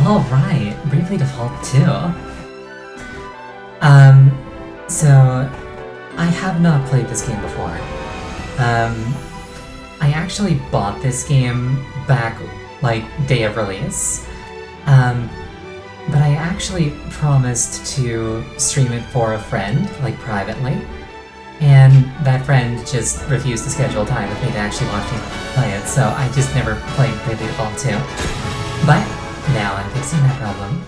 Alright, Bravely Default 2. So I have not played this game before. I actually bought this game back, like, day of release. But I actually promised to stream it for a friend, like, privately. And that friend just refused to schedule time with me to actually watch me play it, so I just never played Bravely Default 2. But now I'm fixing that problem.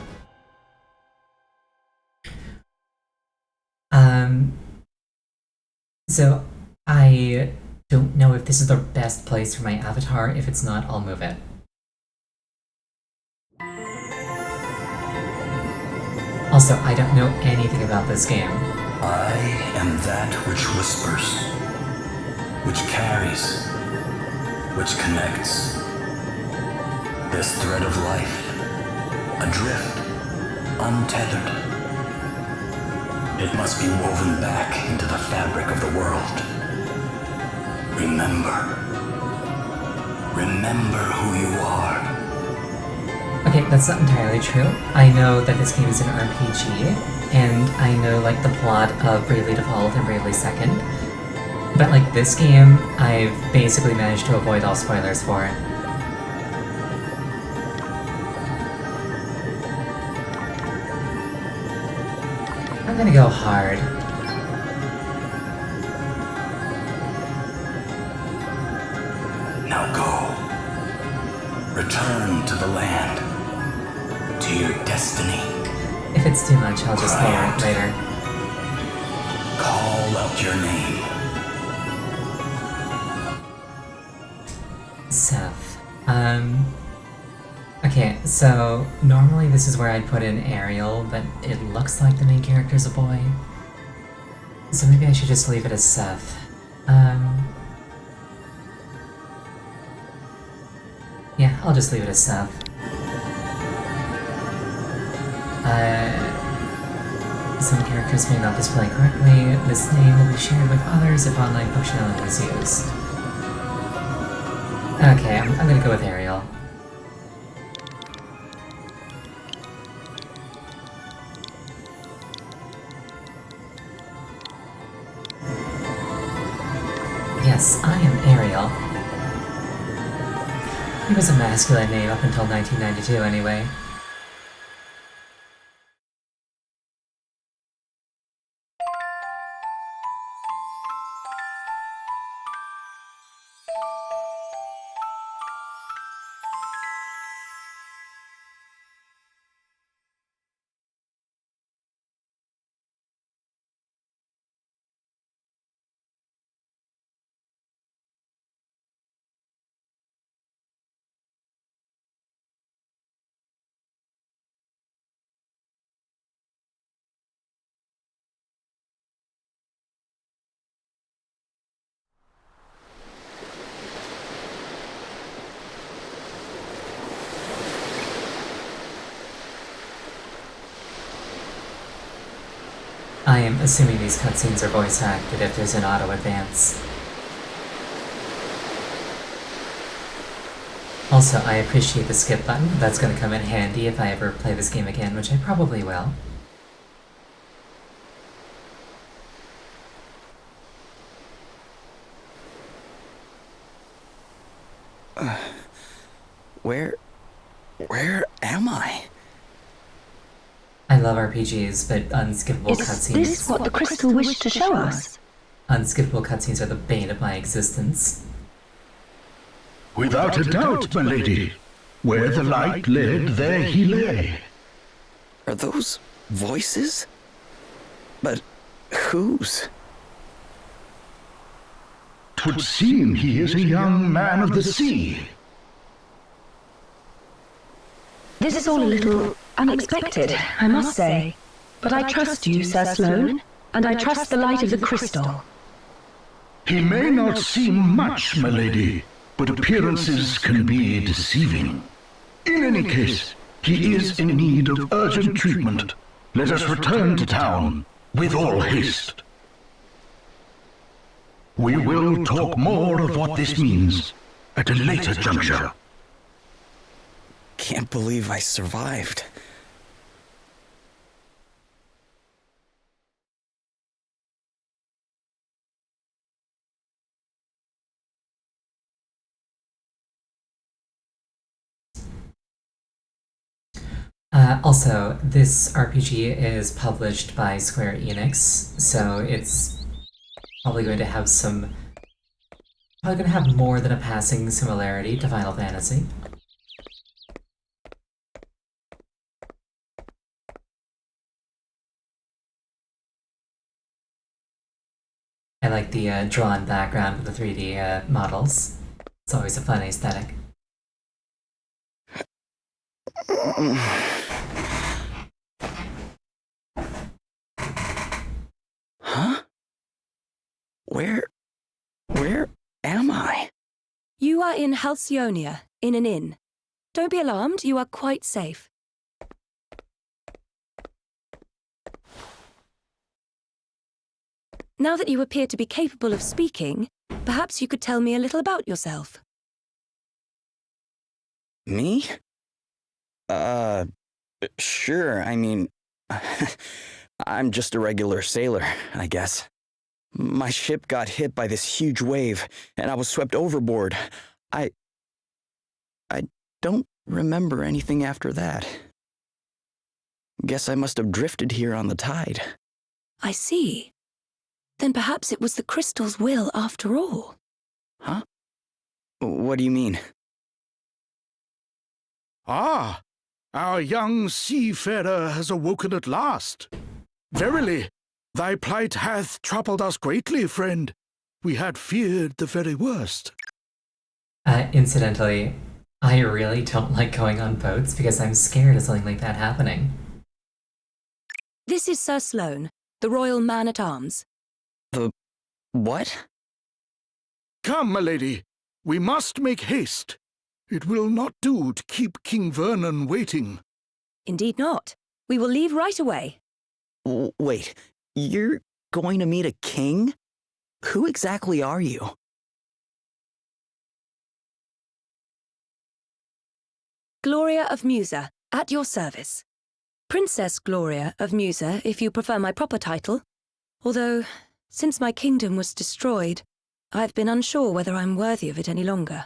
So I don't know if this is the best place for my avatar. If it's not, I'll move it. Also, I don't know anything about this game. I am that which whispers, which carries, which connects. This thread of life, adrift, untethered. It must be woven back into the fabric of the world. Remember. Remember who you are. Okay, that's not entirely true. I know that this game is an RPG, and I know, like, the plot of Bravely Default and Bravely Second. But, like, this game, I've basically managed to avoid all spoilers for it. I'm gonna go hard. Now go. Return to the land. To your destiny. If it's too much, I'll just lower it later. Call out your name. Seth. Okay, so normally this is where I'd put in Ariel, but it looks like the main character's a boy. So maybe I should just leave it as Seth. Yeah, I'll just leave it as Seth. Some characters may not display correctly. This name will be shared with others if online functionality is used. Okay, I'm gonna go with Ariel. Yes, I am Ariel. He was a masculine name up until 1992 anyway. I am assuming these cutscenes are voice acted if there's an auto advance. Also, I appreciate the skip button. That's gonna come in handy if I ever play this game again, which I probably will. Where am I? I love RPGs, but unskippable Is this cutscenes... what the crystal wished to show us? Unskippable cutscenes are the bane of my existence. Without a doubt, my lady. Where the light led, there he lay. Are those voices? But whose? 'Twould seem he is a young man of the sea. This is all a little unexpected, I must say. But I trust you, Sir Sloane, and I trust the light of the crystal. He may not seem much, my lady, but appearances can be deceiving. In any case, he is in need of urgent treatment. Let us return to town with all haste. We will talk more of what this means at a later juncture. can't believe I survived. Also, this RPG is published by Square Enix, so it's probably going to have more than a passing similarity to Final Fantasy. I like the drawn background with the 3D models. It's always a fun aesthetic. Huh? Where am I? You are in Halcyonia, in an inn. Don't be alarmed, you are quite safe. Now that you appear to be capable of speaking, perhaps you could tell me a little about yourself. Me? Sure, I mean, I'm just a regular sailor, I guess. My ship got hit by this huge wave, and I was swept overboard. I don't remember anything after that. Guess I must have drifted here on the tide. I see. Then perhaps it was the crystal's will after all. Huh? What do you mean? Ah, our young seafarer has awoken at last. Verily, thy plight hath troubled us greatly, friend. We had feared the very worst. Incidentally, I really don't like going on boats because I'm scared of something like that happening. This is Sir Sloane, the Royal Man-at-Arms. The what? Come, milady, we must make haste. It will not do to keep King Vernon waiting. Indeed not. We will leave right away. Wait, you're going to meet a king? Who exactly are you? Gloria of Musa, at your service. Princess Gloria of Musa, if you prefer my proper title. Although, since my kingdom was destroyed, I've been unsure whether I'm worthy of it any longer.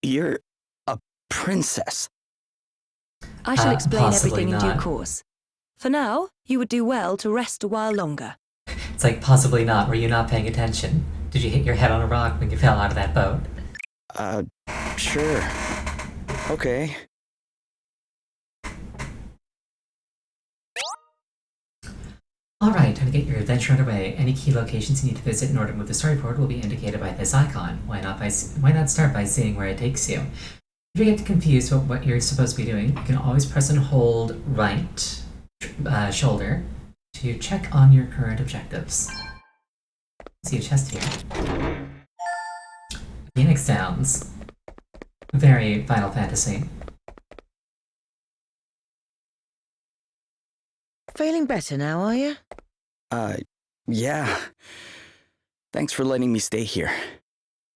You're a princess. I shall explain possibly everything in not. due course. For now, you would do well to rest a while longer. It's like, possibly not. Were you not paying attention? Did you hit your head on a rock when you fell out of that boat? Sure. Okay. Alright, time to get your adventure underway. Any key locations you need to visit in order to move the story forward will be indicated by this icon. Why not start by seeing where it takes you? If you get confused about what you're supposed to be doing, you can always press and hold right shoulder to check on your current objectives. See a chest here. Phoenix Downs. Very Final Fantasy. Feeling better now, are you? Yeah. Thanks for letting me stay here.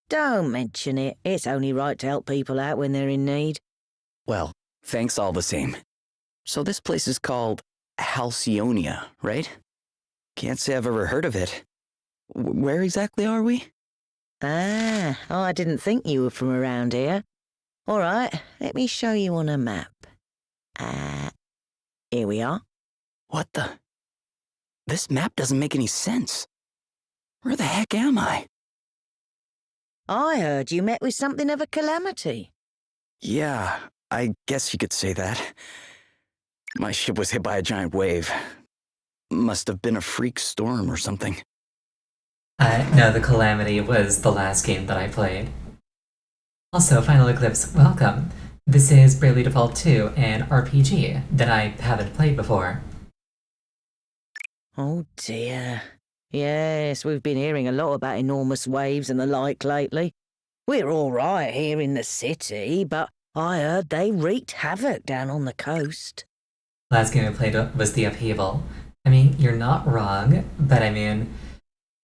Don't mention it. It's only right to help people out when they're in need. Well, thanks all the same. So this place is called Halcyonia, right? Can't say I've ever heard of it. Where exactly are we? Ah, I didn't think you were from around here. All right, let me show you on a map. Here we are. What the? This map doesn't make any sense. Where the heck am I? I heard you met with something of a calamity. Yeah, I guess you could say that. My ship was hit by a giant wave. Must have been a freak storm or something. No, the Calamity was the last game that I played. Also, Final Eclipse, welcome. This is Bravely Default 2, an RPG that I haven't played before. Oh dear. Yes, we've been hearing a lot about enormous waves and the like lately. We're all right here in the city, but I heard they wreaked havoc down on the coast. Last game I played was The Upheaval. I mean, you're not wrong, but I mean,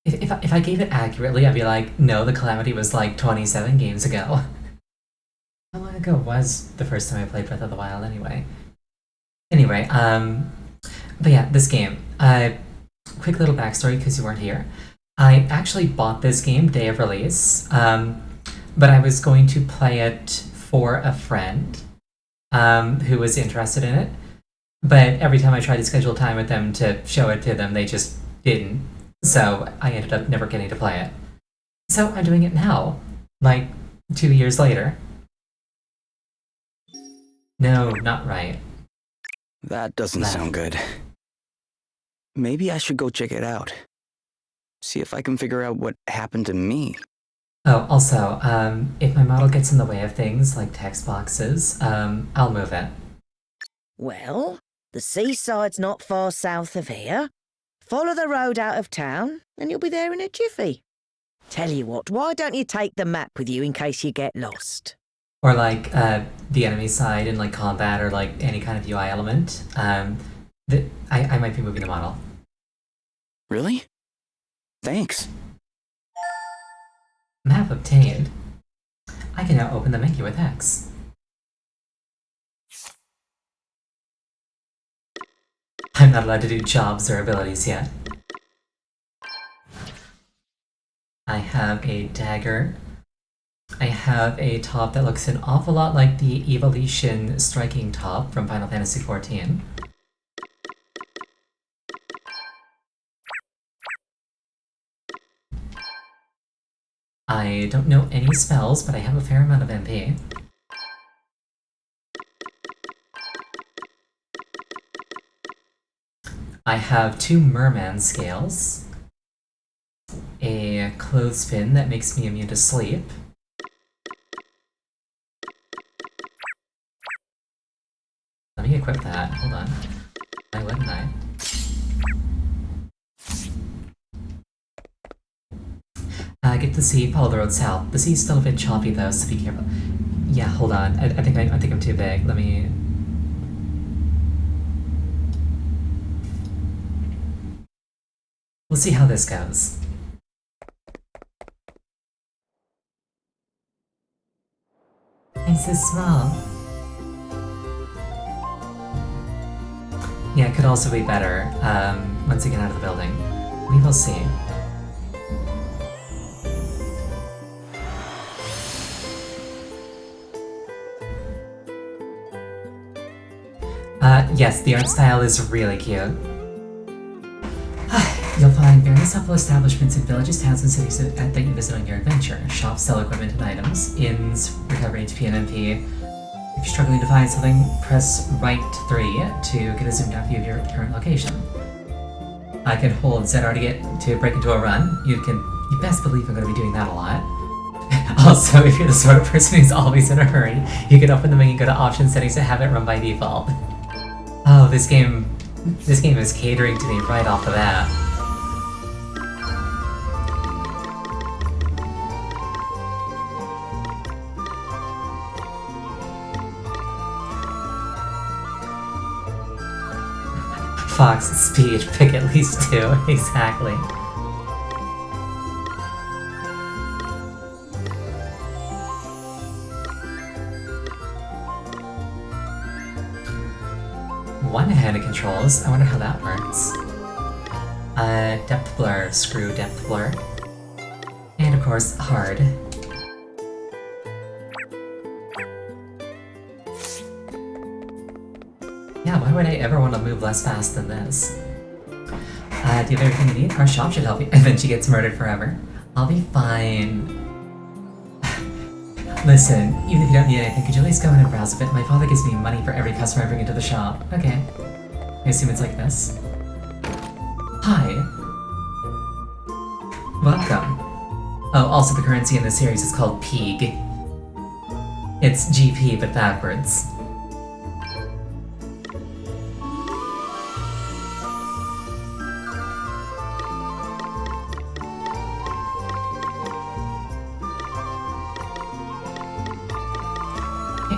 if I gave it accurately, I'd be like, no, the Calamity was like 27 games ago. How long ago was the first time I played Breath of the Wild anyway? Anyway, but yeah, this game. Quick little backstory because you weren't here. I actually bought this game day of release, but I was going to play it for a friend who was interested in it. But every time I tried to schedule time with them to show it to them, they just didn't. So I ended up never getting to play it. So I'm doing it now, like 2 years later. No, not right. That doesn't Left. sound good. Maybe I should go check it out. See if I can figure out what happened to me. Oh, also, if my model gets in the way of things like text boxes, I'll move it. Well, the seaside's not far south of here. Follow the road out of town, and you'll be there in a jiffy. Tell you what, why don't you take the map with you in case you get lost? Or like, the enemy side in like combat or like any kind of UI element. I might be moving the model. Really? Thanks. Map obtained. I can now open the menu with X. I'm not allowed to do jobs or abilities yet. I have a dagger. I have a top that looks an awful lot like the Evolution striking top from Final Fantasy XIV. I don't know any spells, but I have a fair amount of MP. I have 2 merman scales, a clothespin that makes me immune to sleep, let me equip that, hold on. Why wouldn't I? Get the sea, follow the road south. The sea's still a bit choppy though, so be careful. Yeah, hold on. I think I'm too big. Let me. We'll see how this goes. It's so small. Yeah, it could also be better once you get out of the building. We will see. Yes, the art style is really cute. You'll find various helpful establishments in villages, towns, and cities that you visit on your adventure. Shops sell equipment and items. Inns recover HP and MP. If you're struggling to find something, press right 3 to get a zoomed out view of your current location. I can hold ZR to break into a run. You best believe I'm going to be doing that a lot. Also, if you're the sort of person who's always in a hurry, you can open the menu and go to option settings to have it run by default. Oh, this game is catering to me right off the bat. Fox speed, pick at least 2, exactly. One-handed controls, I wonder how that works. Depth blur, screw depth blur. And of course, hard. Yeah, why would I ever want to move less fast than this? Do you have everything you need? Our shop should help you. And then she gets murdered forever. I'll be fine. Listen, even if you don't need anything, could you at least go in and browse a bit? My father gives me money for every customer I bring into the shop. Okay. I assume it's like this. Hi. Welcome. Oh, also the currency in this series is called PEG. It's GP, but backwards.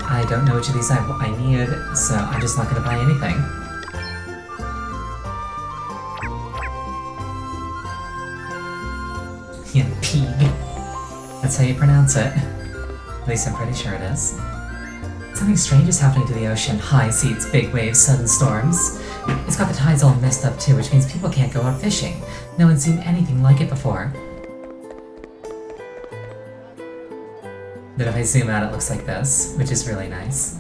I don't know which of these I need, so I'm just not gonna buy anything. Yeah, PEG. That's how you pronounce it. At least I'm pretty sure it is. Something strange is happening to the ocean. High seas, big waves, sudden storms. It's got the tides all messed up too, which means people can't go out fishing. No one's seen anything like it before. Then if I zoom out, it looks like this, which is really nice.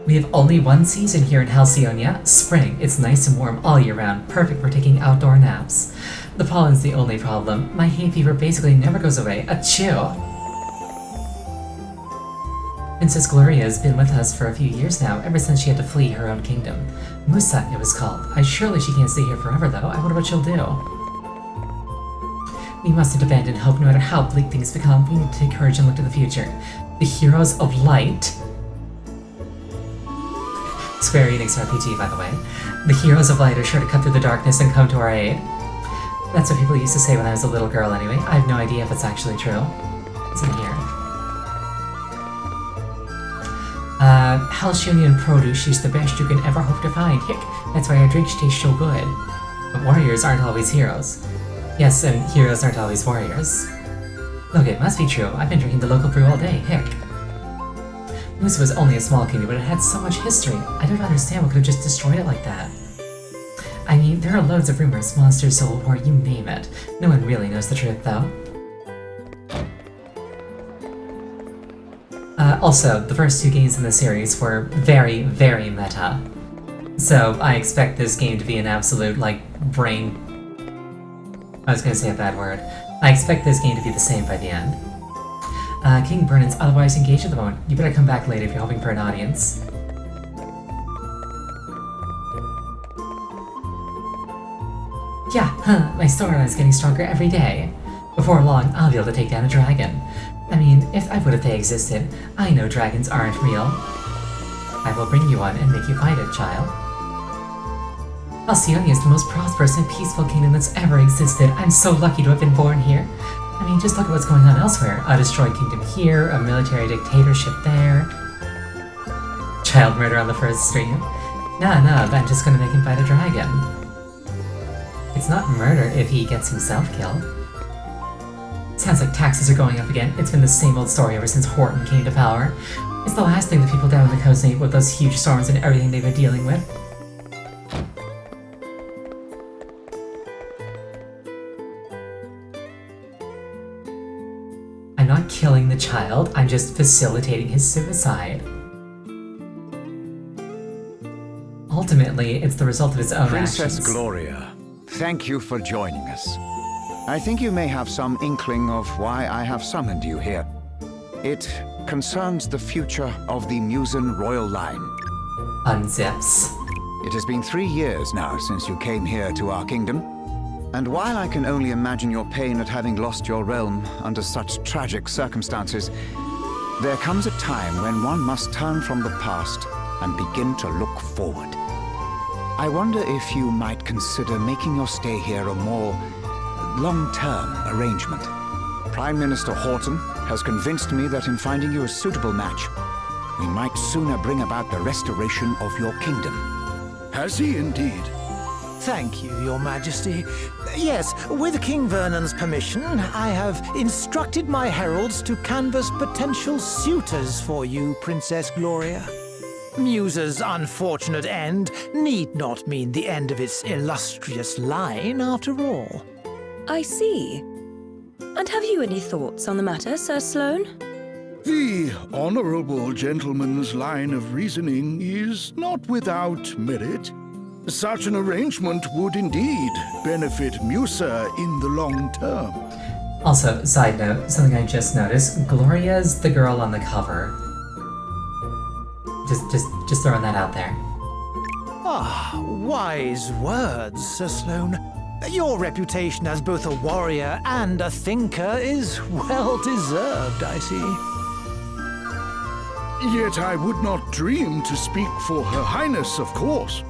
We have only one season here in Halcyonia, spring. It's nice and warm all year round, perfect for taking outdoor naps. The pollen's the only problem. My hay fever basically never goes away. Achoo! Princess Gloria has been with us for a few years now, ever since she had to flee her own kingdom. Musa, it was called. Surely she can't stay here forever, though. I wonder what she'll do. We mustn't abandon hope, no matter how bleak things become. We need to take courage and look to the future. The Heroes of Light. Square Enix RPG, by the way. The Heroes of Light are sure to cut through the darkness and come to our aid. That's what people used to say when I was a little girl, anyway. I have no idea if it's actually true. What's in here? Halcyonian produce is the best you can ever hope to find. Hick, that's why our drinks taste so good. But warriors aren't always heroes. Yes, and heroes aren't always warriors. Look, it must be true. I've been drinking the local brew all day. Hick. Musa was only a small kingdom, but it had so much history. I don't understand what could have just destroyed it like that. I mean, there are loads of rumors, monsters, civil war, you name it. No one really knows the truth, though. Also, the first two games in the series were very, very meta. So I expect this game to be an absolute, brain... I was gonna say a bad word. I expect this game to be the same by the end. King Vernon's otherwise engaged at the moment. You better come back later if you're hoping for an audience. Yeah, my storyline is getting stronger every day. Before long, I'll be able to take down a dragon. I mean, if they existed, I know dragons aren't real. I will bring you one and make you fight it, child. Halcyonia is the most prosperous and peaceful kingdom that's ever existed. I'm so lucky to have been born here. I mean, just look at what's going on elsewhere. A destroyed kingdom here, a military dictatorship there. Child murder on the first stream. Nah, I'm just gonna make him fight a dragon. It's not murder if he gets himself killed. Sounds like taxes are going up again. It's been the same old story ever since Horton came to power. It's the last thing the people down in the coast need with those huge storms and everything they've been dealing with. I'm not killing the child, I'm just facilitating his suicide. Ultimately, it's the result of his own actions. Princess Gloria, thank you for joining us. I think you may have some inkling of why I have summoned you here. It concerns the future of the Musan royal line. Unzips. It has been 3 years now since you came here to our kingdom, and while I can only imagine your pain at having lost your realm under such tragic circumstances, there comes a time when one must turn from the past and begin to look forward. I wonder if you might consider making your stay here a more long-term arrangement. Prime Minister Horton has convinced me that in finding you a suitable match, we might sooner bring about the restoration of your kingdom. Has he indeed? Thank you, Your Majesty. Yes, with King Vernon's permission, I have instructed my heralds to canvass potential suitors for you, Princess Gloria. Musa's unfortunate end need not mean the end of its illustrious line, after all. I see. And have you any thoughts on the matter, Sir Sloane? The honorable gentleman's line of reasoning is not without merit. Such an arrangement would indeed benefit Musa in the long term. Also, side note, something I just noticed, Gloria's the girl on the cover. Just throwing that out there. Ah, wise words, Sir Sloane. Your reputation as both a warrior and a thinker is well deserved, I see. Yet I would not dream to speak for Her Highness, of course.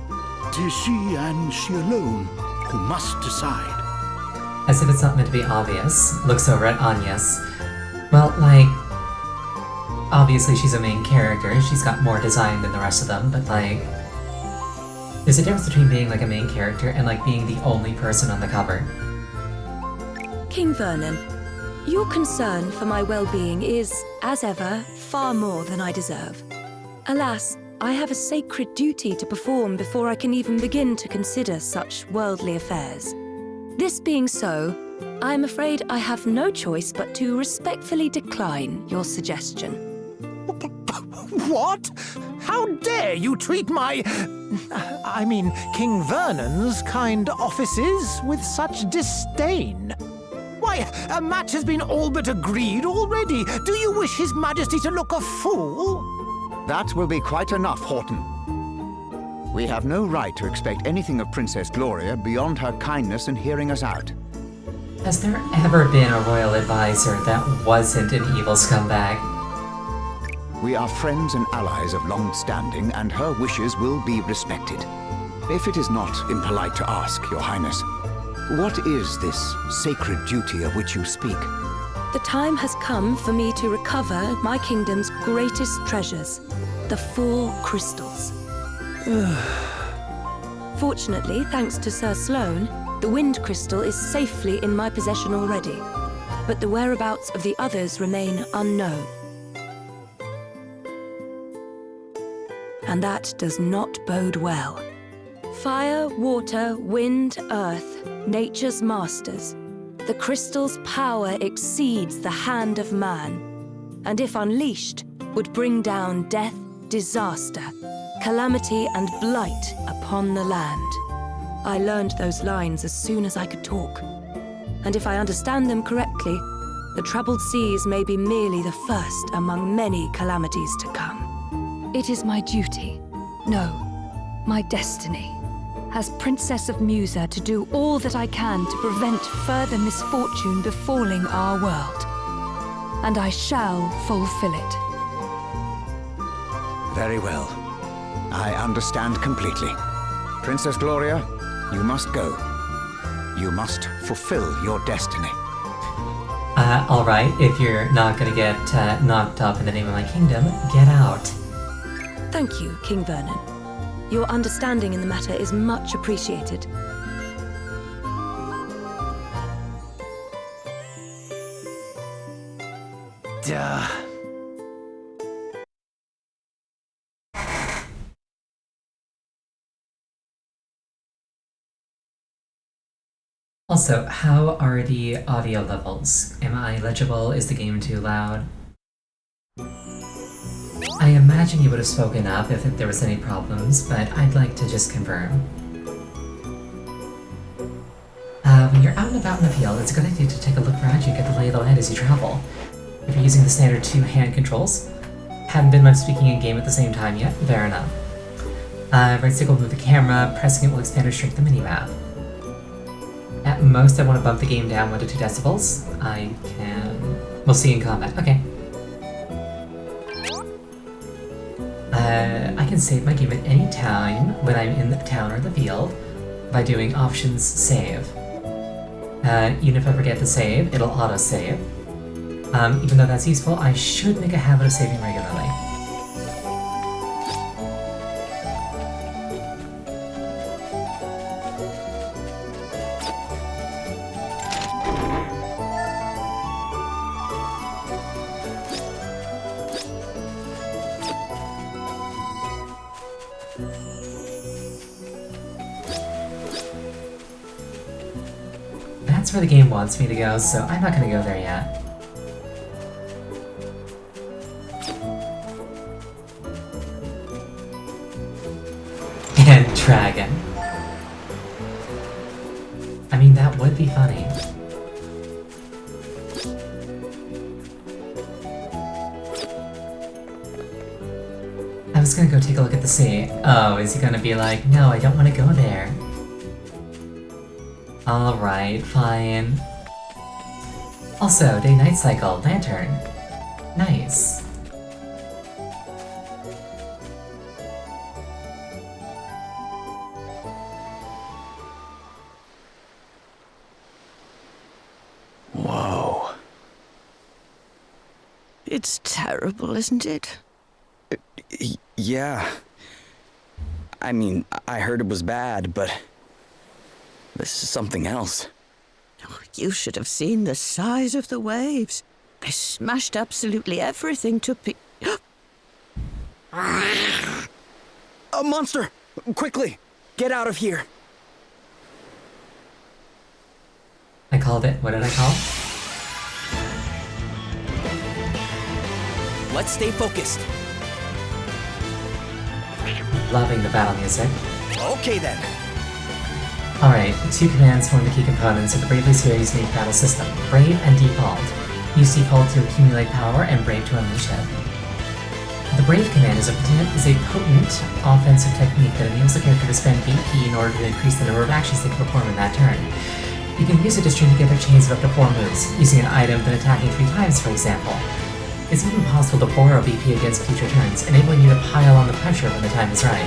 'Tis she and she alone who must decide. As if it's not meant to be obvious, looks over at Agnes. Well, obviously she's a main character, she's got more design than the rest of them, but there's a difference between being a main character and being the only person on the cover. King Vernon, your concern for my well-being is, as ever, far more than I deserve. Alas, I have a sacred duty to perform before I can even begin to consider such worldly affairs. This being so, I am afraid I have no choice but to respectfully decline your suggestion. What? How dare you treat King Vernon's kind offices with such disdain? Why, a match has been all but agreed already. Do you wish His Majesty to look a fool? That will be quite enough, Horton. We have no right to expect anything of Princess Gloria beyond her kindness in hearing us out. Has there ever been a royal advisor that wasn't an evil scumbag? We are friends and allies of long standing, and her wishes will be respected. If it is not impolite to ask, Your Highness, what is this sacred duty of which you speak? The time has come for me to recover my kingdom's greatest treasures, the 4 crystals. Fortunately, thanks to Sir Sloane, the Wind Crystal is safely in my possession already, but the whereabouts of the others remain unknown. And that does not bode well. Fire, water, wind, earth, nature's masters. The crystal's power exceeds the hand of man, and if unleashed, would bring down death, disaster, calamity and blight upon the land. I learned those lines as soon as I could talk, and if I understand them correctly, the troubled seas may be merely the first among many calamities to come. It is my duty, no, my destiny, as Princess of Musa to do all that I can to prevent further misfortune befalling our world. And I shall fulfill it. Very well. I understand completely. Princess Gloria, you must go. You must fulfill your destiny. Alright, if you're not gonna get knocked up in the name of my kingdom, get out. Thank you, King Vernon. Your understanding in the matter is much appreciated. Duh. Also, how are the audio levels? Am I legible? Is the game too loud? I imagine you would have spoken up if there was any problems, but I'd like to just confirm. When you're out and about in the field, it's a good idea to take a look around you and get the lay of the land as you travel. If you're using the standard 2 hand controls, haven't been much speaking in game at the same time yet, fair enough. Right stick will move the camera, pressing it will expand or shrink the minimap. At most, I want to bump the game down 1 to 2 decibels. We'll see in combat. Okay. I can save my game at any time when I'm in the town or the field by doing options save. Even if I forget to save, it'll auto-save. Even though that's useful, I should make a habit of saving regularly. That's where the game wants me to go, so I'm not gonna go there yet. And dragon. I mean, that would be funny. I was gonna go take a look at the sea. Oh, is he gonna be like, no, I don't want to go there. Alright, fine. Also, day-night cycle, lantern. Nice. Whoa. It's terrible, isn't it? Yeah. I mean, I heard it was bad, but this is something else. Oh, you should have seen the size of the waves. They smashed absolutely everything to A monster! Quickly! Get out of here! I called it. What did I call? Let's stay focused. Loving the battle music. Okay then. Alright, two commands form the key components of the Bravely series' unique battle system, Brave and Default. Use Default to accumulate power and Brave to unleash it. The Brave command is a potent offensive technique that enables the character to spend BP in order to increase the number of actions they can perform in that turn. You can use it to string together chains of up to 4 moves, using an item then attacking 3 times, for example. It's even possible to borrow BP against future turns, enabling you to pile on the pressure when the time is right.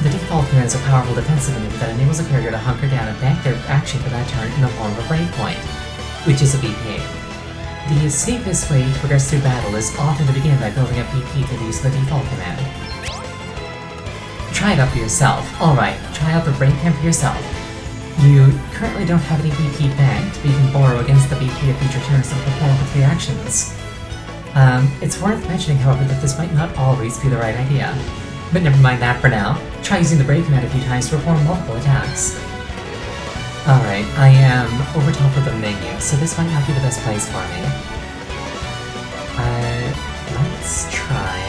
The Default command is a powerful defensive maneuver that enables a character to hunker down and bank their action for that turn in the form of a Brave Point, which is a BP. The safest way to progress through battle is often to begin by building up BP through the use of the Default command. Try it out for yourself. Alright, try out the Brave command for yourself. You currently don't have any BP banked, but you can borrow against the BP of future turns to perform for 3 actions. It's worth mentioning, however, that this might not always be the right idea. But never mind that for now. Try using the Brave command a few times to perform multiple attacks. Alright, I am over top of the menu, so this might not be the best place for me. Let's try...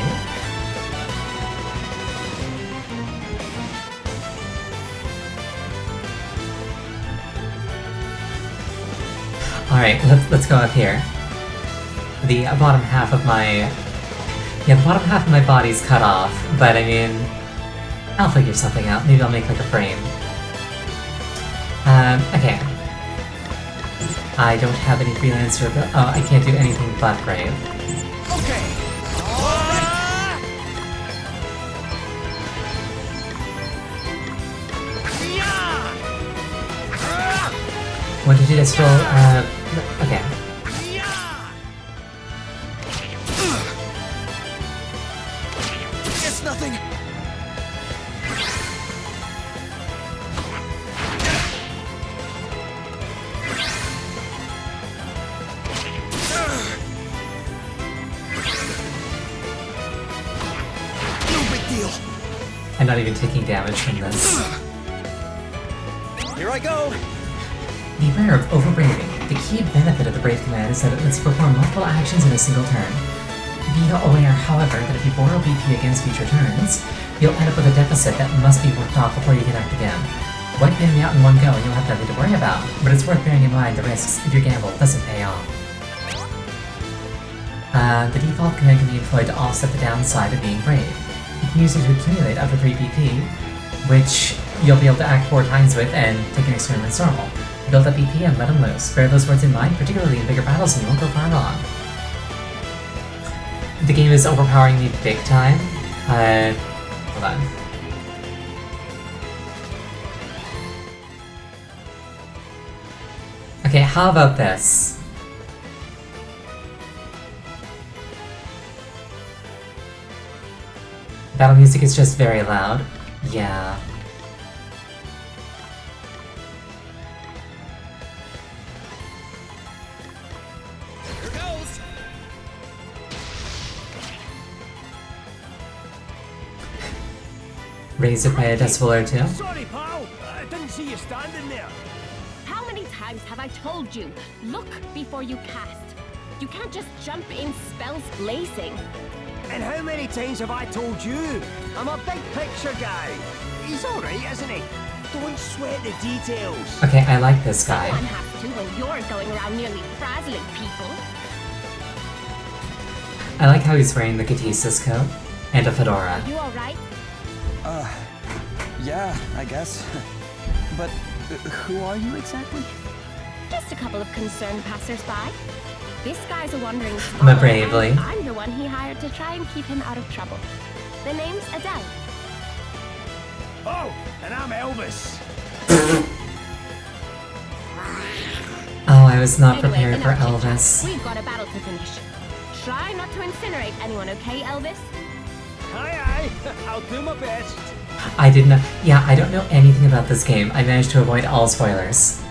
Alright, let's go up here. The bottom half of my... Yeah, the bottom half of my body's cut off, but I mean... I'll figure something out. Maybe I'll make like a frame. Okay. I don't have any freelancer, but oh, I can't do anything but Brave. Okay. What did you just roll? Okay. It's nothing. No big deal. I'm not even taking damage from this. Here I go. Beware of overbraving. The key benefit of the Brave command is that it lets you perform multiple actions in a single turn. Be aware, however, that if you borrow BP against future turns, you'll end up with a deficit that must be worked off before you can act again. Wipe the enemy out in one go and you'll have nothing to worry about, but it's worth bearing in mind the risks if your gamble doesn't pay off. The Default command can be employed to offset the downside of being Brave. You can use it to accumulate up to 3 BP, which you'll be able to act 4 times with and take an experiment's normal. Build up BP and let them loose. Bear those words in mind, particularly in bigger battles, and you won't go far wrong. The game is overpowering me big time. Hold on. Okay, how about this? Battle music is just very loud. Yeah. Raise it by a decibel or 2. Sorry, pal. I didn't see you standing there. How many times have I told you? Look before you cast. You can't just jump in spells blazing. And how many times have I told you? I'm a big picture guy. He's alright, isn't he? Don't sweat the details. Okay, I like this guy. Someone has to when you're going around nearly frazzling people. I like how he's wearing the Katissa's coat and a fedora. You alright? Yeah, I guess. But who are you exactly? Just a couple of concerned passers-by. This guy's a wandering But scholar, bravely. and I'm the one he hired to try and keep him out of trouble. The name's Adele. Oh, and I'm Elvis. Oh, I was not Anyway, prepared for enough chit-chat. Elvis. We've got a battle to finish. Try not to incinerate anyone, okay, Elvis? Aye, I'll do my best. I didn't know. Yeah, I don't know anything about this game. I managed to avoid all spoilers.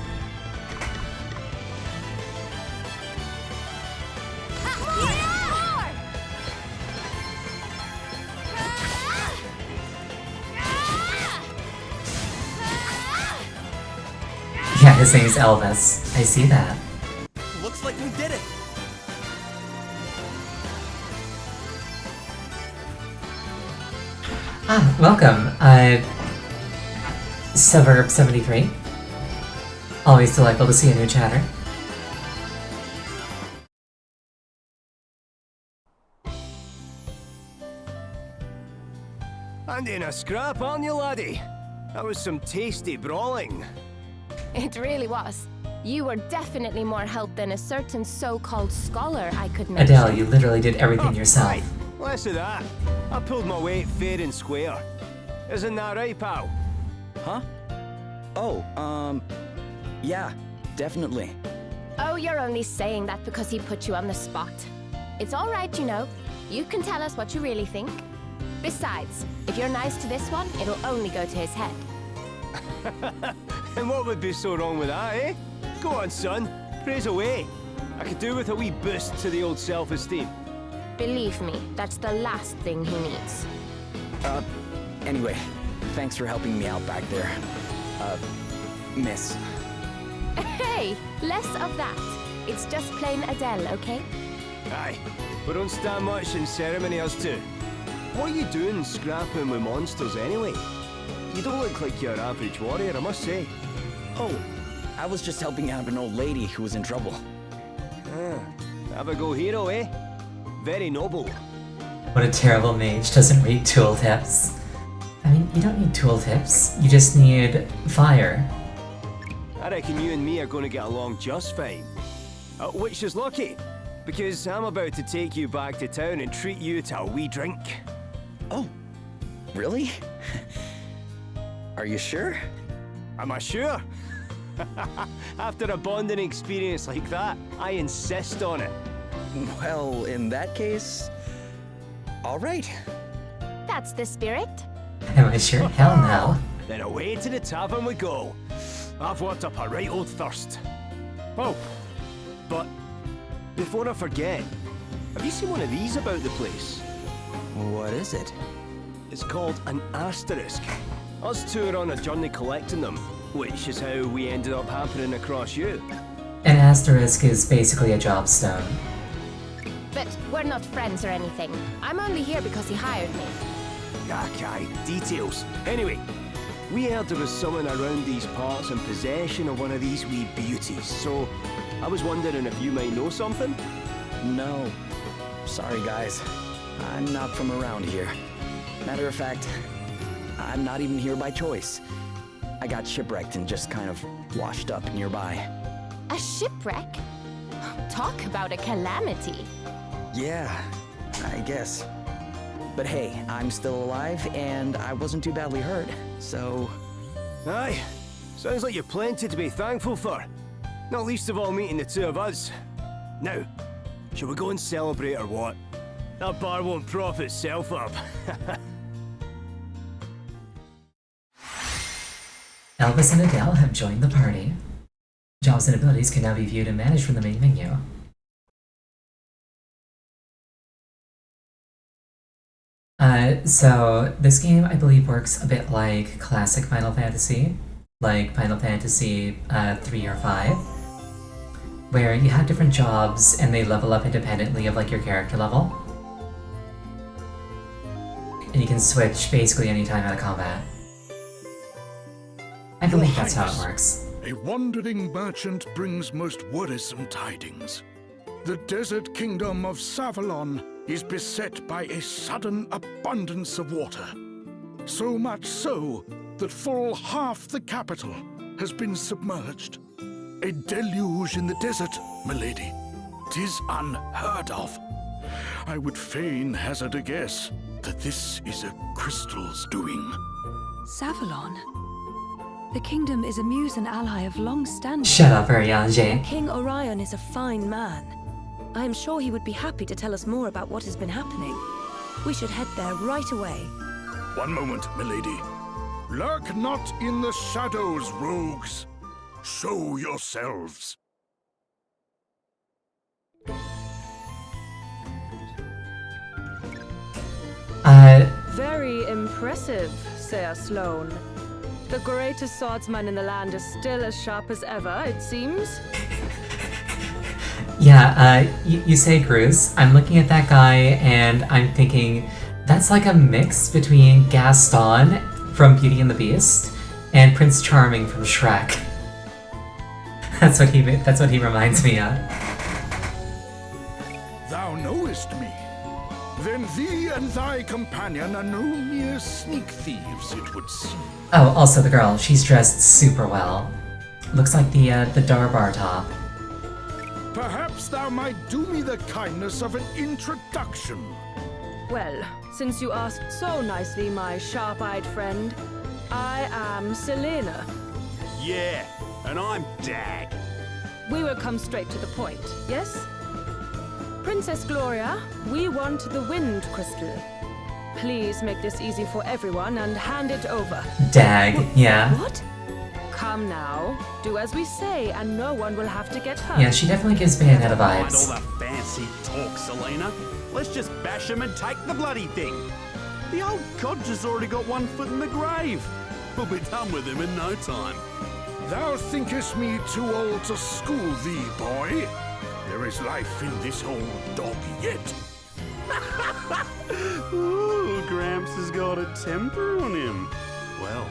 Yeah, his name's Elvis. I see that. Looks like we did it. Ah, welcome. Suburb73. Always delightful to see a new chatter. And in a scrap, aren't you, laddie? That was some tasty brawling. It really was. You were definitely more help than a certain so-called scholar I could mention. Adele, you literally did everything yourself. Right, less of that. I pulled my weight fair and square. Isn't that right, pal? Huh? Oh, yeah, definitely. Oh, you're only saying that because he put you on the spot. It's all right, you know. You can tell us what you really think. Besides, if you're nice to this one, it'll only go to his head. And what would be so wrong with that, eh? Go on, son. Praise away. I could do with a wee boost to the old self-esteem. Believe me, that's the last thing he needs. Anyway, thanks for helping me out back there. Miss. Hey, less of that. It's just plain Adele, okay? Aye, we don't stand much in ceremony, us two. What are you doing scrapping with monsters anyway? You don't look like your average warrior, I must say. Oh, I was just helping out an old lady who was in trouble. Have a go hero, eh? Very noble. What a terrible mage doesn't read tooltips. I mean, you don't need tooltips. You just need fire. I reckon you and me are going to get along just fine. Which is lucky, because I'm about to take you back to town and treat you to a wee drink. Oh, really? Are you sure? Am I sure? After a bonding experience like that, I insist on it. Well, in that case, all right. That's the spirit. Am I sure? Hell no. Then away to the tavern we go. I've worked up a right old thirst. Oh, but before I forget, have you seen one of these about the place? What is it? It's called an asterisk. Us two are on a journey collecting them, which is how we ended up happening across you. An asterisk is basically a jobstone. But we're not friends or anything. I'm only here because he hired me. Okay, details. Anyway, we heard there was someone around these parts in possession of one of these wee beauties, so I was wondering if you might know something? No. Sorry, guys. I'm not from around here. Matter of fact, I'm not even here by choice. I got shipwrecked and just kind of washed up nearby. A shipwreck? Talk about a calamity. Yeah, I guess. But hey, I'm still alive and I wasn't too badly hurt, so... Aye, sounds like you've plenty to be thankful for. Not least of all meeting the two of us. Now, shall we go and celebrate or what? That bar won't prop itself up. Elvis and Adele have joined the party. Jobs and abilities can now be viewed and managed from the main menu. So this game, I believe, works a bit like classic Final Fantasy, like Final Fantasy 3 or 5, where you have different jobs and they level up independently of like your character level. And you can switch basically anytime out of combat. I believe that's how it works. A wandering merchant brings most worrisome tidings. The desert kingdom of Savalon is beset by a sudden abundance of water. So much so that full half the capital has been submerged. A deluge in the desert, milady. 'Tis unheard of. I would fain hazard a guess that this is a crystal's doing. Savalon? The kingdom is a muse and ally of long standing. Shut up, Ariane. King Orion is a fine man. I am sure he would be happy to tell us more about what has been happening. We should head there right away. One moment, milady. Lurk not in the shadows, rogues. Show yourselves. Very impressive, Sir Sloane. The greatest swordsman in the land is still as sharp as ever, it seems. Yeah, you say Gruz. I'm looking at that guy and I'm thinking that's like a mix between Gaston from Beauty and the Beast and Prince Charming from Shrek. That's what he reminds me of. Thou knowest me. Then thee and thy companion are no mere sneak thieves, it would seem. Oh, also the girl. She's dressed super well. Looks like the Darbar top. Perhaps thou might do me the kindness of an introduction. Well, since you asked so nicely, my sharp-eyed friend, I am Selena. Yeah, and I'm Dag. We will come straight to the point, yes? Princess Gloria, we want the Wind Crystal. Please make this easy for everyone and hand it over. Dag, yeah. What? Come now. Do as we say, and no one will have to get hurt. Yeah, she definitely gives Bayonetta Mind vibes. all the fancy talk, Selena. Let's just bash him and take the bloody thing. The old codger's already got one foot in the grave. We'll be done with him in no time. Thou thinkest me too old to school thee, boy? There is life in this old dog yet. Ooh, Gramps has got a temper on him. Well,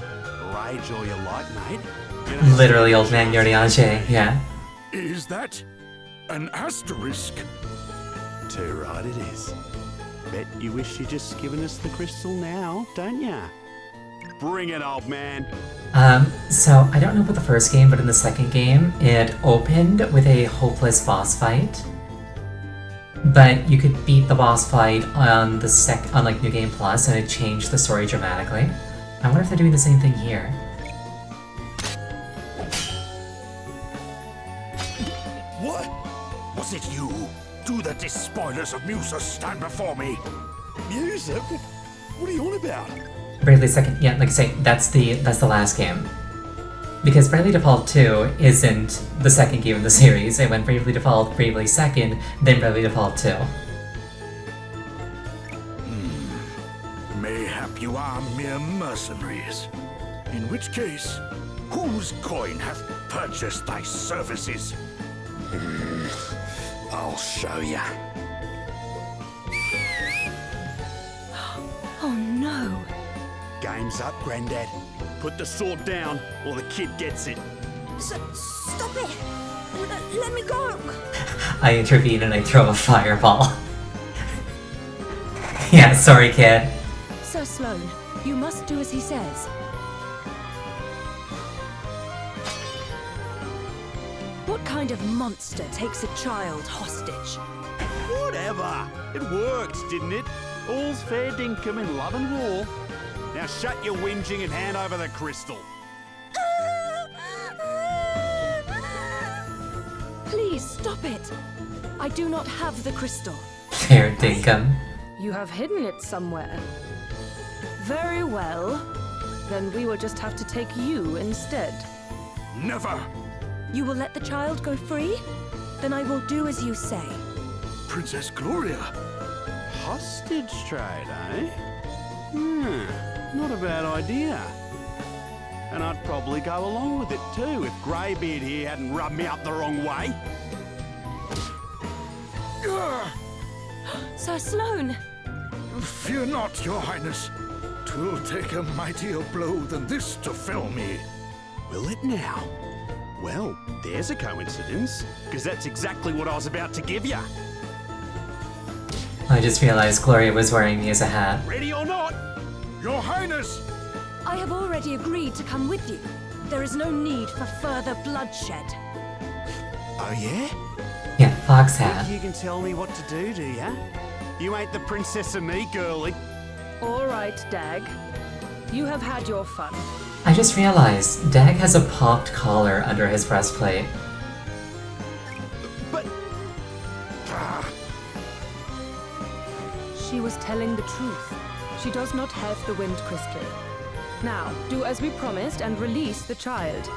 rage all you like, mate. You know, Literally old man Yorianche, yeah. Is that an asterisk? Too right it is. Bet you wish you'd just given us the crystal now, don't ya? Bring it, old man. So I don't know about the first game, but in the second game, it opened with a hopeless boss fight. But you could beat the boss fight on like New Game Plus, and it changed the story dramatically. I wonder if they're doing the same thing here. What? Was it you? Do the despoilers of Musa stand before me? Musa? What are you on about? Bravely Second, yeah, like I say, that's the last game. Because Bravely Default 2 isn't the second game in the series. It went Bravely Default, Bravely Second, then Bravely Default 2. Mayhap you are mere mercenaries. In which case, whose coin hath purchased thy services? I'll show ya. Oh no. Game's up, Grandad. Put the sword down, or the kid gets it. Stop it! Let me go! I intervene and I throw a fireball. Yeah, sorry, kid. Sir Sloane, you must do as he says. What kind of monster takes a child hostage? Whatever. It worked, didn't it? All's fair dinkum in love and war. Now shut your whinging and hand over the crystal. Please stop it! I do not have the crystal. Fair dinkum. You have hidden it somewhere. Very well. Then we will just have to take you instead. Never! You will let the child go free? Then I will do as you say. Princess Gloria! Hostage trade, eh? Not a bad idea. And I'd probably go along with it too if Greybeard here hadn't rubbed me up the wrong way. Sir Sloane! Fear not, your highness. 'Twill take a mightier blow than this to fell me. Will it now? Well, there's a coincidence, because that's exactly what I was about to give you. I just realized Gloria was wearing me as a hat. Ready or not? Your highness! I have already agreed to come with you. There is no need for further bloodshed. Oh yeah? Yeah, fox hat. You can tell me what to do ya? You ain't the princess of me, girlie. All right, Dag. You have had your fun. I just realized Dag has a popped collar under his breastplate. But... She was telling the truth. She does not have the Wind Crystal. Now, do as we promised and release the child.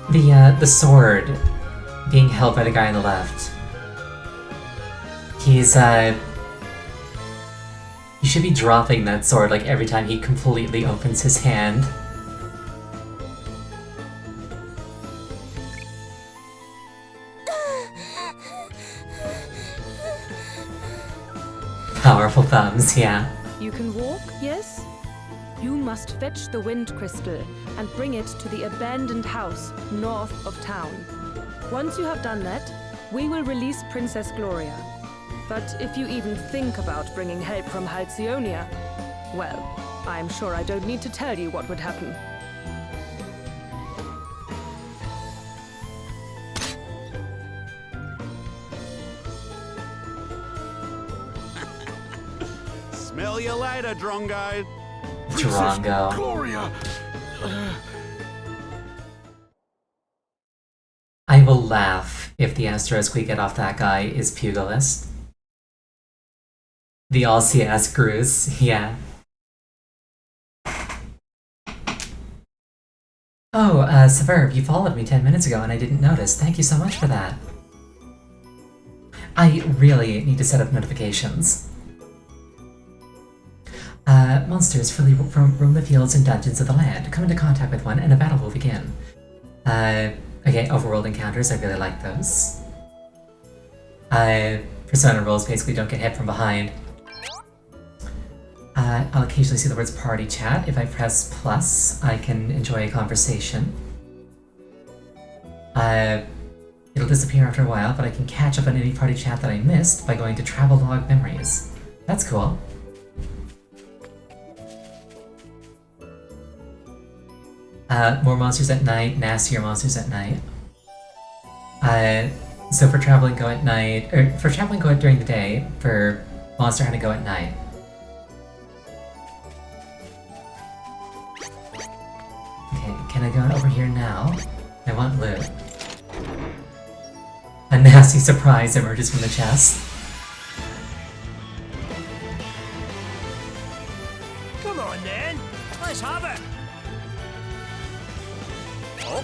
The sword being held by the guy on the left. He's, he should be dropping that sword like every time he completely opens his hand. powerful thumbs, yeah. You can walk, yes? You must fetch the wind crystal and bring it to the abandoned house north of town. Once you have done that, we will release Princess Gloria. But if you even think about bringing help from Halcyonia, well, I'm sure I don't need to tell you what would happen. Smell you later, Drongo. Drongo. Gloria! I will laugh if the asterisk we get off that guy is Pugilist. The all CS Gruz, yeah. Oh, Severb, you followed me 10 minutes ago and I didn't notice. Thank you so much for that. I really need to set up notifications. Monsters roam the fields and dungeons of the land. Come into contact with one and a battle will begin. Okay, overworld encounters, I really like those. Persona rolls basically don't get hit from behind. I'll occasionally see the words party chat. If I press plus, I can enjoy a conversation. It'll disappear after a while, but I can catch up on any party chat that I missed by going to Travelog Memories. That's cool. More monsters at night, nastier monsters at night. So for traveling, go at night, or for traveling, go during the day. For monster hunting, go at night. Okay, can I go over here now? I want loot. A nasty surprise emerges from the chest. Come on then, let's have it.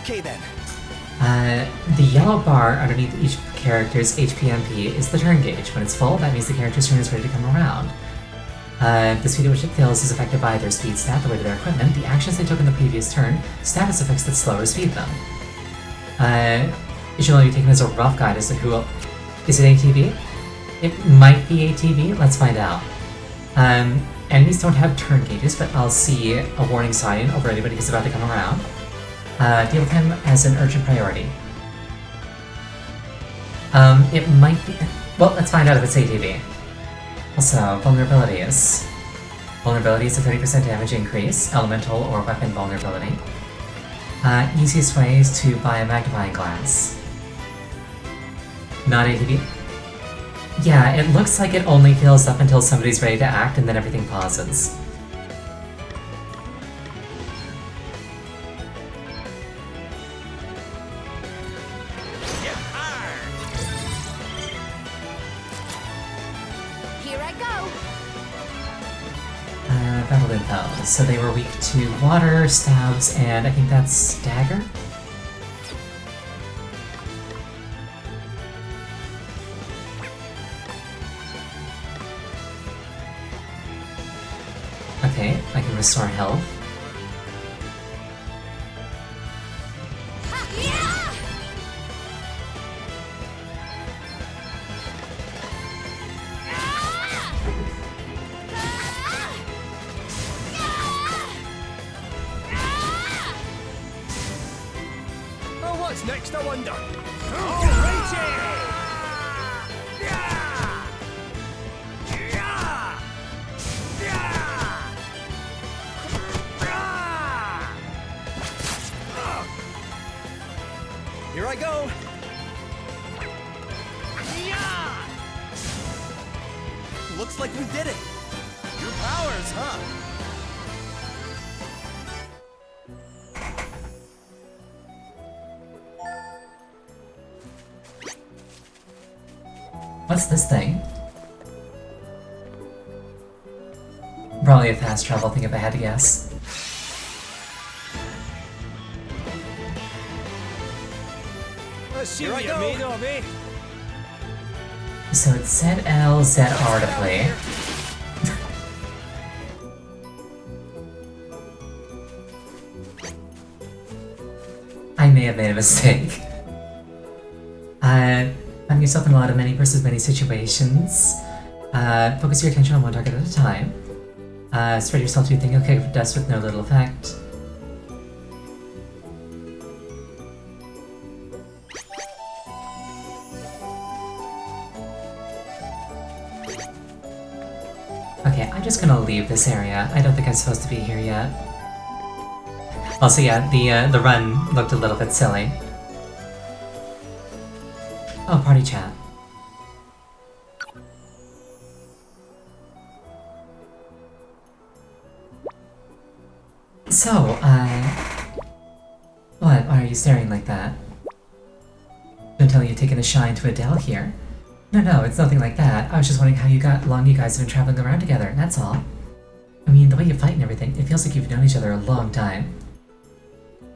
Okay then. The yellow bar underneath each character's HP/MP is the turn gauge. When it's full, that means the character's turn is ready to come around. The speed at which it fills is affected by their speed stat, the weight of their equipment, the actions they took in the previous turn, status effects that slow or speed them. It should only be taken as a rough guide as to who... Is it ATB? It might be ATB, let's find out. Enemies don't have turn gauges, but I'll see a warning sign over anybody who's about to come around. Deal with him as an urgent priority. It might be... Well, let's find out if it's ATB. Also, vulnerabilities. Vulnerability is a 30% damage increase, elemental or weapon vulnerability. Easiest way is to buy a magnifying glass. Not ATB? Yeah, it looks like it only fills up until somebody's ready to act and then everything pauses. Battle info. So they were weak to water, stabs, and I think that's dagger? Okay, I can restore health. What's next, I wonder? Alrighty! Here I go. Looks like we did it. Your powers, huh? What's this thing? Probably a fast travel thing if I had to guess. Let's see what you're made of, eh? So it's ZL, ZR to play. I may have made a mistake. Find yourself in a lot of many versus many situations. Focus your attention on one target at a time. Spread yourself to think, okay, dust with no little effect. Okay, I'm just gonna leave this area. I don't think I'm supposed to be here yet. Also, yeah, the run looked a little bit silly. Oh, party chat. So, what? Why are you staring like that? Don't tell me you've taken a shine to Adele here. No, it's nothing like that. I was just wondering how long you guys have been traveling around together, that's all. I mean, the way you fight and everything, it feels like you've known each other a long time.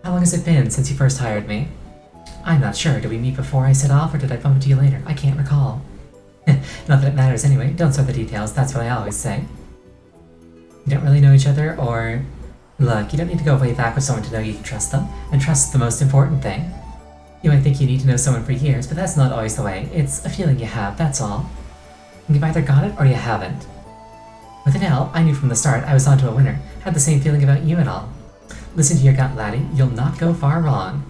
How long has it been since you first hired me? I'm not sure. Did we meet before I set off, or did I bump into you later? I can't recall. Not that it matters anyway. Don't sweat the details, that's what I always say. You don't really know each other, or... Look, you don't need to go way back with someone to know you can trust them, and trust is the most important thing. You might think you need to know someone for years, but that's not always the way. It's a feeling you have, that's all. You've either got it or you haven't. With Adele, I knew from the start I was onto a winner, had the same feeling about you and all. Listen to your gut, laddie, you'll not go far wrong.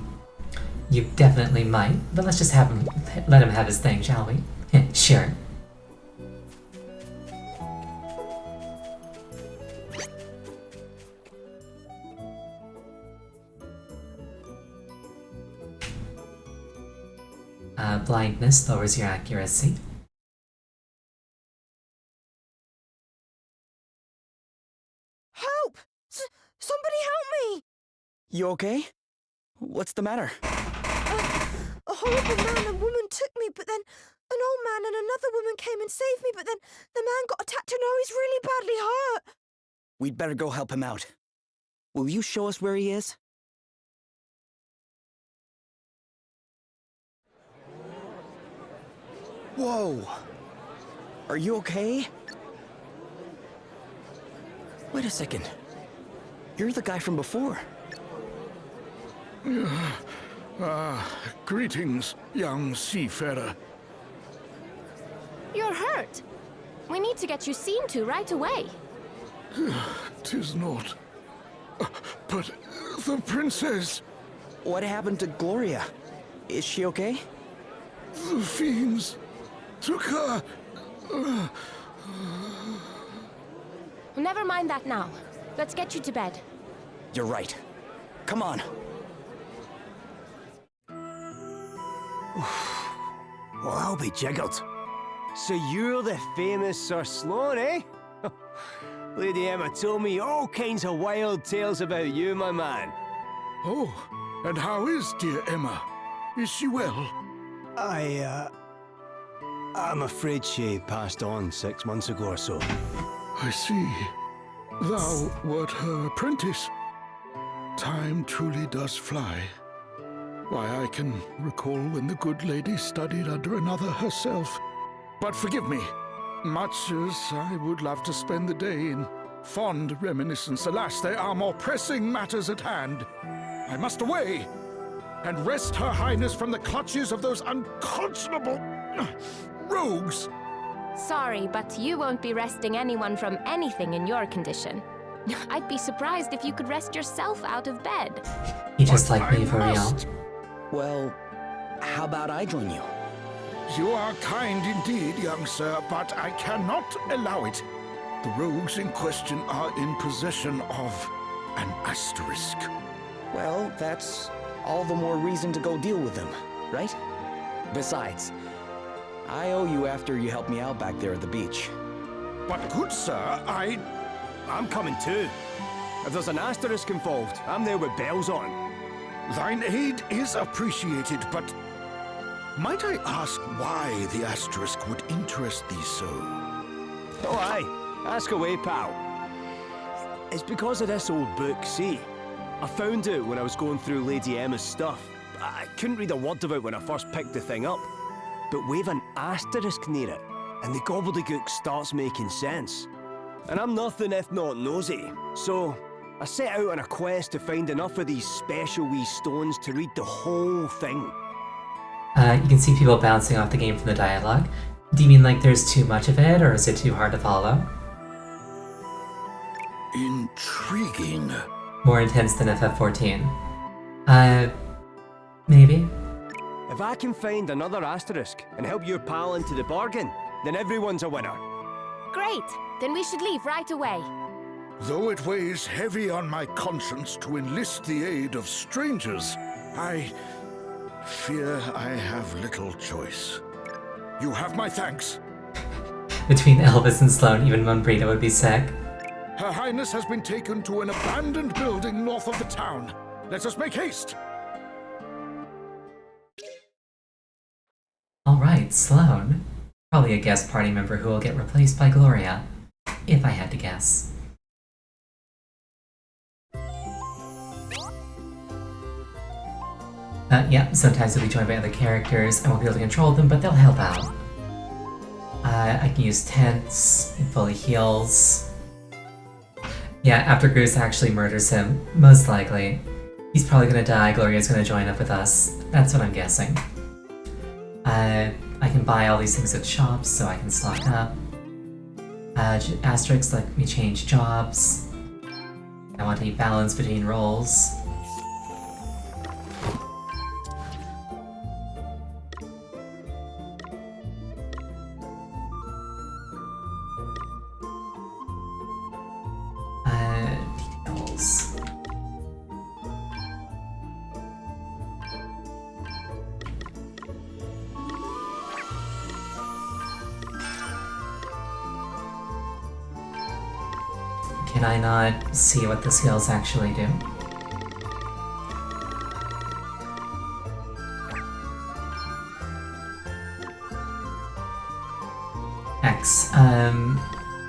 You definitely might, but let's just let him have his thing, shall we? Sure. Blindness lowers your accuracy. Help! Somebody help me! You okay? What's the matter? A horrible man and woman took me, but then an old man and another woman came and saved me, but then the man got attacked and now he's really badly hurt. We'd better go help him out. Will you show us where he is? Whoa! Are you okay? Wait a second. You're the guy from before. Greetings, young seafarer. You're hurt. We need to get you seen to right away. 'Tis not. But the princess... What happened to Gloria? Is she okay? The fiends took her... Never mind that now. Let's get you to bed. You're right. Come on. Well, I'll be jiggered. So you're the famous Sir Sloan, eh? Lady Emma told me all kinds of wild tales about you, my man. Oh, and how is dear Emma? Is she well? I'm afraid she passed on 6 months ago or so. I see. Thou wert her apprentice. Time truly does fly. Why, I can recall when the good lady studied under another herself. But forgive me, much as I would love to spend the day in fond reminiscence, alas, there are more pressing matters at hand. I must away and wrest Her Highness from the clutches of those unconscionable rogues. Sorry, but you won't be wresting anyone from anything in your condition. I'd be surprised if you could wrest yourself out of bed. You just like me for real. Well, how about I join you? You are kind indeed, young sir, but I cannot allow it. The rogues in question are in possession of an asterisk. Well, that's all the more reason to go deal with them, right? Besides, I owe you after you helped me out back there at the beach. But good sir, I'm coming too. If there's an asterisk involved, I'm there with bells on. Thine aid is appreciated, but might I ask why the asterisk would interest thee so? Oh aye, ask away, pal. It's because of this old book, see? I found it when I was going through Lady Emma's stuff. I couldn't read a word of it when I first picked the thing up. But wave an asterisk near it, and the gobbledygook starts making sense. And I'm nothing if not nosy, so I set out on a quest to find enough of these special wee stones to read the whole thing. You can see people bouncing off the game from the dialogue. Do you mean like there's too much of it, or is it too hard to follow? Intriguing. More intense than FF14. Maybe? If I can find another asterisk and help your pal into the bargain, then everyone's a winner. Great! Then we should leave right away. Though it weighs heavy on my conscience to enlist the aid of strangers, I fear I have little choice. You have my thanks. Between Elvis and Sloane, even Monbrita would be sick. Her Highness has been taken to an abandoned building north of the town. Let us make haste. Alright, Sloane. Probably a guest party member who will get replaced by Gloria, if I had to guess. Yeah, sometimes they'll be joined by other characters. I won't be able to control them, but they'll help out. I can use tents, it fully heals. Yeah, after Groose actually murders him, most likely. He's probably gonna die, Gloria's gonna join up with us. That's what I'm guessing. I can buy all these things at shops, so I can stock up. Asterisks let me change jobs. I want a balance between roles. Details. Can I not see what the skills actually do? X.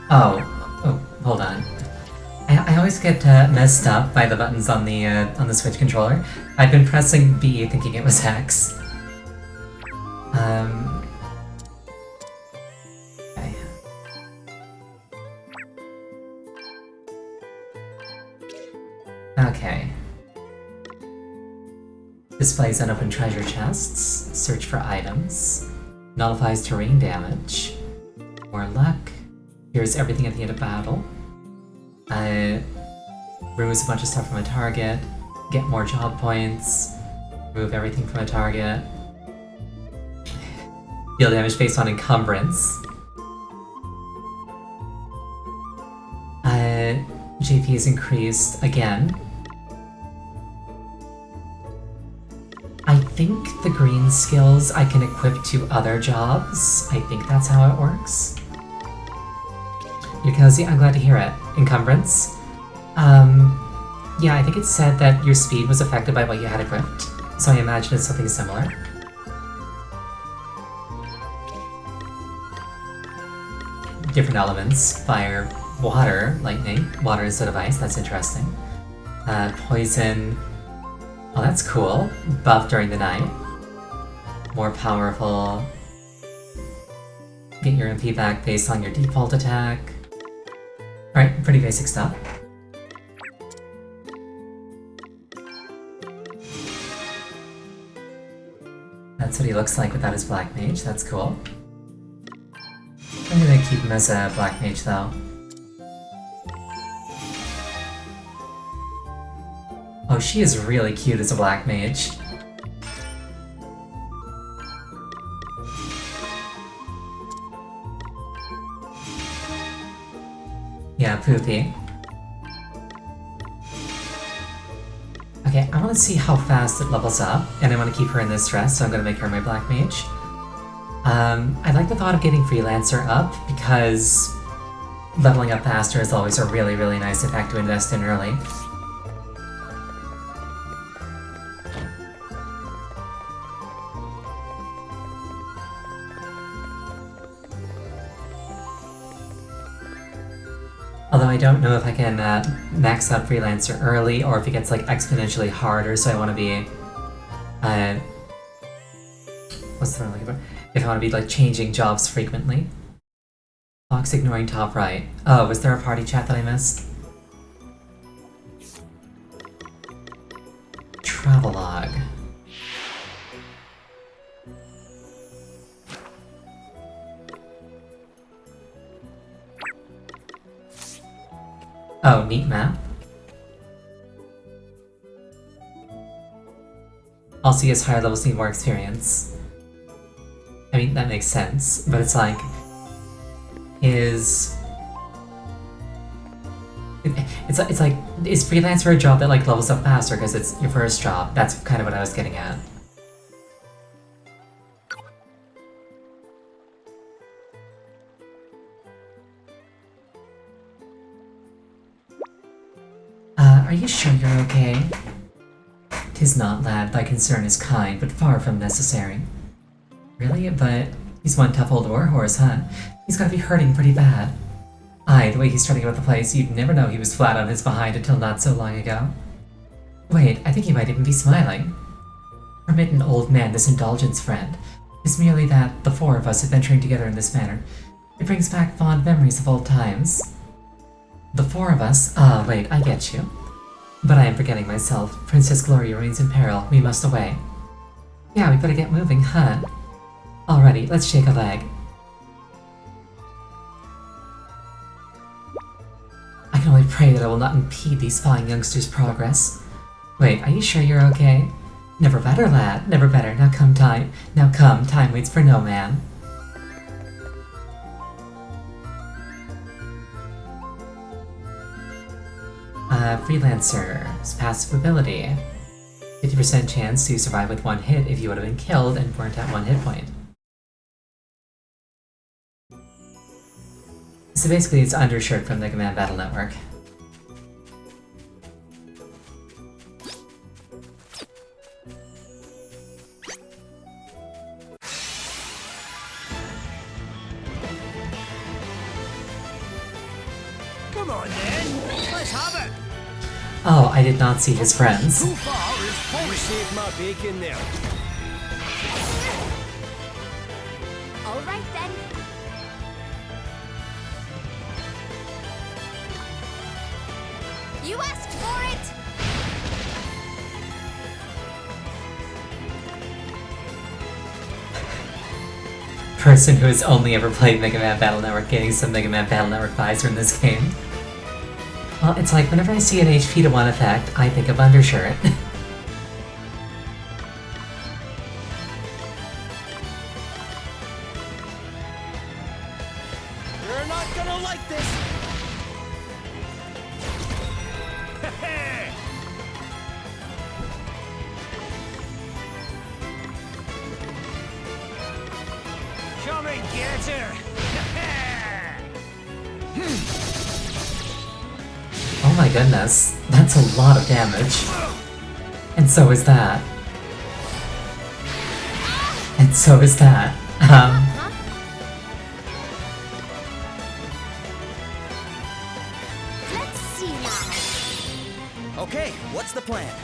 Oh, hold on. I always get messed up by the buttons on the Switch controller. I've been pressing B thinking it was X. Okay. Okay. Displays unopened treasure chests. Search for items. Nullifies terrain damage. More luck. Here's everything at the end of battle. Removes a bunch of stuff from a target. Get more job points. Remove everything from a target. Deal damage based on encumbrance. JP is increased again. I think the green skills I can equip to other jobs. I think that's how it works. You're cozy? I'm glad to hear it. Encumbrance? Yeah, I think it said that your speed was affected by what you had equipped, so I imagine it's something similar. Different elements. Fire, water, lightning. Water instead of ice, that's interesting. Poison. Oh, that's cool. Buff during the night. More powerful. Get your MP back based on your default attack. Alright, pretty basic stuff. That's what he looks like without his Black Mage, that's cool. I'm gonna keep him as a Black Mage though. Oh, she is really cute as a Black Mage. Yeah, Poopy. Okay, I want to see how fast it levels up, and I want to keep her in this dress, so I'm going to make her my Black Mage. I like the thought of getting Freelancer up, because leveling up faster is always a really, really nice effect to invest in early. Although I don't know if I can max out Freelancer early, or if it gets like exponentially harder, so I want to be... what's the word I'm looking for? If I want to be like changing jobs frequently. Fox ignoring top right. Oh, was there a party chat that I missed? Travelogue. Oh, neat map. Also, yes, higher levels need more experience. I mean, that makes sense, but it's like... Is freelancer a job that like levels up faster because it's your first job? That's kind of what I was getting at. Are you sure you're okay? 'Tis not, lad, thy concern is kind, but far from necessary. Really? But he's one tough old warhorse, huh? He's gotta be hurting pretty bad. Aye, the way he's strutting about the place, you'd never know he was flat on his behind until not so long ago. Wait, I think he might even be smiling. Permit an old man this indulgence, friend. It's merely that, the four of us adventuring together in this manner, it brings back fond memories of old times. The four of us? Ah, wait, I get you. But I am forgetting myself. Princess Gloria remains in peril. We must away. Yeah, we better get moving, huh? Alrighty, let's shake a leg. I can only pray that I will not impede these fine youngsters' progress. Wait, are you sure you're okay? Never better, lad. Never better. Now come, time. Now come, time waits for no man. Freelancer's passive ability. 50% chance to survive with one hit if you would have been killed and weren't at one hit point. So basically it's Undershirt from Mega Man Battle Network. Come on then, let's have it! Oh, I did not see his friends. Too far is full. Save my bacon there. All right then. You asked for it. Person who has only ever played Mega Man Battle Network getting some Mega Man Battle Network vibes from this game. Well, it's like whenever I see an HP to 1 effect, I think of Undershirt. You're not gonna like this! Come and get her! Oh my goodness, that's a lot of damage. And so is that. And so is that. Let's see now. Okay, what's the plan?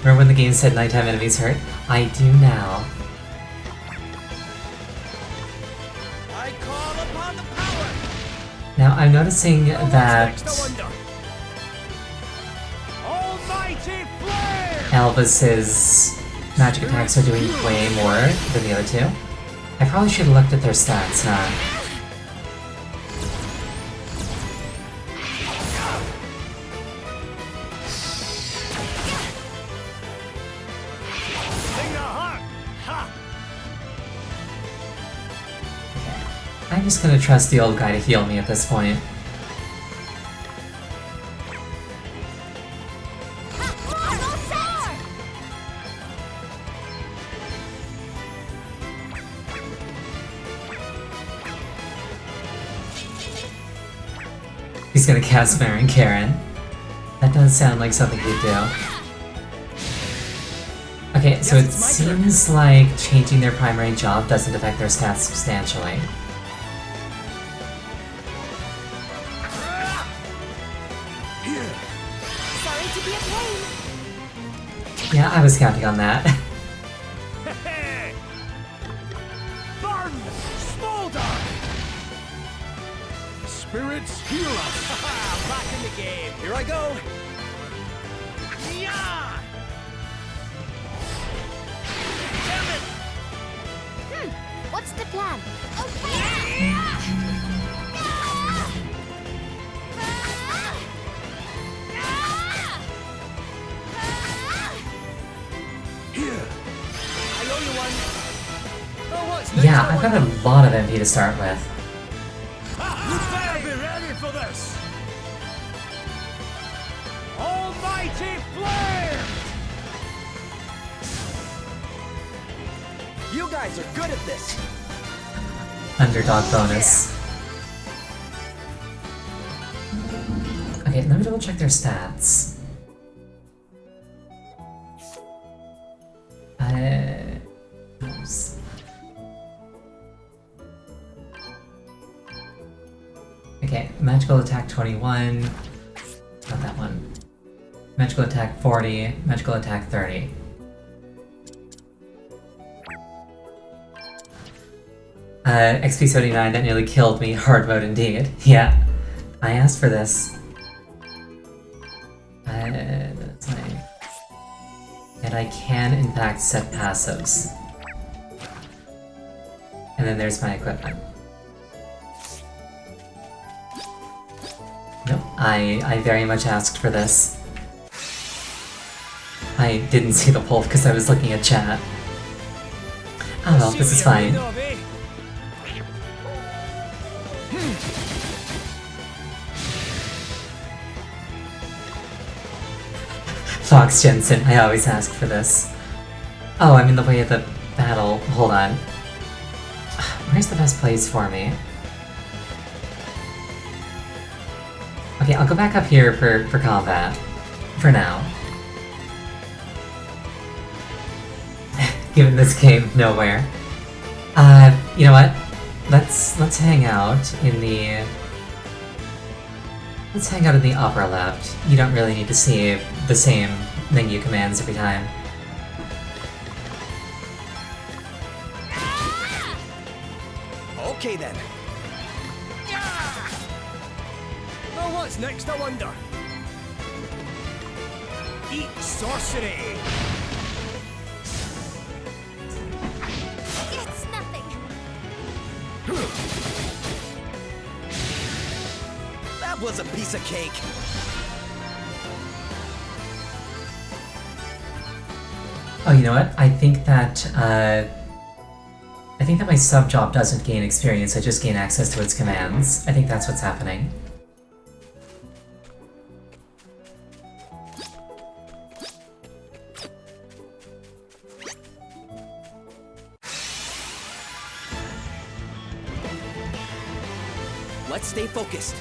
Remember when the game said nighttime enemies hurt? I do now. I call upon the power! Now I'm noticing that Almighty flare! Elvis's magic attacks are doing way more than the other two. I probably should have looked at their stats, huh? I'm just gonna trust the old guy to heal me at this point. He's gonna cast Marin Karen. That does sound like something he'd do. Okay, so it seems like changing their primary job doesn't affect their stats substantially. Sorry to be a pain. Yeah, I was counting on that. Burn! Smolder! Spirits heal us! Back in the game! Here I go! Yeah! Damn it! What's the plan? Okay. Wow, I've got a lot of MP to start with. You better be ready for this! Almighty flame! You guys are good at this. Underdog bonus. Okay, let me double check their stats. Oops. Okay, magical attack 21. Not that one. Magical attack 40. Magical attack 30. XP 79, that nearly killed me. Hard mode indeed. Yeah, I asked for this. That's like... And I can, in fact, set passives. And then there's my equipment. Nope, I very much asked for this. I didn't see the poll because I was looking at chat. Oh well, this is fine. Fox Jensen, I always ask for this. Oh, I'm in the way of the battle. Hold on. Where's the best place for me? Okay, I'll go back up here for combat. For now. Given this came nowhere. You know what? Let's hang out in the... Let's hang out in the upper left. You don't really need to see the same menu commands every time. Okay then. Well, what's next, I wonder? Eat sorcery! It's nothing. That was a piece of cake. Oh, you know what? I think that my sub job doesn't gain experience, I just gain access to its commands. I think that's what's happening. Let's stay focused.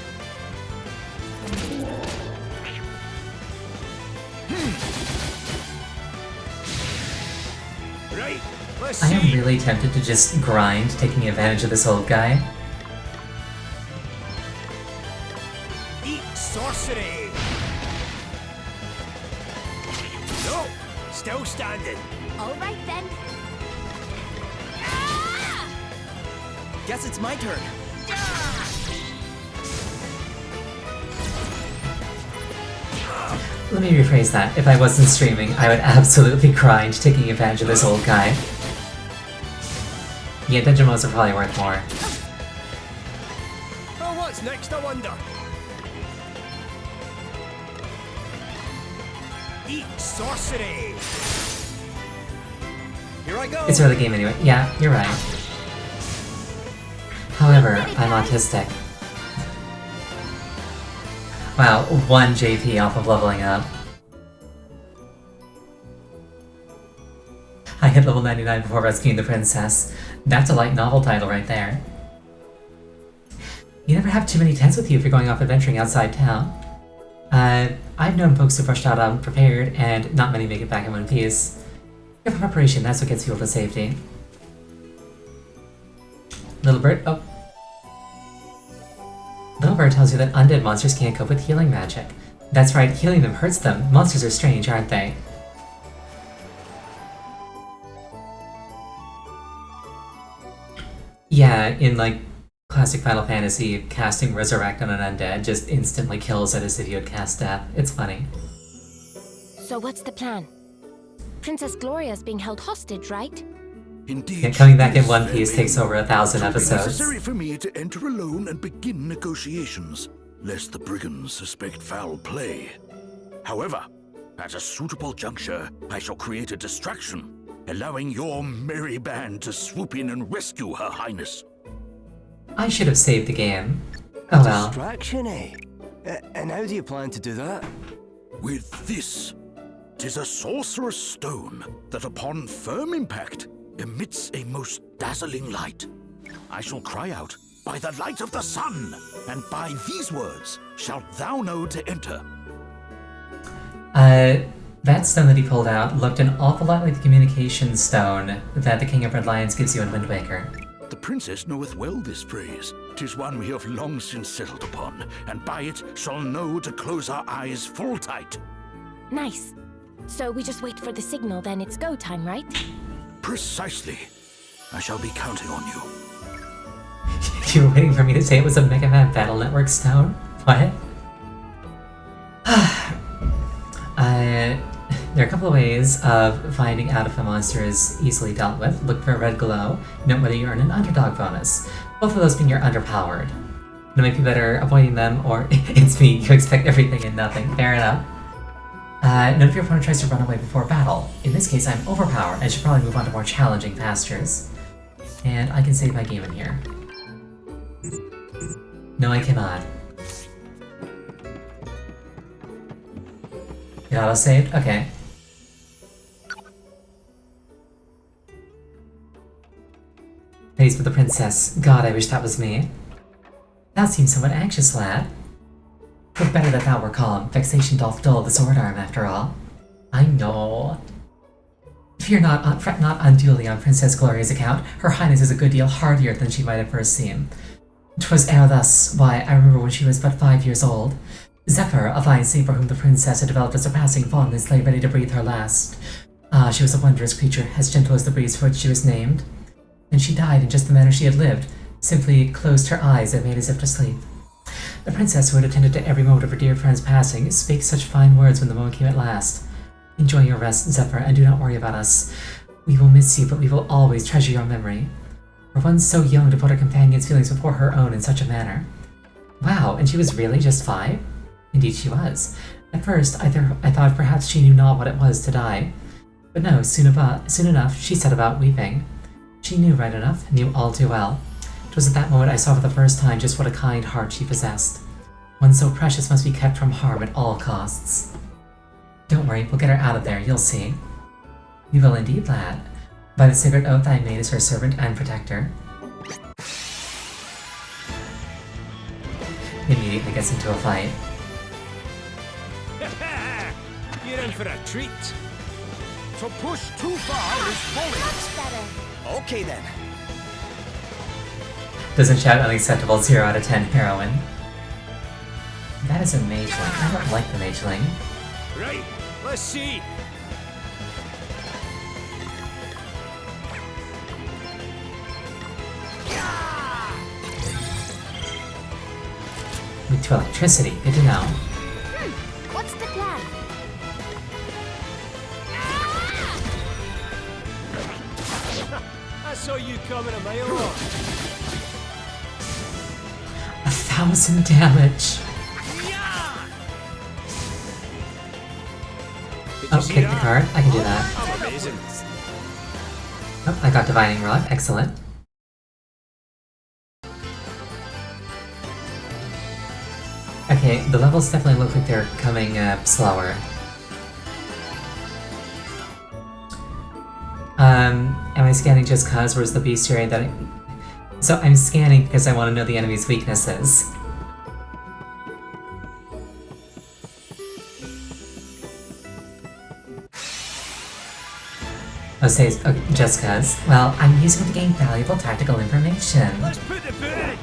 Right, let's I see. am really tempted to just grind, taking advantage of this old guy. Eat sorcery! No, still standing. All right then. Guess it's my turn. Let me rephrase that. If I wasn't streaming, I would absolutely grind, taking advantage of this old guy. Yeah, dungeon modes are probably worth more. Well, what's next, I wonder? Eat sorcery! Here I go. It's early game anyway. Yeah, you're right. However, I'm autistic. Wow, 1 JP off of leveling up. I hit level 99 before rescuing the princess. That's a light novel title right there. You never have too many tents with you if you're going off adventuring outside town. I've known folks who rushed out unprepared, and not many make it back in one piece. Careful preparation, that's what gets people to safety. Little bird, oh. Little bird tells you that undead monsters can't cope with healing magic. That's right, healing them hurts them. Monsters are strange, aren't they? Yeah, in like classic Final Fantasy, casting Resurrect on an undead just instantly kills it as if you had cast Death. It's funny. So what's the plan? Princess Gloria's being held hostage, right? Indeed. Yeah, coming back in yes, One fair Piece takes maiden. over 1,000 It will be episodes. necessary for me to enter alone and begin negotiations, lest the brigands suspect foul play. However, at a suitable juncture, I shall create a distraction allowing your merry band to swoop in and rescue Her Highness. I should have saved the game. Oh well. Distraction, eh? And how do you plan to do that? With this, 'tis a sorcerer's stone that upon firm impact emits a most dazzling light. I shall cry out, "By the light of the sun, and by these words shalt thou know to enter." That stone that he pulled out looked an awful lot like the communication stone that the King of Red Lions gives you in Wind Waker. The princess knoweth well this phrase. 'Tis one we have long since settled upon, and by it shall know to close our eyes full tight. Nice. So we just wait for the signal, then it's go time, right? Precisely. I shall be counting on you. You were waiting for me to say it was a Mega Man Battle Network stone? What? There are a couple of ways of finding out if a monster is easily dealt with. Look for a red glow. Note whether you earn an underdog bonus. Both of those mean you're underpowered. It might be better avoiding them, or it's me, you expect everything and nothing. Fair enough. Note if your opponent tries to run away before battle. In this case, I'm overpowered. I should probably move on to more challenging pastures. And I can save my game in here. No, I cannot. It auto-saved? Okay. Pleased with the princess. God, I wish that was me. Thou seems somewhat anxious, lad. 'Twere better that thou were calm. Vexation doth dull the sword arm, after all. I know. Fear not, fret not unduly on Princess Gloria's account. Her Highness is a good deal hardier than she might at first seem. 'Twas ere thus. Why, I remember when she was but 5 years old. Zephyr, a fine sea for whom the princess had developed a surpassing fondness, lay ready to breathe her last. Ah, she was a wondrous creature, as gentle as the breeze for which she was named. And she died in just the manner she had lived, simply closed her eyes and made as if to sleep. The princess, who had attended to every moment of her dear friend's passing, spake such fine words when the moment came at last. Enjoy your rest, Zephyr, and do not worry about us. We will miss you, but we will always treasure your memory. For one so young to put her companion's feelings before her own in such a manner. Wow, and she was really just 5? Indeed she was. At first, I thought perhaps she knew not what it was to die. But no, soon enough, she set about weeping. She knew right enough, knew all too well. 'Twas at that moment I saw for the first time just what a kind heart she possessed. One so precious must be kept from harm at all costs. Don't worry, we'll get her out of there, you'll see. We will indeed, lad. By the sacred oath I made as her servant and protector. Immediately gets into a fight. You're in for a treat. To push too far is folly. Much better. Okay then. Doesn't shout unacceptable 0 out of 10 heroine. That is a mageling. I don't like the mageling. Right, let's see. Weak to electricity, good to know. What's the plan? I saw you coming a mile off. 1,000 damage. Oh, pick the card. I can do that. I'm amazing. Oh, I got Divining Rod. Excellent. Okay, the levels definitely look like they're coming slower. Am I scanning just cause, or is the bestiary that So I'm scanning because I want to know the enemy's weaknesses. Oh, say, just cause. Well, I'm using it to gain valuable tactical information. Let's put the boot in.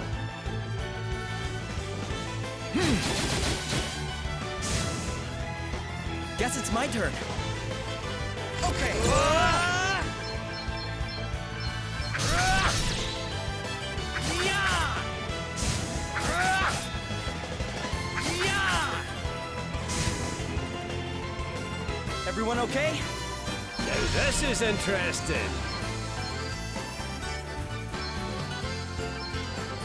Guess it's my turn. Okay. Everyone okay? Now this is interesting.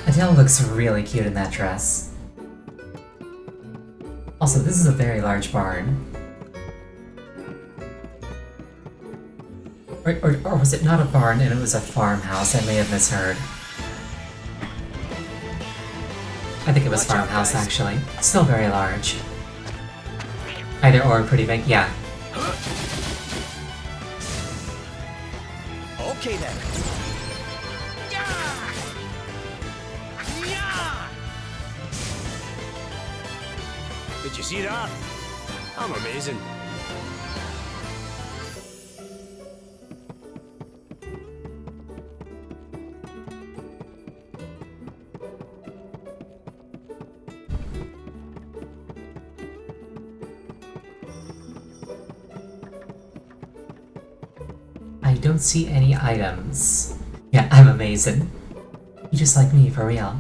Adele looks really cute in that dress. Also, this is a very large barn. Or was it not a barn and it was a farmhouse? I may have misheard. I think it was farmhouse, actually. Still very large. Either or, pretty big. Yeah. Okay then. Did you see that? I'm amazing. I don't see any items. Yeah, I'm amazing. You just like me, for real.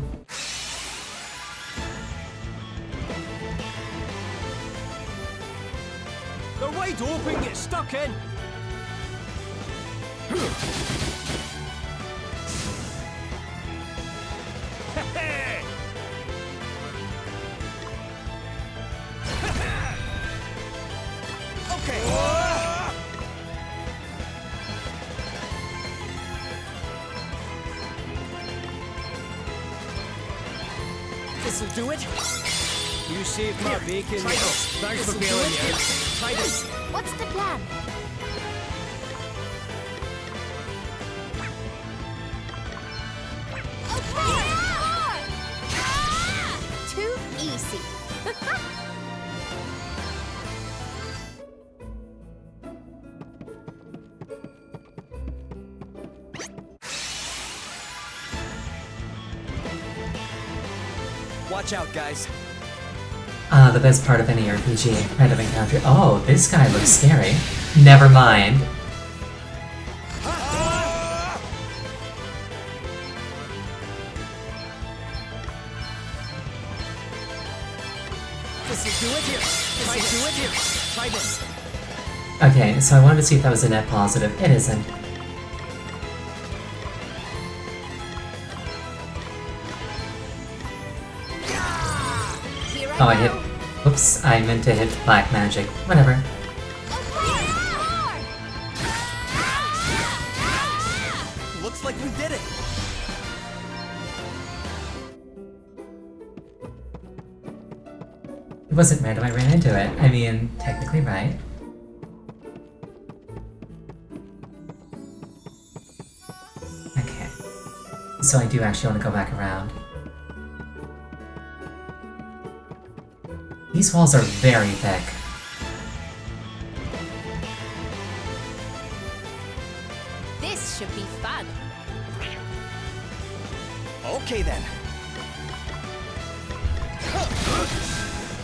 They're wide open, get stuck in. Okay. This'll do it. You saved my bacon. Thanks for bailing me out. Try this. What's the plan? Too easy. Watch out, guys. The best part of any RPG kind of encounter. Oh, this guy looks scary. Never mind. This'll do it here. This'll do it here. Try this. Okay, so I wanted to see if that was a net positive. It isn't. Oh, I hit... Whoops, I meant to hit black magic. Whatever. Looks like we did it. It wasn't random, I ran into it. I mean, technically right. Okay. So I do actually want to go back around. These walls are very thick. This should be fun. Okay then.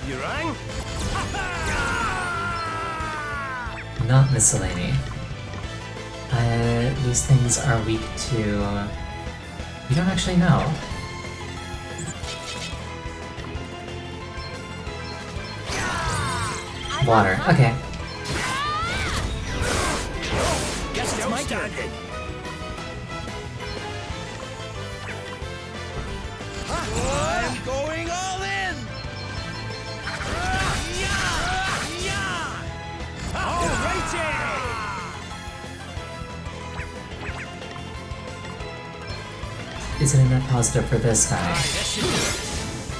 You rang? Not miscellany. These things are weak to... You don't actually know. Water, okay. Guess it's my turn. I'm going all in. Is it a net positive for this guy?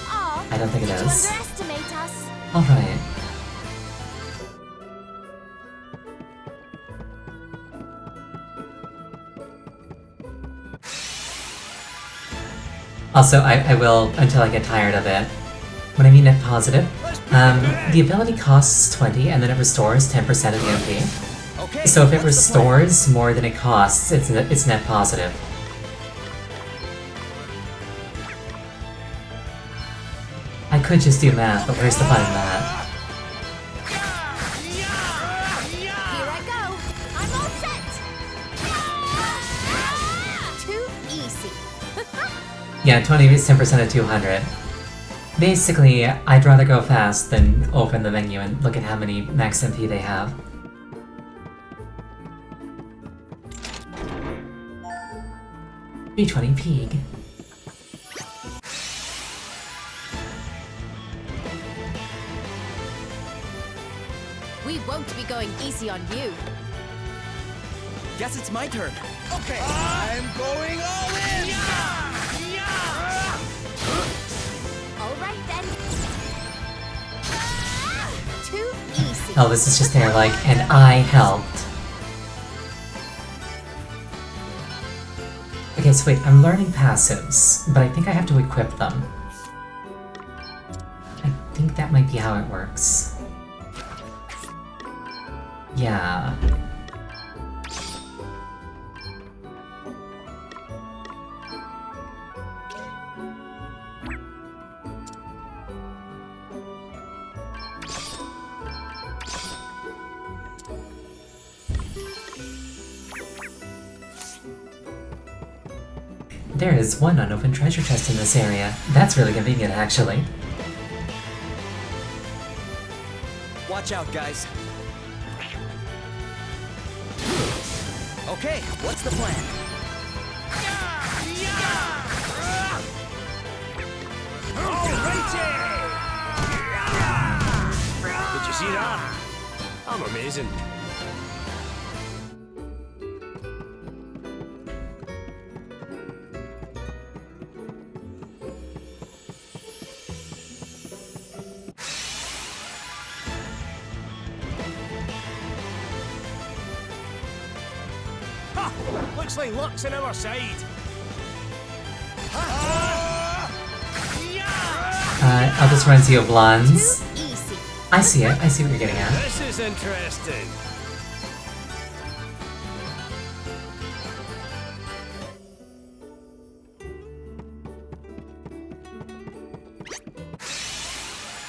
Oh, I don't think it did you is. underestimate us? Alright. Also, I will until I get tired of it. When I mean net positive, the ability costs 20 and then it restores 10% of the MP. So if it restores more than it costs, it's net positive. I could just do math, but where's the fun in that? Here I go. I'm all set. Too easy. Yeah, 20 is 10% of 200. Basically, I'd rather go fast than open the menu and look at how many max MP they have. B20 Pig. We won't be going easy on you. Guess it's my turn. Okay, I'm going all in! All right then. Too easy. Elvis is just there like, and I helped. Okay, so wait, I'm learning passives, but I think I have to equip them. I think that might be how it works. Yeah. There is one unopened treasure chest in this area. That's really convenient, actually. Watch out, guys. Okay, what's the plan? Did you see that? I'm amazing. Ha! Looks like luck's on our side. Elvis reminds you of Blondes. Too easy. I see it. I see what you're getting at. This is interesting.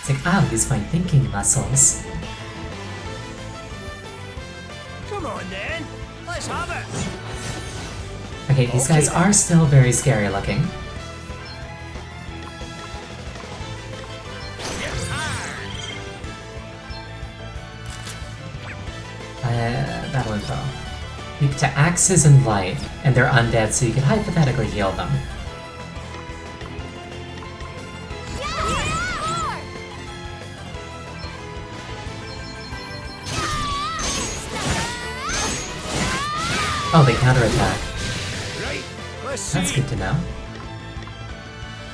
It's like, I'll use my thinking muscles. Come on then, let's have it. Okay, these guys are still very scary looking. Battle info. Weak to axes and light, and they're undead, so you can hypothetically heal them. Oh, they counterattack. Right, let's That's see. good to know.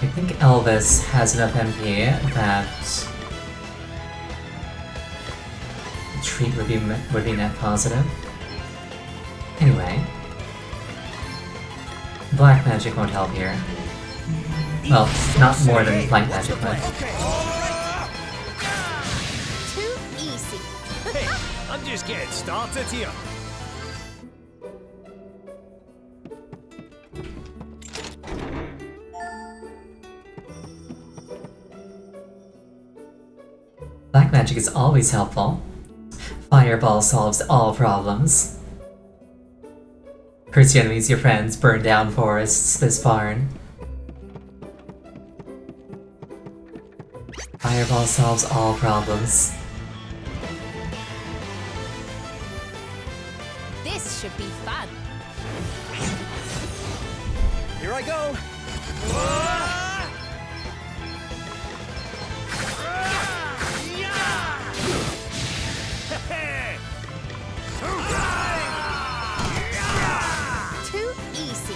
I think Elvis has enough MP that treat would be net positive. Anyway, black magic won't help here. Well, not more than light magic, but Too easy. Hey, I'm just getting started here. black magic is always helpful. Fireball solves all problems. Hurts your enemies, your friends, burn down forests, this barn. Fireball solves all problems. This should be fun. Here I go. Too easy.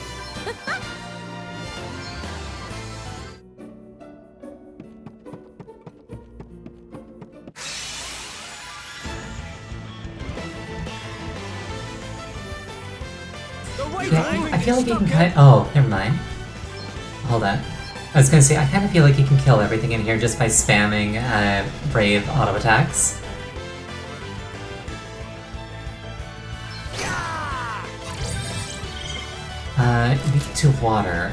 Yeah, I feel like you can cut. Oh, never mind. Hold on. I was gonna say, I kind of feel like you can kill everything in here just by spamming Brave auto attacks. Weak to water.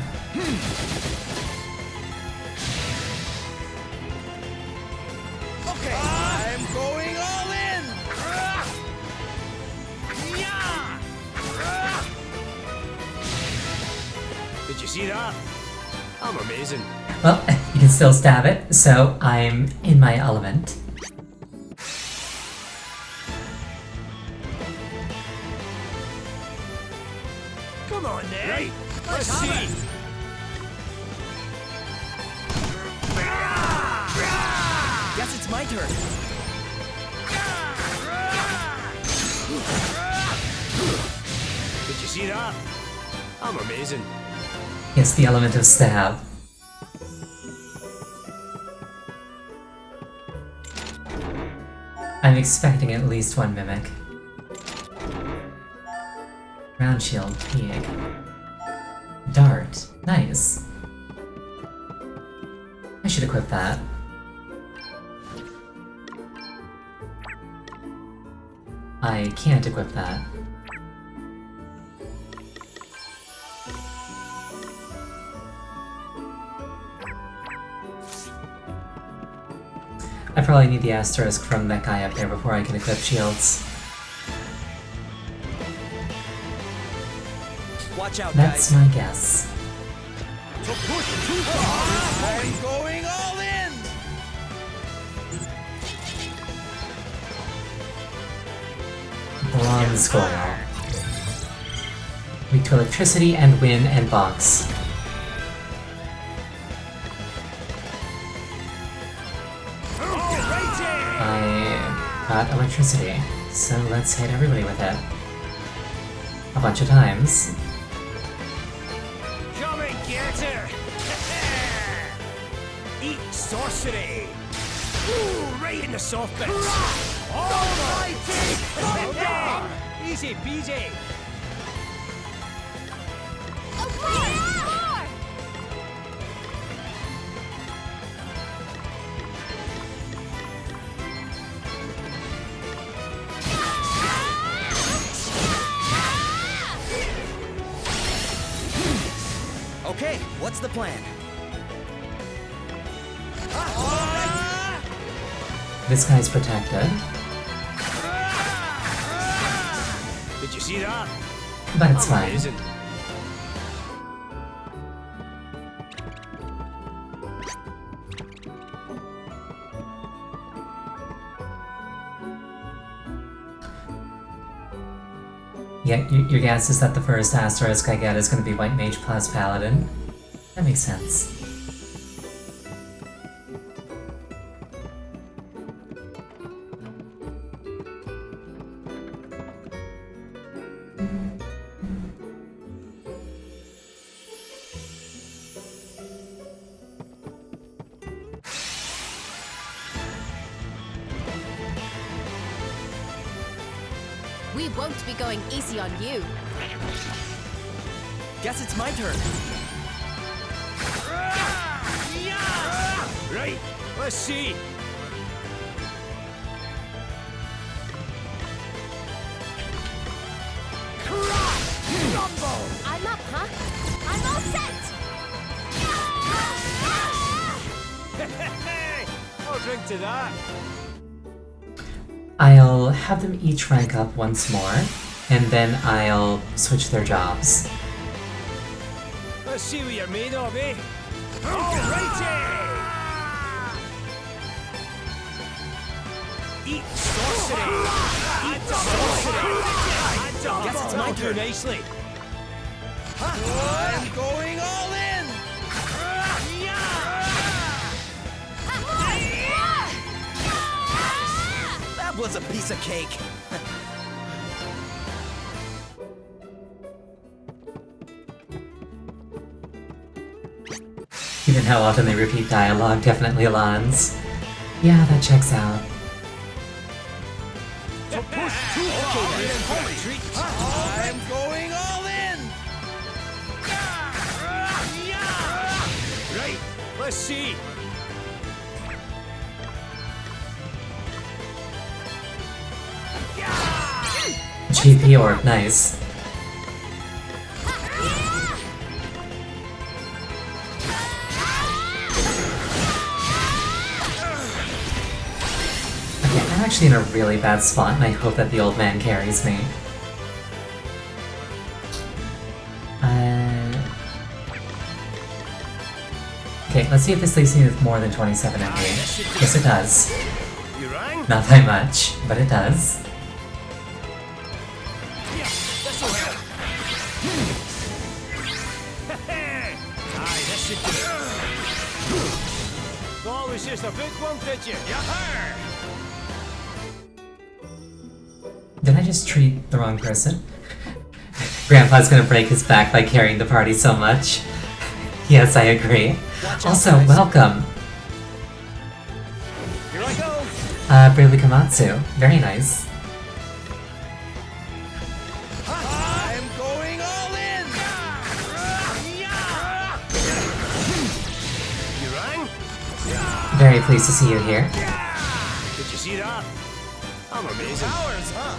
Okay, I'm going all in. Did you see that? I'm amazing. Well, you can still stab it, so I'm in my element. Come on then. Right, let's see. Guess it's my turn. see that? I'm amazing. Yes, the element of stab. I'm expecting at least one mimic. Round shield, pig. Dart, nice. I should equip that. I can't equip that. I probably need the asterisk from that guy up there before I can equip shields. Watch out, That's guys. my guess. So push too far! I'm going all in! Bronze Goyle. Weak to electricity and wind and box. I got electricity, so let's hit everybody with it. A bunch of times. Come and get her! Eat sorcery! Ooh, right in the soft bits! Almighty! Easy peasy! Okay, what's the plan? This guy's protected, Did you see that? but it's fine. Amazing. Yeah, your guess is that the first asterisk I get is going to be White Mage plus Paladin. That makes sense. We won't be going easy on you. Guess it's my turn. Right, let's see. I'm up, huh? I'm all set! I'll drink to that. I'll have them each rank up once more, and then I'll switch their jobs. Let's see what you're made of, eh? Alrighty! Eat sorcery! Eat sorcery! Guess it's my turn. Nicely. I'm going all in! That was a piece of cake. Even how often they repeat dialogue definitely aligns. Yeah, that checks out. So push too far and home retreat. I'm going all in! Right, let's see. GP orb, nice. Okay, I'm actually in a really bad spot, and I hope that the old man carries me. Okay, let's see if this leaves me with more than 27 MP. Yes, it does. You rang? Not by much, but it does. This'll help. Aye, this should do it. Thought it was just a big one, did you? Yahar! Did I just treat the wrong person? Grandpa's gonna break his back by carrying the party so much. Yes, I agree. Also, welcome. Here I go. Bravely Komatsu. Very nice. I'm going all in. You rang? Very pleased to see you here. Did you see that? I'm amazing. Powers, huh?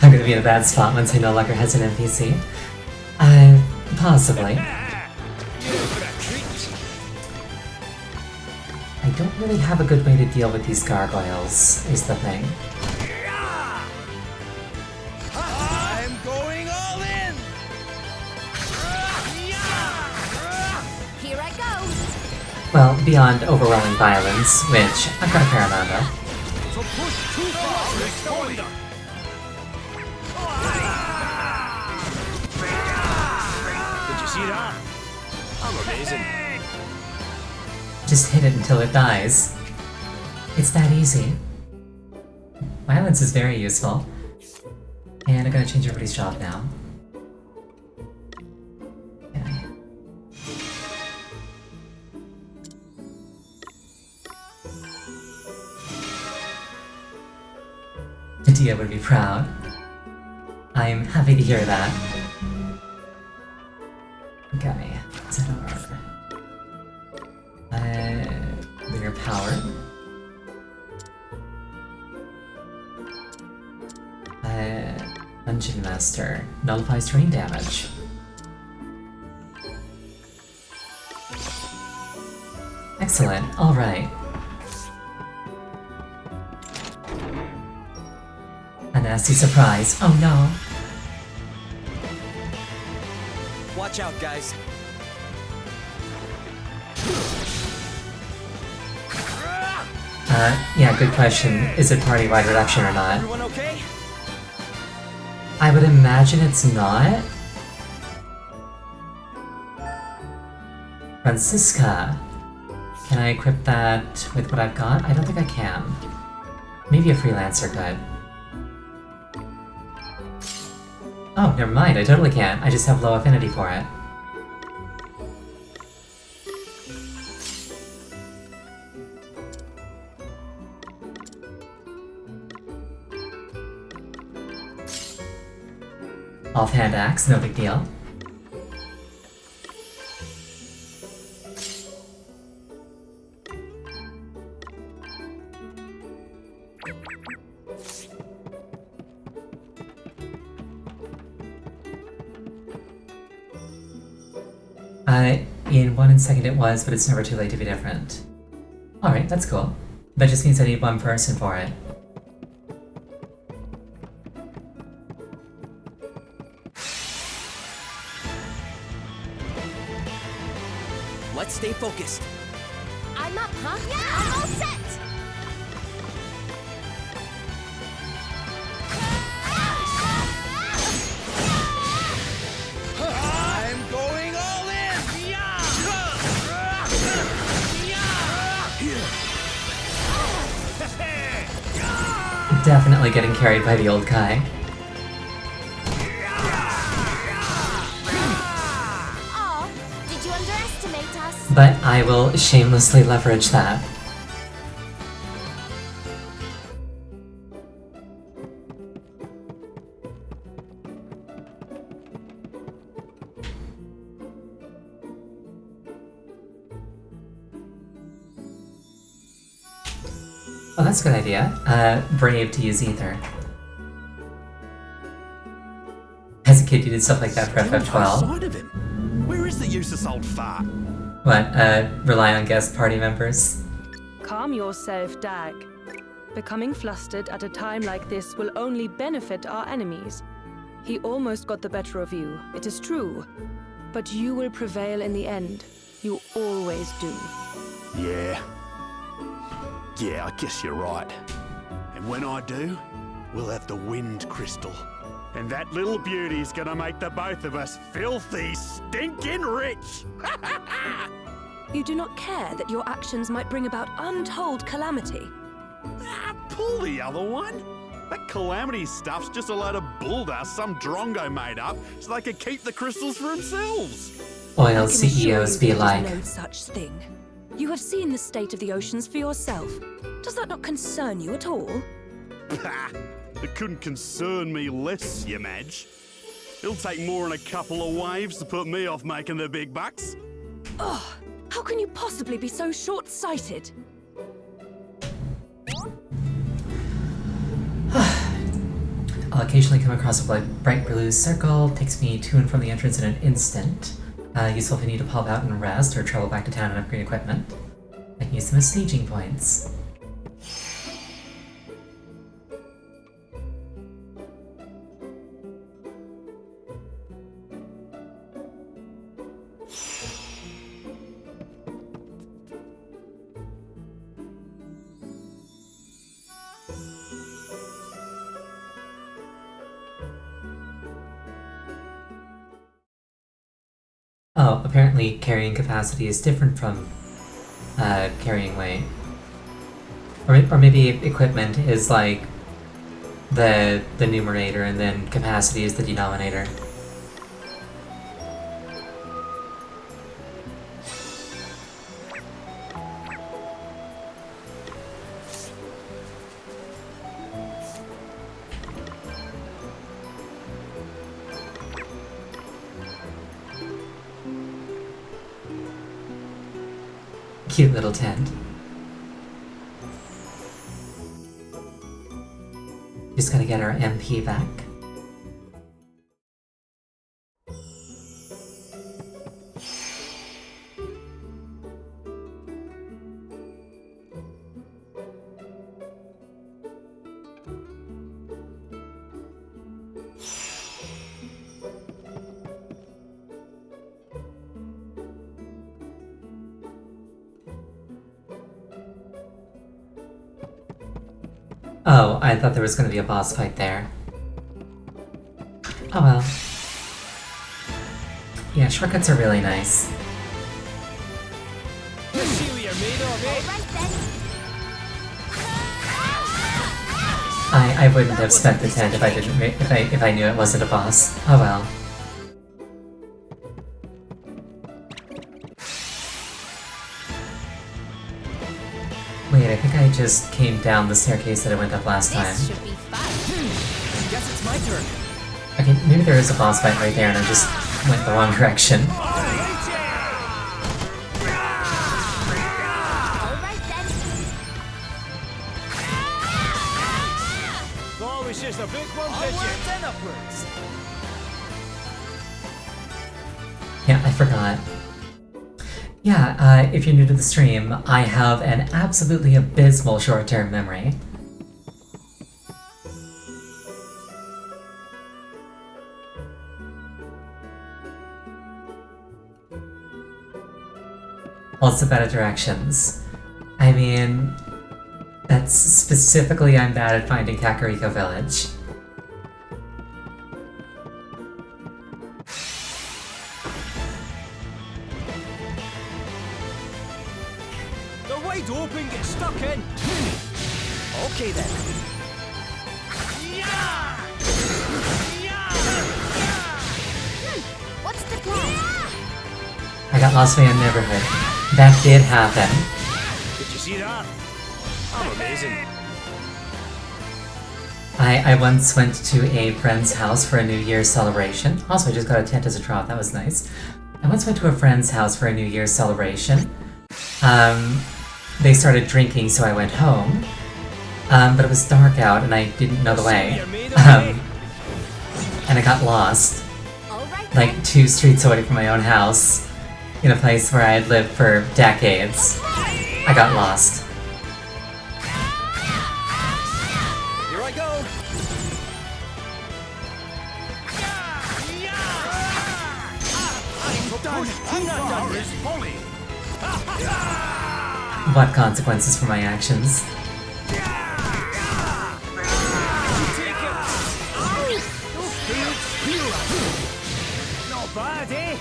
I'm gonna be in a bad spot once I no longer has an NPC. Possibly. I don't really have a good way to deal with these gargoyles, is the thing. I'm going all in. Here I go. Well, beyond overwhelming violence, which I've got a fair amount of. So push too far. Next point. Did you see that? I'm amazing. Just hit it until it dies. It's that easy. Violence is very useful. And I'm gonna change everybody's job now. Okay. Dia would be proud. I'm happy to hear that. Okay, is that over? Linear power. Dungeon Master. Nullifies terrain damage. Excellent, alright. A nasty surprise. Oh no. Watch out, guys. Yeah, good question. Is it party-wide reduction or not? Everyone okay? I would imagine it's not. Francisca. Can I equip that with what I've got? I don't think I can. Maybe a freelancer could. Oh, never mind. I totally can. I just have low affinity for it. Offhand axe, no big deal. In 1 second it was, but it's never too late to be different. Alright, that's cool. That just means I need one person for it. Let's stay focused. I'm up, huh? Yeah, I'm all set. I'm going all in. Definitely getting carried by the old guy. Oh, did you underestimate us? But I will shamelessly leverage that. Oh, that's a good idea. Brave to use ether. As a kid, you did stuff like that for FF12. Side of him. Where is the useless old fart? What, rely on guest party members? Calm yourself, Dag. Becoming flustered at a time like this will only benefit our enemies. He almost got the better of you, it is true. But you will prevail in the end. You always do. Yeah. Yeah, I guess you're right. And when I do, we'll have the wind crystal. And that little beauty's gonna make the both of us filthy, stinking rich! You do not care that your actions might bring about untold calamity. Pull the other one! That calamity stuff's just a load of bulldust some drongo made up so they can keep the crystals for themselves. Oil CEOs be like, no such thing. You have seen the state of the oceans for yourself. Does that not concern you at all? Pah! It couldn't concern me less, you Madge. It'll take more than a couple of waves to put me off making the big bucks. Oh, how can you possibly be so short-sighted? I'll occasionally come across a bright blue circle, takes me to and from the entrance in an instant. Useful if I need to pop out and rest or travel back to town and upgrade equipment. I can use them as staging points. Oh, apparently carrying capacity is different from carrying weight. Or maybe equipment is like the numerator and then capacity is the denominator. Cute little tent. Just gotta get our MP back. Oh, I thought there was going to be a boss fight there. Oh well. Yeah, shortcuts are really nice. I wouldn't have spent the tent if I didn't if I knew it wasn't a boss. Oh well. Wait, I think I just came down the staircase that I went up last time. This should be fun. Guess it's my turn. Okay, maybe there is a boss fight right there and I just went the wrong direction. Always just a big one, Onwards and upwards. Yeah, I forgot. Yeah, if you're new to the stream, I have an absolutely abysmal short-term memory. Also bad at directions. I mean, that's specifically I'm bad at finding Kakariko Village. Open, get stuck in. Okay then. What's the plan? I got lost in my own neighborhood. That did happen. Did you see that? I'm amazing. I once went to a friend's house for a New Year's celebration. Also, I just got a tent as a drop. That was nice. I once went to a friend's house for a New Year's celebration. They started drinking, so I went home. But it was dark out, and I didn't know the way. And I got lost. Like 2 streets away from my own house, in a place where I had lived for decades. I got lost. Here I go. I'm not done yet. What consequences for my actions? bad, eh?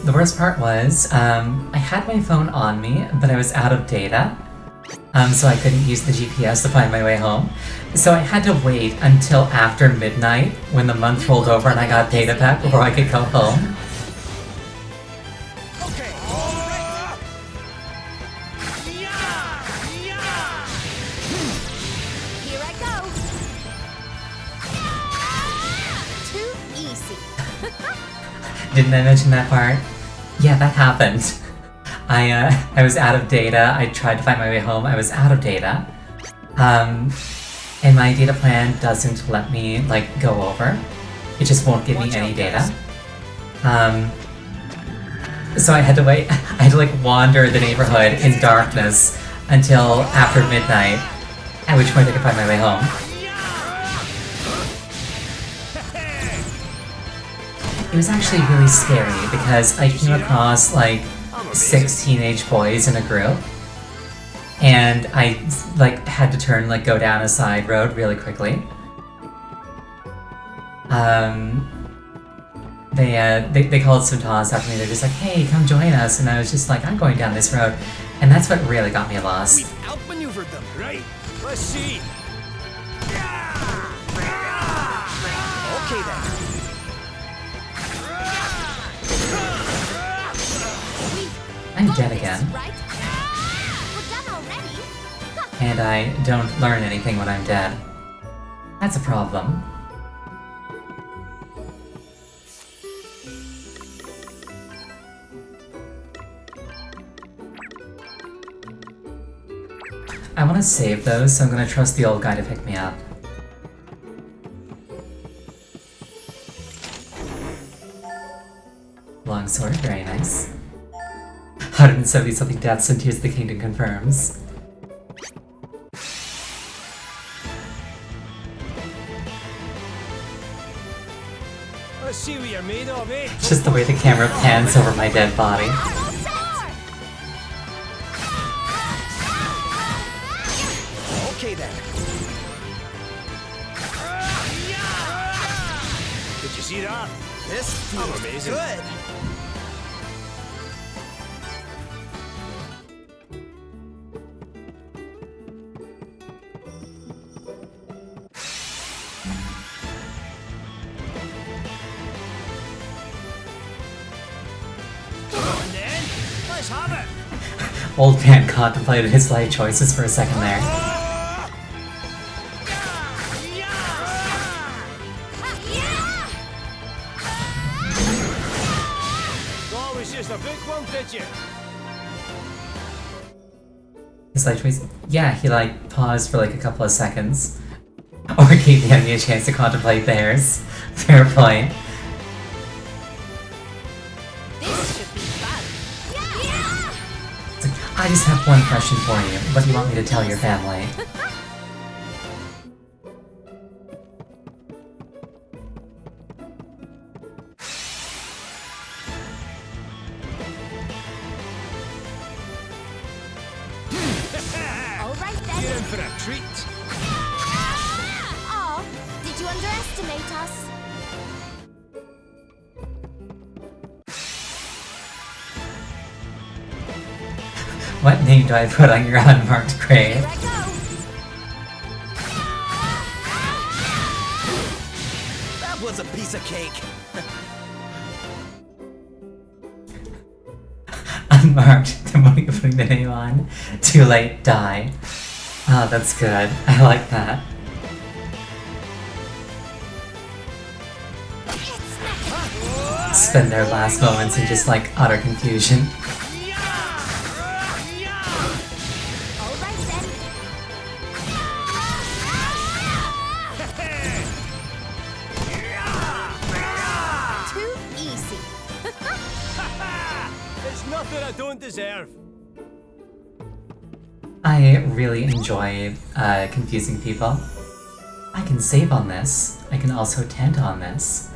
The worst part was, I had my phone on me, but I was out of data, so I couldn't use the GPS to find my way home. So I had to wait until after midnight when the month rolled over and I got data back before I could go home. Okay. Here I go. Too easy. Didn't I mention that part? Yeah, that happened. I was out of data. I tried to find my way home. I was out of data. And my data plan doesn't let me, like, go over. It just won't give me any data. So I had to wait. I had to, like, wander the neighborhood in darkness until after midnight, at which point I could find my way home. It was actually really scary because I came across, like, 6 teenage boys in a group, and I, like, had to go down a side road really quickly. They called some Taws after me. They're just like, hey, come join us, and I was just like, I'm going down this road, and that's what really got me lost. We've outmaneuvered them, right? Let's see. Okay then. I'm dead again, Right? We're done already? and I don't learn anything when I'm dead. That's a problem. I want to save those, so I'm going to trust the old guy to pick me up. Longsword, very nice. 170-something deaths and Tears of the Kingdom confirms. Let's see what you're made of, eh? Just the way the camera pans over my dead body. Okay then. Did you see that? This feels amazing. Good. Let's have it. Old man contemplated his life choices for a second there. That was just a big one, did you? His life choice? Yeah, he like paused for like a couple of seconds. Or gave the enemy a chance to contemplate theirs. Fair point. I just have one question for you. What do you want me to tell your family? Alright then. You're in for a treat. Oh, did you underestimate us? What name do I put on your unmarked grave? Here I go. That was a piece of cake. Unmarked. The one you're putting the name on. Too late, die. Oh, that's good. I like that. Spend their last moments in just like utter confusion. Alright then. Too easy. It's nothing I don't deserve. I really enjoy confusing people. I can save on this. I can also tent on this.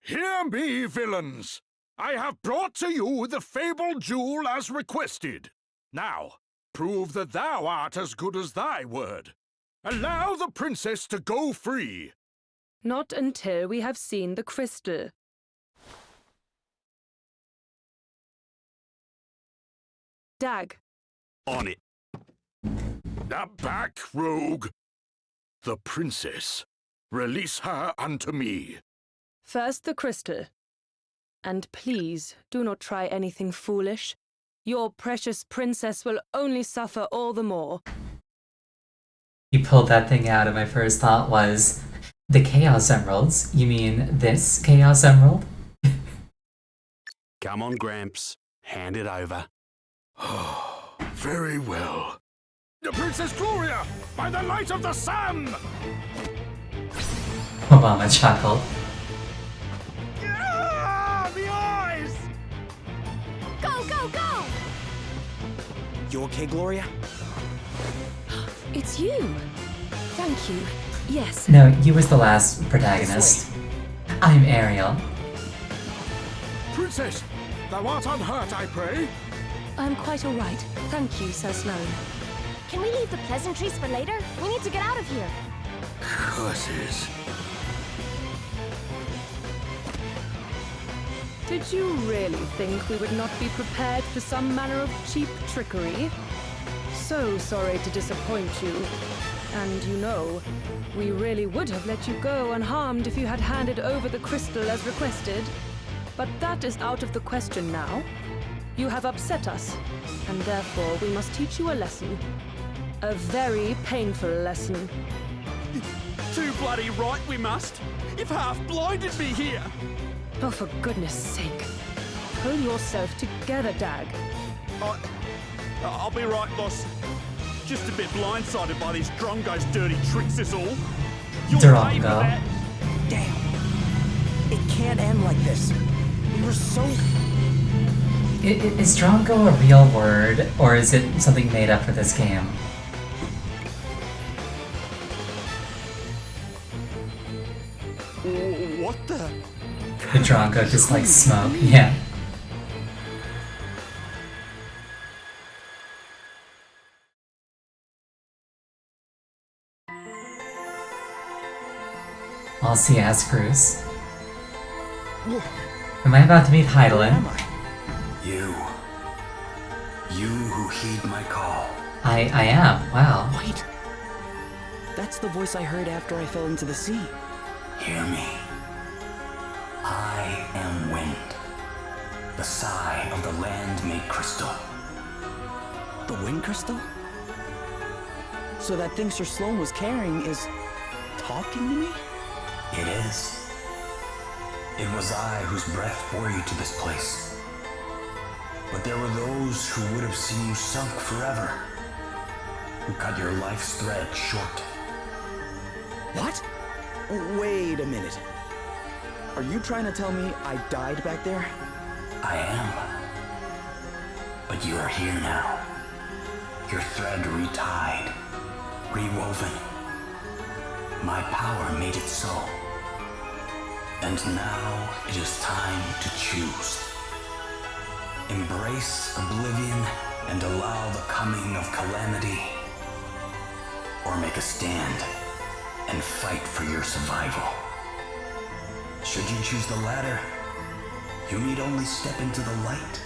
Hear me, villains! I have brought to you the fabled jewel as requested. Now, prove that thou art as good as thy word. Allow the princess to go free. Not until we have seen the crystal. Dag. On it. Back, rogue. The princess. Release her unto me. First the crystal. And please, do not try anything foolish. Your precious princess will only suffer all the more. You pulled that thing out, and my first thought was, the Chaos Emeralds? You mean this Chaos Emerald? Come on, Gramps. Hand it over. Very well. The Princess Gloria, by the light of the sun! Obama chuckled. The eyes! Go, go, go! You okay, Gloria? It's you! Thank you. Yes. No, you was the last protagonist. I'm Ariel. Princess, thou art unhurt, I pray? I'm quite all right. Thank you, Sir Sloane. Can we leave the pleasantries for later? We need to get out of here. Curses. Did you really think we would not be prepared for some manner of cheap trickery? So sorry to disappoint you. And you know, we really would have let you go unharmed if you had handed over the crystal as requested. But that is out of the question now. You have upset us, and therefore we must teach you a lesson. A very painful lesson. Too bloody right we must. You've half blinded me here. Oh, for goodness sake. Pull yourself together, Dag. I'll be right, boss. Just a bit blindsided by these Drongo's dirty tricks is all. You'll pay for Drongo. that. Damn. It can't end like this. We were so... Is Drongo a real word, or is it something made up for this game? What the? The Drongo just like smoke, yeah. I'll see Ascrews. Am I about to meet Hydaelyn? You who heed my call. I am, wow. Wait. That's the voice I heard after I fell into the sea. Hear me. I am wind, the sigh of the land made crystal. The wind crystal? So that thing Sir Sloane was carrying is... talking to me? It is. It was I whose breath bore you to this place. But there were those who would have seen you sunk forever, who cut your life's thread short. What? Wait a minute. Are you trying to tell me I died back there? I am. But you are here now. Your thread retied, rewoven. My power made it so. And now it is time to choose. Embrace oblivion and allow the coming of calamity, or make a stand and fight for your survival. Should you choose the latter, you need only step into the light.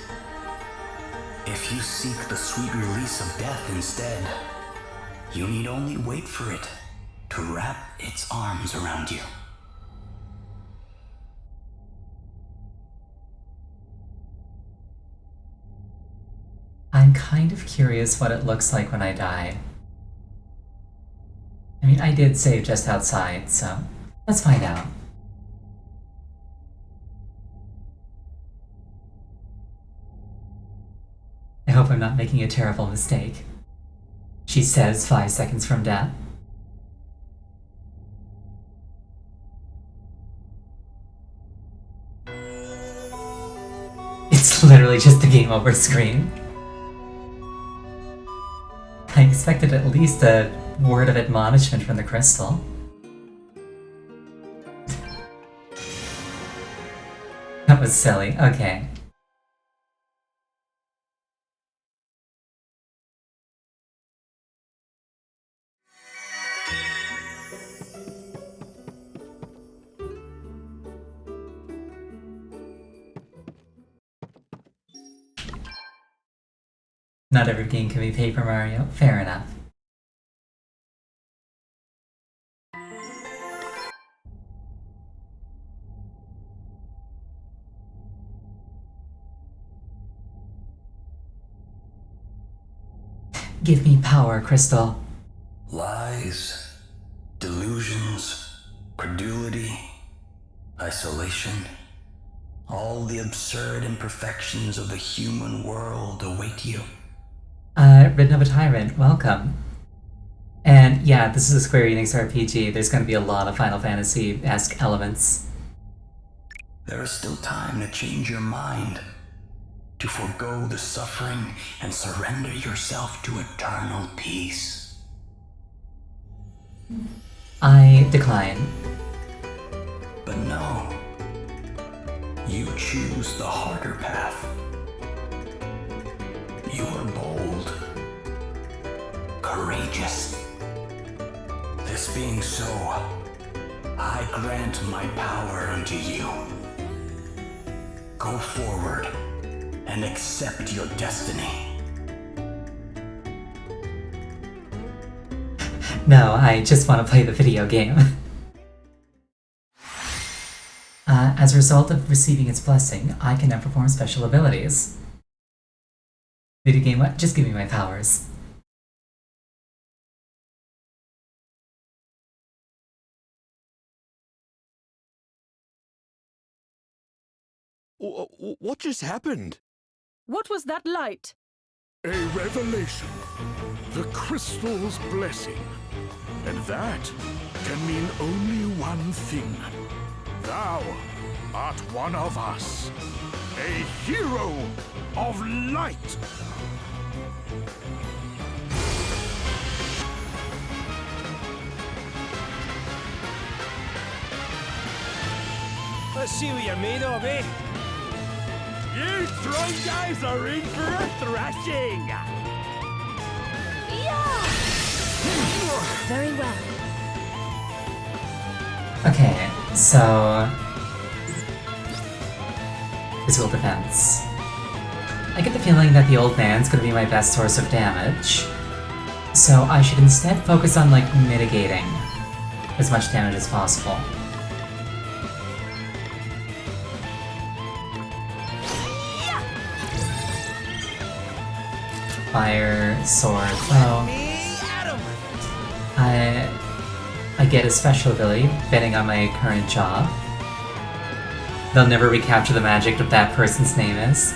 If you seek the sweet release of death instead, you need only wait for it to wrap its arms around you. I'm kind of curious what it looks like when I die. I mean, I did save just outside, so let's find out. I hope I'm not making a terrible mistake. She says 5 seconds from death. It's literally just the game over screen. I expected at least a word of admonishment from the crystal. That was silly. Okay. Not every game can be Paper Mario. Fair enough. Give me power, Crystal. Lies, delusions, credulity, isolation. All the absurd imperfections of the human world await you. Ridden of a Tyrant, welcome. And yeah, this is a Square Enix RPG. There's gonna be a lot of Final Fantasy-esque elements. There is still time to change your mind, to forego the suffering and surrender yourself to eternal peace. I decline. But no, you choose the harder path. You are bold, courageous. This being so, I grant my power unto you. Go forward and accept your destiny. No, I just want to play the video game. As a result of receiving its blessing, I can now perform special abilities. Video game, what? Just give me my powers. What just happened? What was that light? A revelation. The crystal's blessing. And that can mean only one thing. Thou art one of us. A hero of light. Let's see what you're made of, eh? You strong guys are in for a thrashing! Yeah! Very well. Okay, so... Physical defense. I get the feeling that the old man's gonna be my best source of damage. So I should instead focus on, like, mitigating as much damage as possible. Fire, sword, bow. I get a special ability, betting on my current job. They'll never recapture the magic of that person's name is.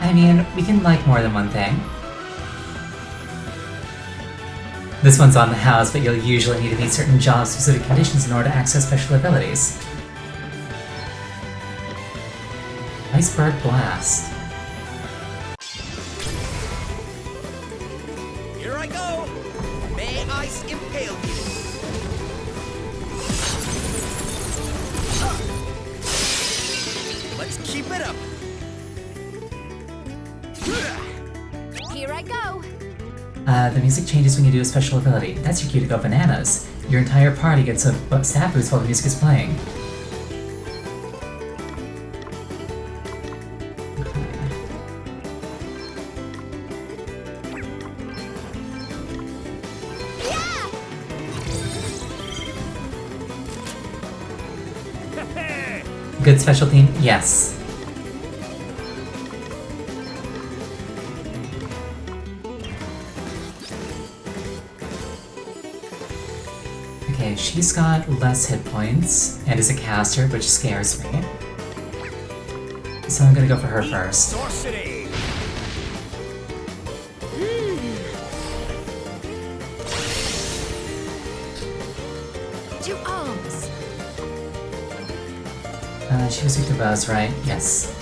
I mean, we can like more than one thing. This one's on the house, but you'll usually need to meet certain job-specific conditions in order to access special abilities. Iceberg Blast. Here I go! May ice impale you! Let's keep it up! Here I go! The music changes when you do a special ability. That's your cue to go bananas. Your entire party gets a stat boost while the music is playing. Good special theme? Yes. Okay, she's got less hit points and is a caster, which scares me. So I'm gonna go for her first. Sorcery! To arms! She was weak to bows, right? Yes.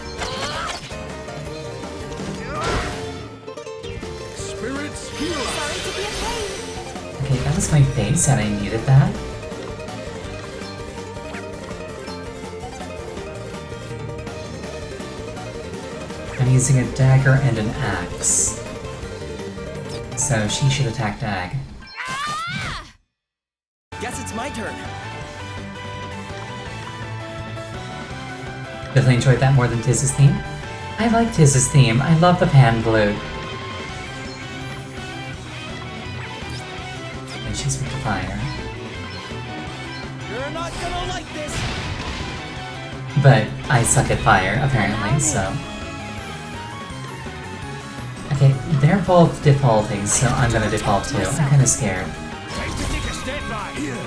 Spirits heal us. Sorry to be a pain. Okay, that was my face and I needed that. I'm using a dagger and an axe. So she should attack Dag. Guess it's my turn. Definitely enjoyed that more than Tiz's theme. I like Tiz's theme. I love the pan flute. And she's weak to fire. You're not gonna like this. But I suck at fire, apparently, so... Okay, they're both defaulting, so I'm gonna default too. I'm kinda scared. Time to take a step back. Thank you.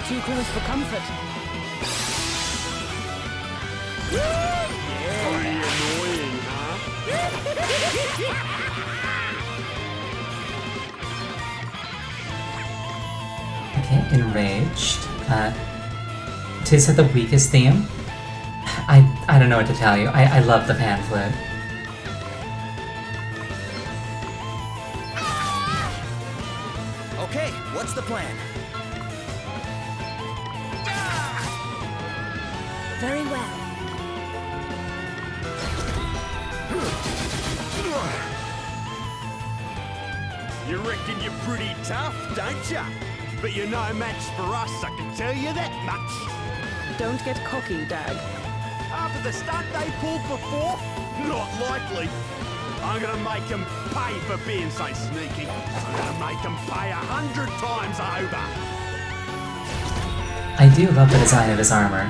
Too close for comfort. Very annoying, huh? Okay, enraged. Tiz had the weakest theme. I don't know what to tell you. I love the pan flute. Okay, what's the plan? Very well. You reckon you're pretty tough, don't ya? But you're no match for us, I can tell you that much. Don't get cocky, Dag. After the stunt they pulled before? Not likely. I'm gonna make them pay for being so sneaky. I'm gonna make them pay 100 times over. I do love the design of his armor.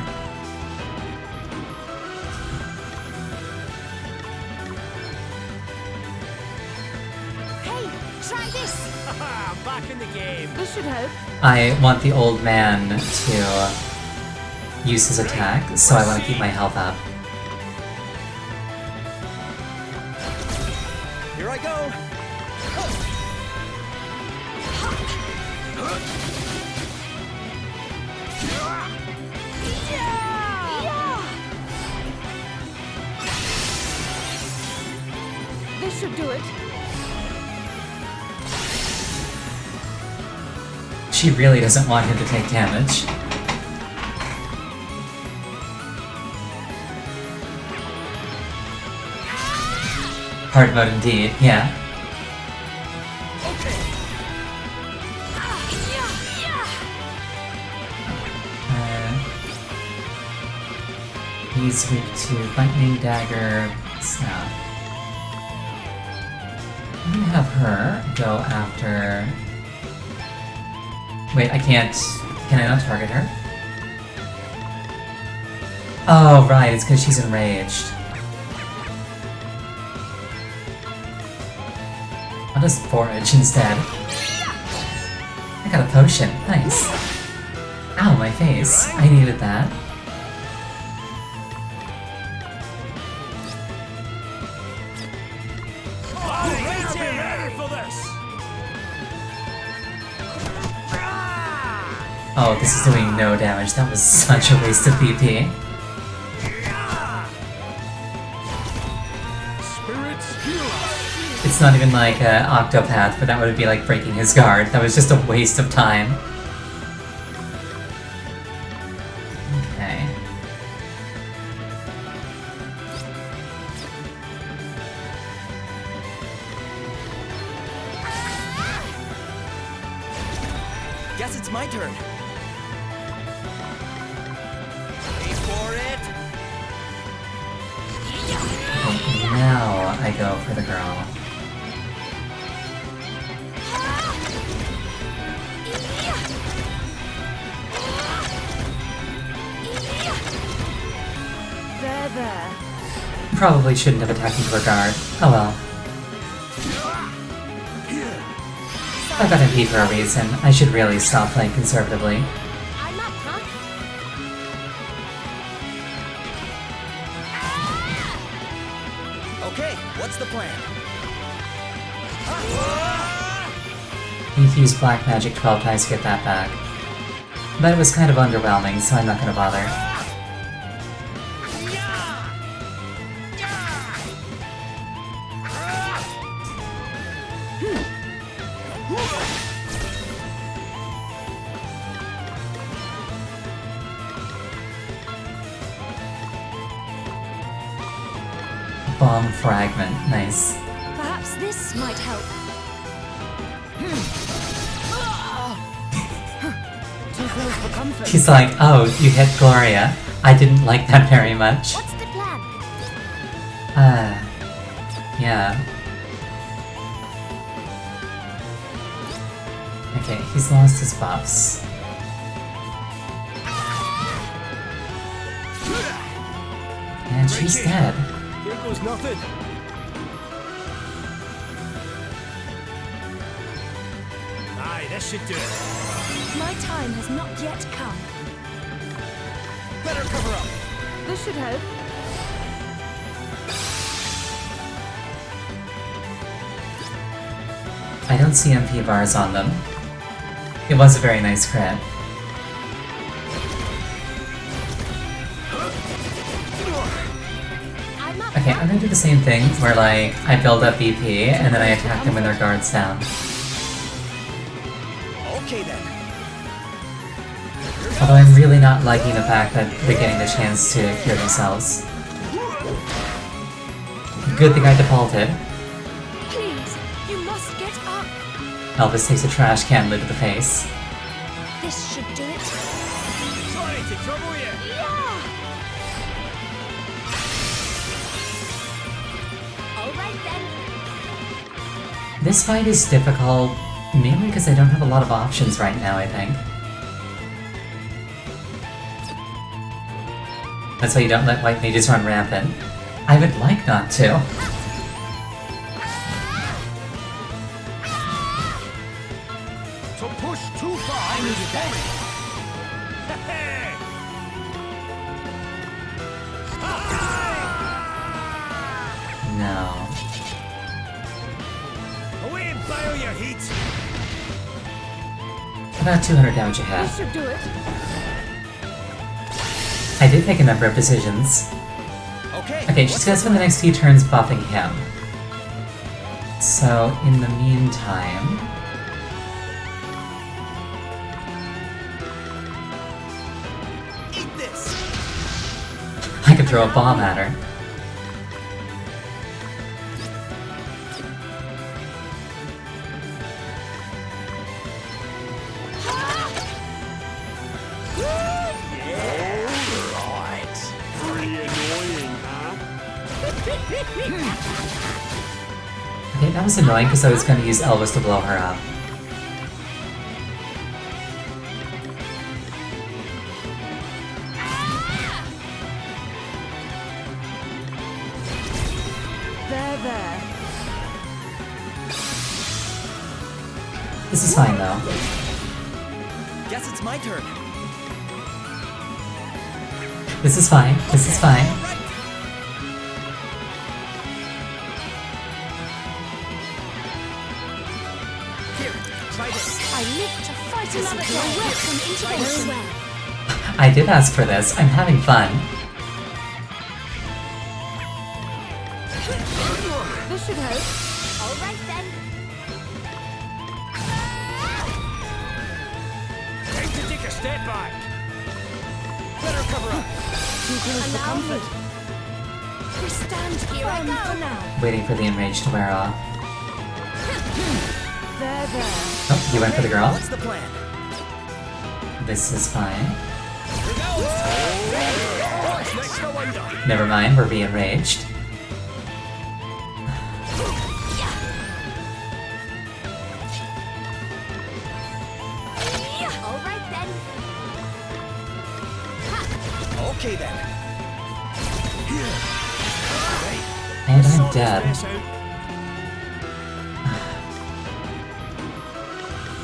Hey, try this! I'm back in the game. This should help. I want the old man to use his attack, so I want to keep my health up. Here I go. This should do it. She really doesn't want him to take damage. Hard mode indeed, yeah. He's weak to lightning, dagger, stuff. I'm gonna have her go after... Wait, I can't... Can I not target her? Oh, right, it's because she's enraged. I'll just forage instead. I got a potion, nice. Ow, my face. I needed that. Oh, this is doing no damage. That was such a waste of PP. It's not even like an Octopath, but that would be like breaking his guard. That was just a waste of time. Okay. Guess it's my turn. Wait for it. Okay, now I go for the girl. There. Probably shouldn't have attacked into her guard. Oh well. I got MP for a reason. I should really stop playing conservatively. I'm up, huh? Okay, what's the plan? You've used black magic 12 times to get that back. But it was kind of underwhelming, so I'm not gonna bother. bomb fragment. Nice. Perhaps this might help. Too close for comfort. He's like, oh, you hit Gloria. I didn't like that very much. What's the plan? Yeah. Okay, he's lost his buffs. And she's dead. Here goes nothing. Aye, this should do it. My time has not yet come. Better cover up. This should help. I don't see MP bars on them. It was a very nice crit. Okay, I'm gonna do the same thing where like I build up BP and then I attack them when their guard's down. Okay then. Although I'm really not liking the fact that they're getting the chance to heal themselves. Good thing I defaulted. Please, you must get up. Elvis takes a trash can lid to the face. This should do it. Sorry to trouble you. Alright then. This fight is difficult, mainly because I don't have a lot of options right now, I think. That's why you don't let white mages run rampant. I would like not to. To push too far is folly. No. Away and bio your heat. About 200 damage a This hit. should do it. I did make a number of decisions. Okay, she's gonna spend the next few turns buffing him. So, in the meantime... Eat this. I could throw a bomb at her. Pretty annoying, huh? Okay, that was annoying because I was gonna use Elvis to blow her up. There. This is fine though. Guess it's my turn. This is fine. This is fine. Here, try this. I live to fight another day. Welcome intervention. I did ask for this. I'm having fun. This should help. Alright then. Time to take a step back. Better cover up. Too close for comfort. We stand Here I firm go. for now. Waiting for the enrage to wear off. There. Oh, you went for the girl? What's the plan? This is fine. What's next, I wonder? Never mind, we're being enraged. Alright then. Okay then. And I'm dead. Space out.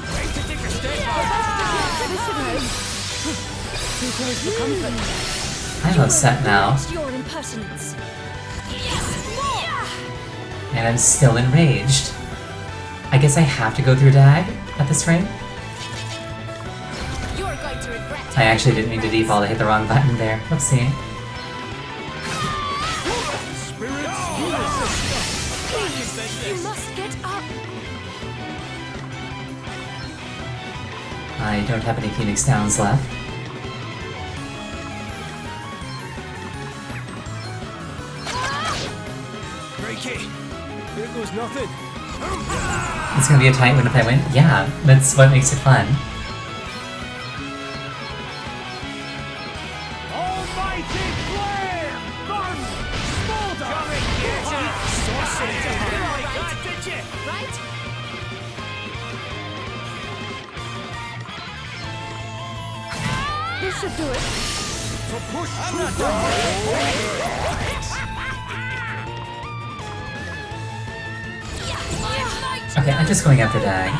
Time to take a step back. This should help. Too close for comfort. I'm upset now, It's your impertinence. and I'm still enraged. I guess I have to go through Dag at this rate? You're going to regret it. I actually didn't mean to default, I hit the wrong button there. Oopsie. Please, you must get up. I don't have any Phoenix Downs left. Crikey! Here goes nothing. It's gonna be a tight one if I win. Yeah, that's what makes it fun. Almighty flare! Burn! Smolder! Sorcery! Did you? Right? This should do it. So push I'm not done. Okay, I'm just going after Dag.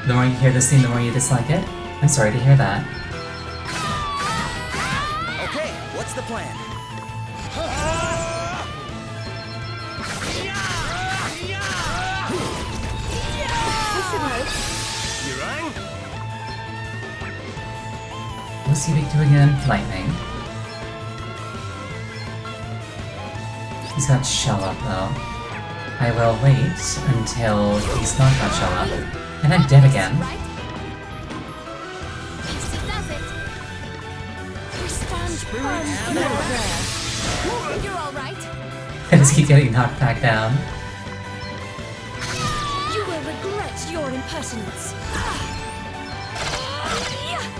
The more you hear this theme, the more you dislike it. I'm sorry to hear that. Okay, what's the plan? You rang? What's he weak to again? Lightning. He's got shell up though. I will wait until he's not got shell up. And I'm dead again. You're all right. I just keep getting knocked back down. You will regret your impertinence.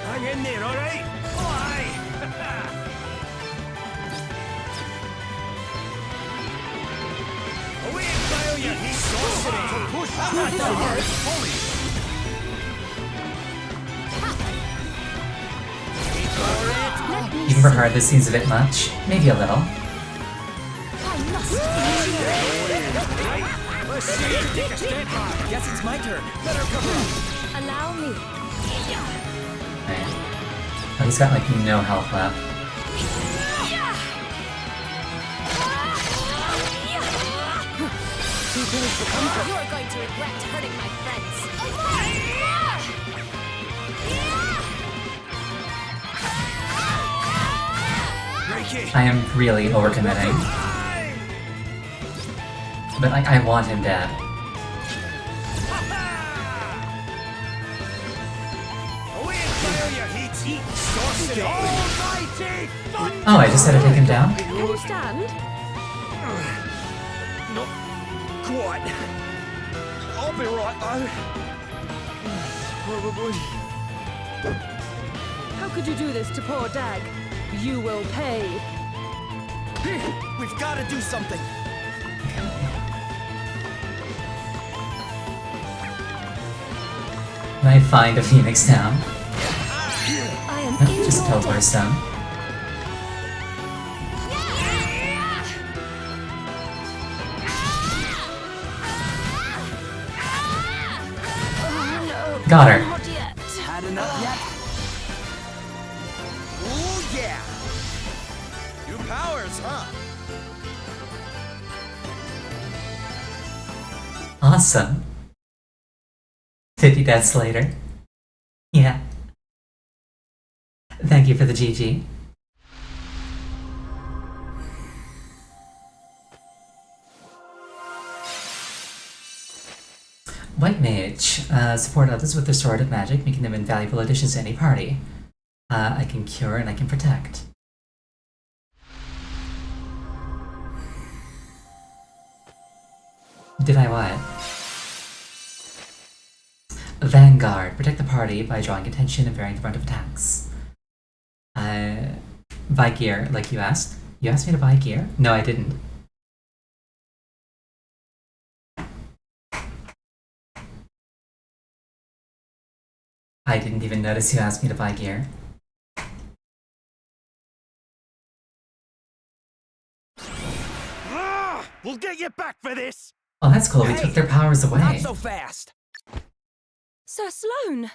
Hang in there, alright? Aye! Away and file your heat sorcery! Push! I'm not done! Holy! Even for her, this seems a bit much. Maybe a little. Let's see. Take a step back. Guess it's my turn. Better cover up. Allow me. Right. Oh, he's got like no health left. You're going to regret hurting my friends. I am really overcommitting. But like, I want him dead. Oh, I just had to take him down? Can you stand? Not quite. I'll be right though. Probably. How could you do this to poor Dag? You will pay. We've got to do something. Can I find a Phoenix now? I am No, just teleport stone. Got her. Had enough yet? Oh yeah! New powers, huh? Awesome. 50 deaths later. Yeah. Thank you for the GG. White Mage. Support others with their sword of magic, making them invaluable additions to any party. I can cure and I can protect. Did I what? Vanguard. Protect the party by drawing attention and bearing the brunt of attacks. Buy gear, like you asked. You asked me to buy gear? No, I didn't. I didn't even notice you asked me to buy gear. We'll get you back for this! Oh, that's cool. We took their powers away. Not so fast. Sir Sloane!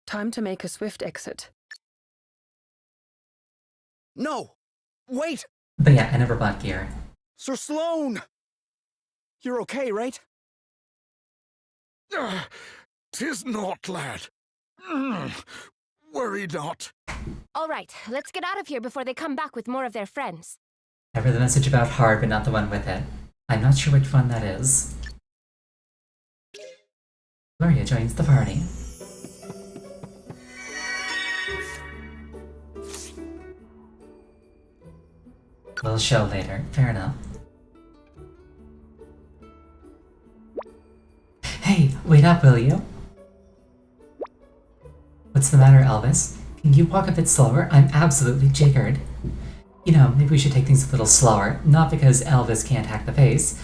Time to make a swift exit. No! Wait! But yeah, I never bought gear. Sir Sloane! You're okay, right? 'Tis not, lad. Worry not. All right, let's get out of here before they come back with more of their friends. I read the message about hard, but not the one with it. I'm not sure which one that is. Gloria joins the party. will show later. Fair enough. Hey, wait up, will you? What's the matter, Elvis? Can you walk a bit slower? I'm absolutely jiggered. You know, maybe we should take things a little slower. Not because Elvis can't hack the pace,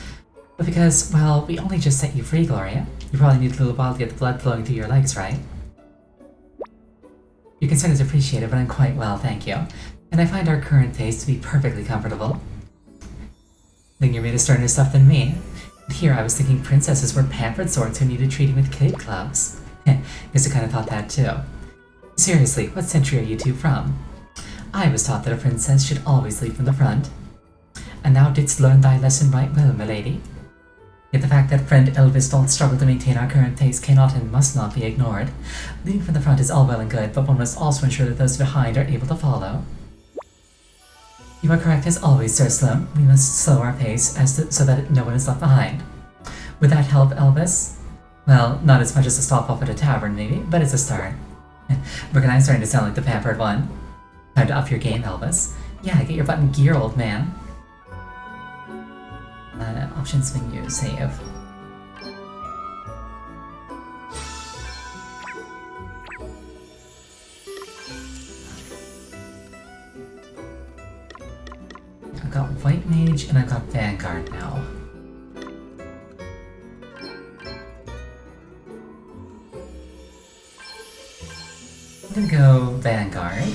but because, well, we only just set you free, Gloria. You probably need a little while to get the blood flowing through your legs, right? Your concern is appreciated, but I'm quite well, thank you. And I find our current pace to be perfectly comfortable. I think you're made of sterner stuff than me. And here I was thinking princesses were pampered sorts who needed treating with kid gloves. Guess I kind of thought that too. Seriously, what century are you two from? I was taught that a princess should always lead from the front. And thou didst learn thy lesson right well, milady. Yet the fact that friend Elvis don't struggle to maintain our current pace cannot and must not be ignored. Leading from the front is all well and good, but one must also ensure that those behind are able to follow. You are correct as always, Sir Slim. We must slow our pace so that no one is left behind. Would that help, Elvis? Well, not as much as a stop off at a tavern, maybe, but it's a start. Recognize starting to sound like the pampered one. Time to up your game, Elvis. Yeah, get your butt in gear, old man. Options menu, save. I've got White Mage and I've got Vanguard now. I'm gonna go Vanguard.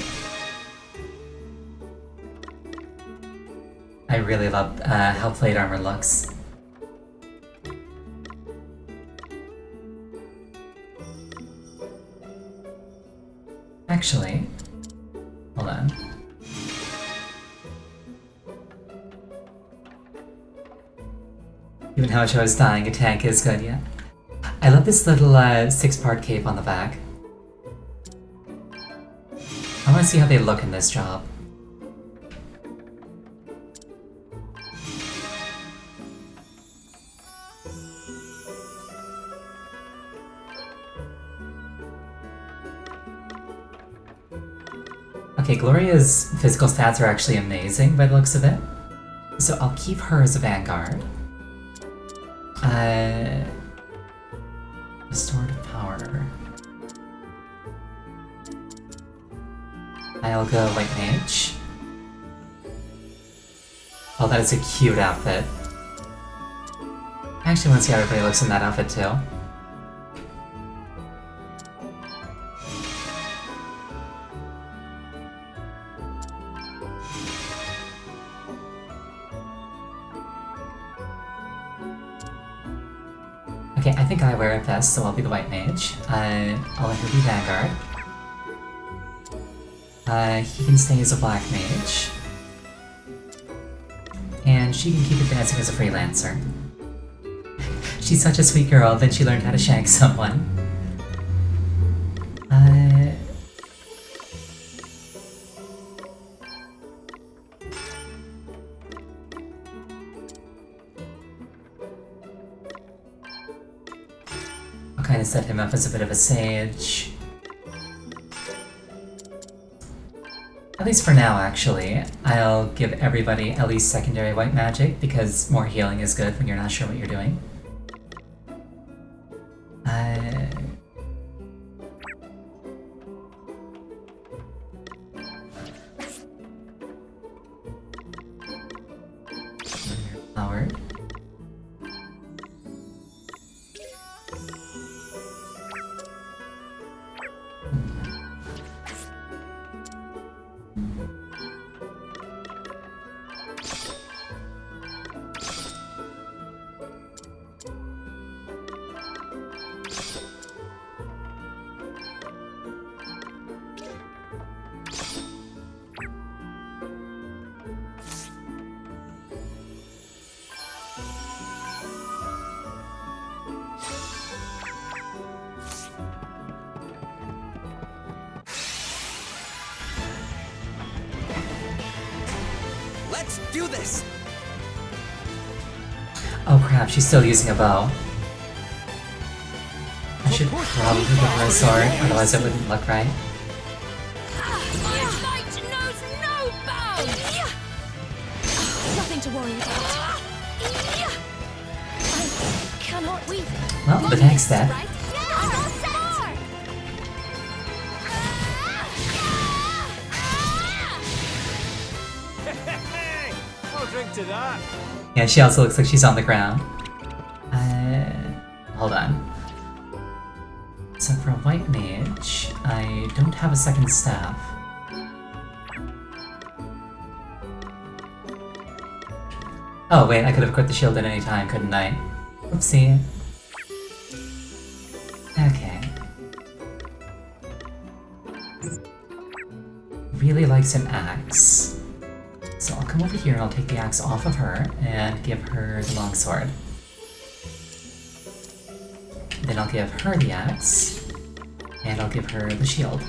I really love how plate armor looks. Actually, hold on. Given how much I was dying, a tank is good, yeah. I love this little 6-part cape on the back. I want to see how they look in this job. Okay, Gloria's physical stats are actually amazing by the looks of it. So I'll keep her as a Vanguard. Restorative power. I'll go White Mage. Oh, that is a cute outfit. I actually want to see how everybody looks in that outfit too. Okay, I think I wear it best, so I'll be the White Mage. I'll let her be Vanguard. He can stay as a Black Mage. And she can keep advancing as a freelancer. She's such a sweet girl, then she learned how to shank someone. I'll kind of set him up as a bit of a sage. At least for now, actually. I'll give everybody at least secondary white magic, because more healing is good when you're not sure what you're doing. Howard. Let's do this! Oh crap, she's still using a bow. I should probably give her a sword, otherwise it wouldn't look right. nothing to worry about. I cannot wait. Well, the next step. I'll drink to that. Yeah, she also looks like she's on the ground. Hold on. So for a white mage, I don't have a second staff. Oh wait, I could have equipped the shield at any time, couldn't I? Oopsie. Okay. Really likes an axe. So I'll come over here and I'll take the axe off of her and give her the longsword. Then I'll give her the axe, and I'll give her the shield.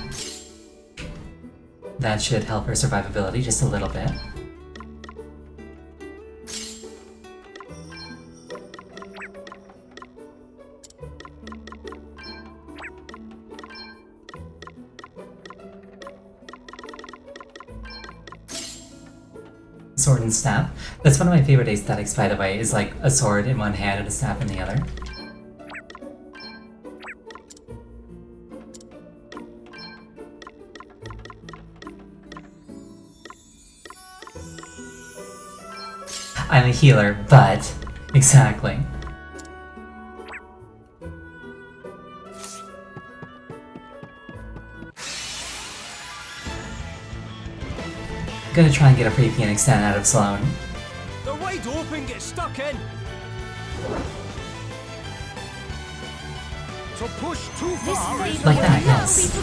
That should help her survivability just a little bit. Sword and staff. That's one of my favorite aesthetics, by the way, is like a sword in one hand and a staff in the other. I'm a healer, but... exactly. I'm gonna try and get a free Phoenix Down out of Sloane. They're wide open, get stuck in. So push too far. Like that, yes.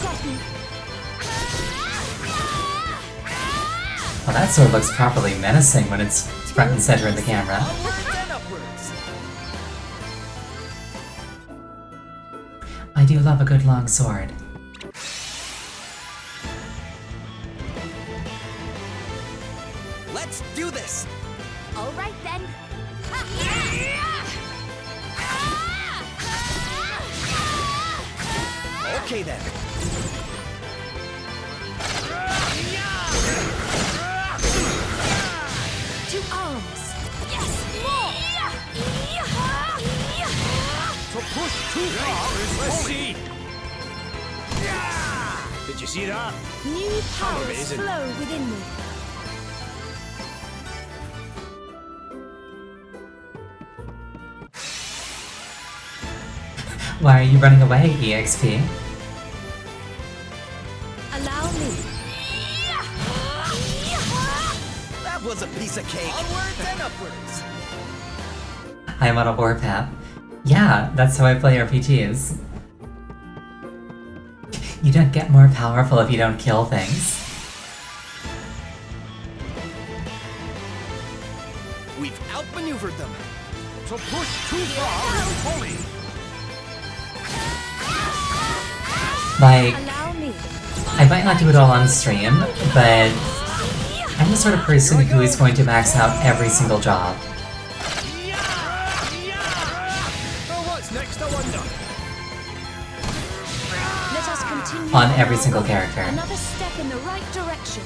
Well, that sword looks properly menacing when it's front and center in the camera. I do love a good long sword. Let's do this! All right then. Okay then. Two arms. Yes, more. So push too far. Let's see. Did you see that? New powers amazing. flow within me. Why are you running away, EXP? Allow me. That was a piece of cake. Onwards and upwards. I'm on a warpath. Yeah, that's how I play RPGs. You don't get more powerful if you don't kill things. We've outmaneuvered them. So push too far. Fully. Like, Allow me. I might not do it all on stream, but I'm the sort of person who is going to max out every single job. Oh, what's next? I wonder. Let us continue On every single character. Another step in the right direction.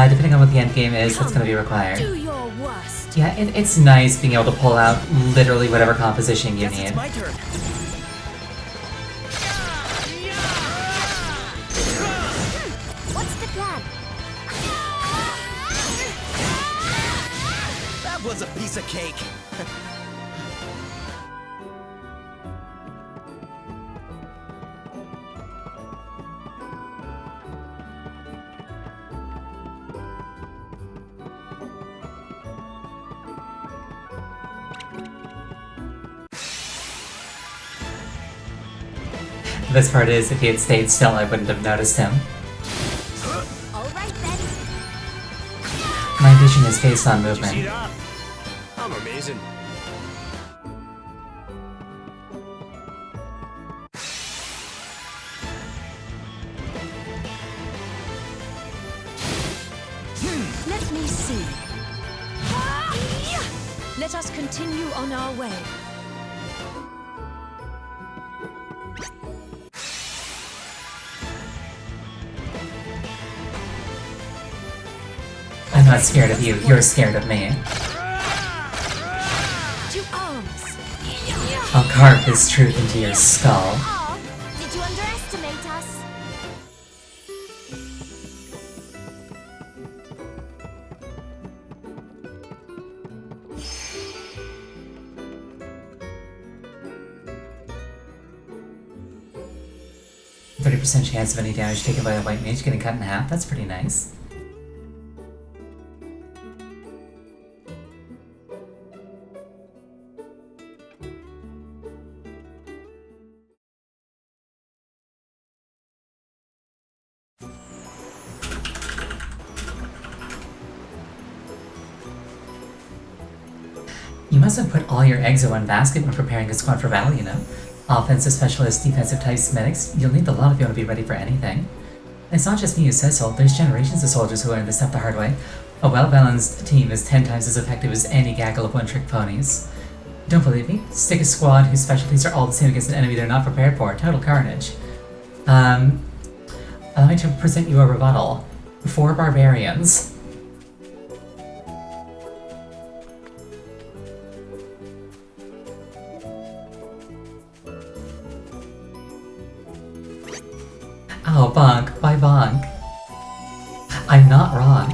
Depending on what the end game is, that's going to be required. Do your worst. Yeah, it's nice being able to pull out literally whatever composition you Guess need. it's my turn. What's the plan? That was a piece of cake. The best part is, if he had stayed still, I wouldn't have noticed him. All right then. My vision is based on See movement. that? I'm amazing. Let me see. Let us continue on our way. I'm not scared of you, you're scared of me. To arms. I'll carve his truth into your skull. Oh, did you underestimate us? %30 chance of any damage taken by a white mage getting cut in half. That's pretty nice. You must have put all your eggs in one basket when preparing a squad for battle, you know? Offensive specialists, defensive types, medics, you'll need a lot if you want to be ready for anything. And it's not just me who says so, there's generations of soldiers who learned this stuff the hard way. A well-balanced team is 10 times as effective as any gaggle of one-trick ponies. Don't believe me? Stick a squad whose specialties are all the same against an enemy they're not prepared for. Total carnage. Allow me to present you a rebuttal. 4 barbarians. Oh, bonk. Why bonk? I'm not wrong.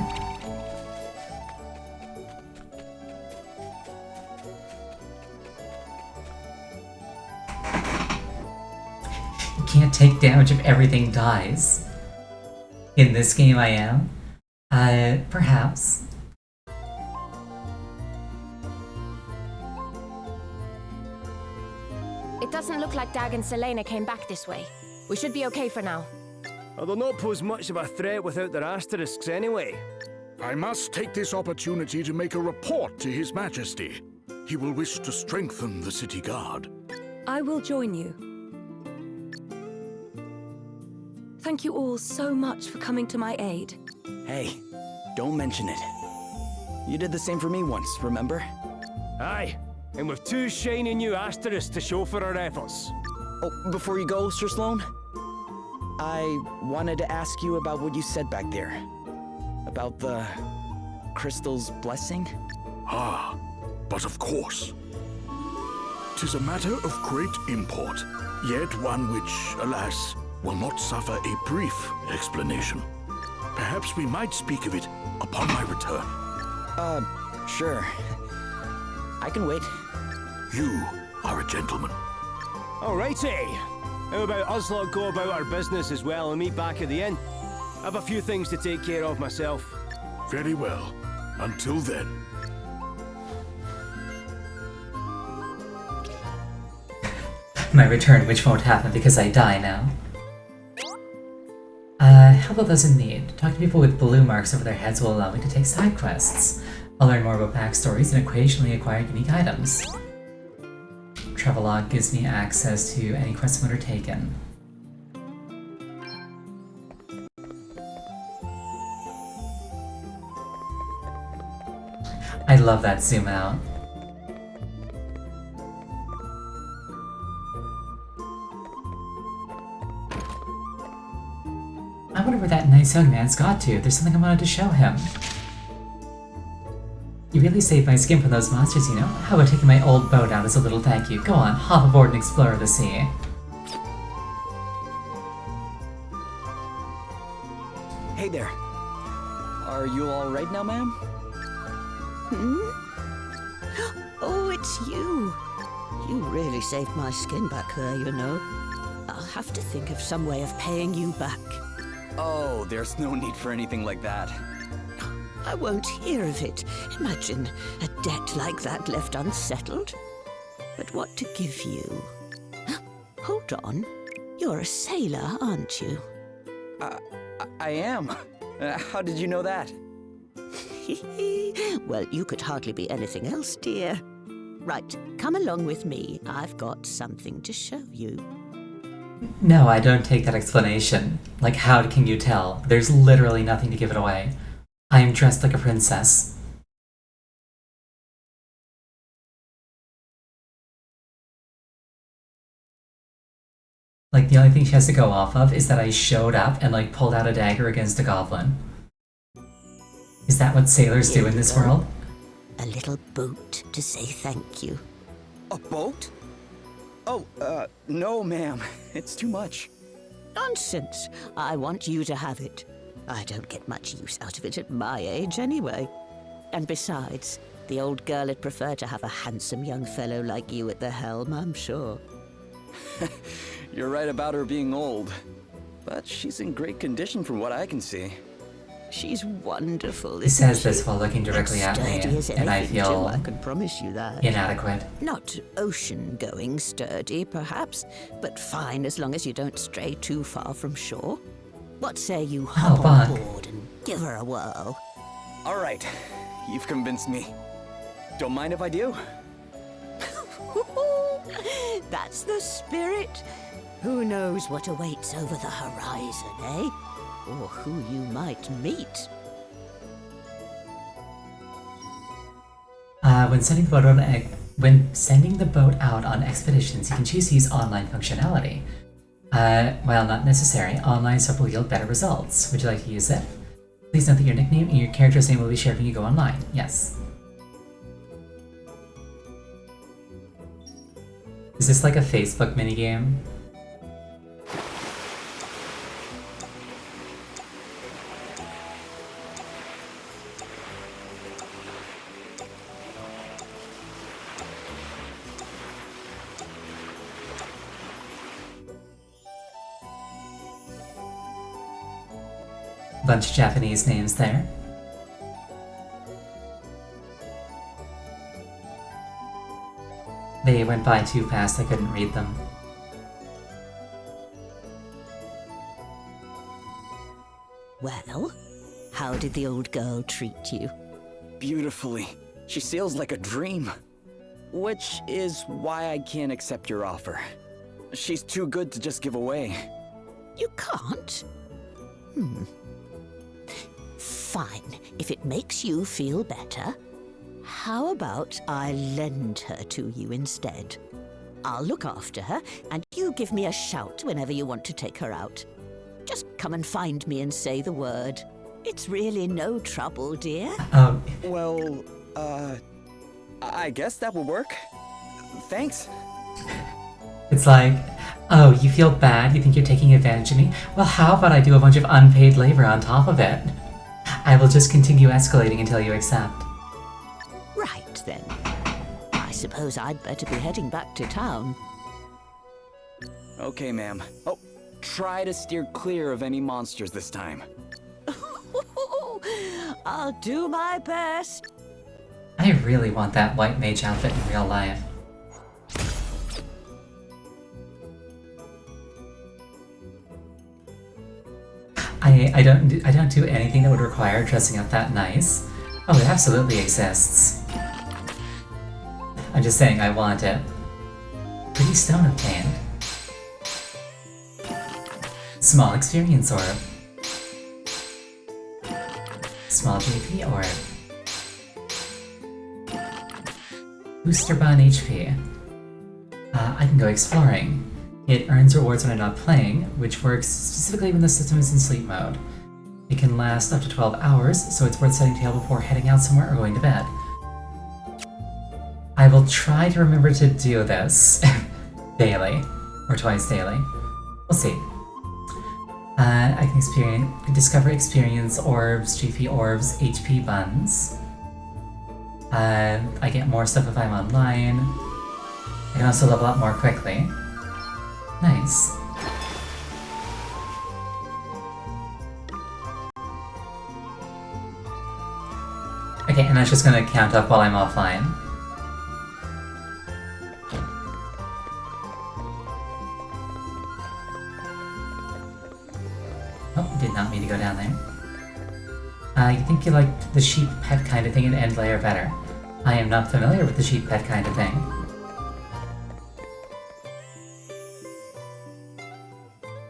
You can't take damage if everything dies. In this game I am. Perhaps. It doesn't look like Dag and Selena came back this way. We should be okay for now. They'll not pose much of a threat without their asterisks anyway. I must take this opportunity to make a report to His Majesty. He will wish to strengthen the city guard. I will join you. Thank you all so much for coming to my aid. Hey, don't mention it. You did the same for me once, remember? Aye, and with 2 shiny new asterisks to show for our efforts. Oh, before you go, Sir Sloan, I wanted to ask you about what you said back there. About the crystal's blessing? Ah, but of course. 'Tis a matter of great import, yet one which, alas, will not suffer a brief explanation. Perhaps we might speak of it upon my return. Sure. I can wait. You are a gentleman. Alrighty. How about us lot go about our business as well and meet back at the inn? I've a few things to take care of myself. Very well. Until then. My return, which won't happen because I die now. How about those in need? Talk to people with blue marks over their heads will allow me to take side quests. I'll learn more about backstories and occasionally acquire unique items. Travelog gives me access to any quests I've undertaken. I love that zoom out. I wonder where that nice young man's got to. There's something I wanted to show him. You really saved my skin from those monsters, you know? How about taking my old boat out as a little thank you? Go on, hop aboard and explore the sea. Hey there. Are you all right now, ma'am? Oh, it's you. You really saved my skin back there, you know. I'll have to think of some way of paying you back. Oh, there's no need for anything like that. I won't hear of it. Imagine a debt like that left unsettled. But what to give you? Hold on. You're a sailor, aren't you? I am. How did you know that? Well, you could hardly be anything else, dear. Right, come along with me. I've got something to show you. No, I don't take that explanation. Like, how can you tell? There's literally nothing to give it away. I am dressed like a princess. Like, the only thing she has to go off of is that I showed up and, like, pulled out a dagger against a goblin. Is that what sailors do in this world? A little boat to say thank you. A boat? Oh, no, ma'am. It's too much. Nonsense. I want you to have it. I don't get much use out of it at my age, anyway. And besides, the old girl would prefer to have a handsome young fellow like you at the helm, I'm sure. You're right about her being old. But she's in great condition from what I can see. She's wonderful, He says this while looking directly at me, and I feel I can promise you that. inadequate. Not ocean-going sturdy, perhaps, but fine as long as you don't stray too far from shore. What say you hop on board and give her a whirl? All right. You've convinced me. Don't mind if I do? That's the spirit. Who knows what awaits over the horizon, eh? Or who you might meet. When sending the boat out on expeditions, you can choose to use online functionality. While not necessary, online stuff will yield better results. Would you like to use it? Please note that your nickname and your character's name will be shared when you go online. Yes. Is this like a Facebook minigame? Bunch of Japanese names there. They went by too fast, I couldn't read them. Well, how did the old girl treat you? Beautifully. She sails like a dream. Which is why I can't accept your offer. She's too good to just give away. You can't? Fine. If it makes you feel better, how about I lend her to you instead? I'll look after her, and you give me a shout whenever you want to take her out. Just come and find me and say the word. It's really no trouble, dear. Well, I guess that will work. Thanks. It's like, oh, you feel bad? You think you're taking advantage of me? Well, how about I do a bunch of unpaid labor on top of it? I will just continue escalating until you accept. Right, then. I suppose I'd better be heading back to town. Okay, ma'am. Oh, try to steer clear of any monsters this time. I'll do my best. I really want that white mage outfit in real life. I don't do anything that would require dressing up that nice. Oh, it absolutely exists. I'm just saying I want it. Pretty stone obtained. Small experience orb. Small JP orb. Booster Bond HP. I can go exploring. It earns rewards when I'm not playing, which works specifically when the system is in sleep mode. It can last up to 12 hours, so it's worth setting tail before heading out somewhere or going to bed. I will try to remember to do this daily, or twice daily. We'll see. I can discover experience orbs, GP orbs, HP buns. I get more stuff if I'm online. I can also level up more quickly. Nice. Okay, and that's just gonna count up while I'm offline. Oh, did not mean to go down there. You think you like the sheep pet kind of thing in End Layer better? I am not familiar with the sheep pet kind of thing.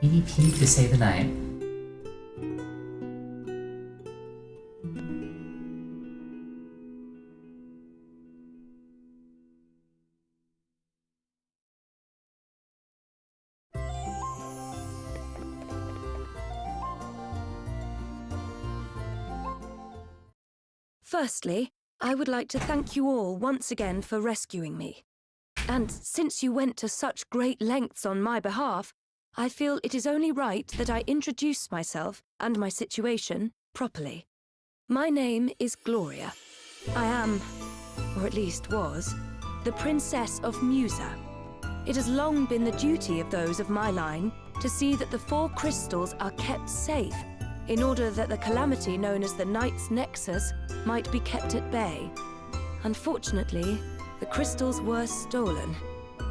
EDP to save the night. Firstly, I would like to thank you all once again for rescuing me. And since you went to such great lengths on my behalf, I feel it is only right that I introduce myself and my situation properly. My name is Gloria. I am, or at least was, the Princess of Musa. It has long been the duty of those of my line to see that the 4 crystals are kept safe in order that the calamity known as the Knight's Nexus might be kept at bay. Unfortunately, the crystals were stolen,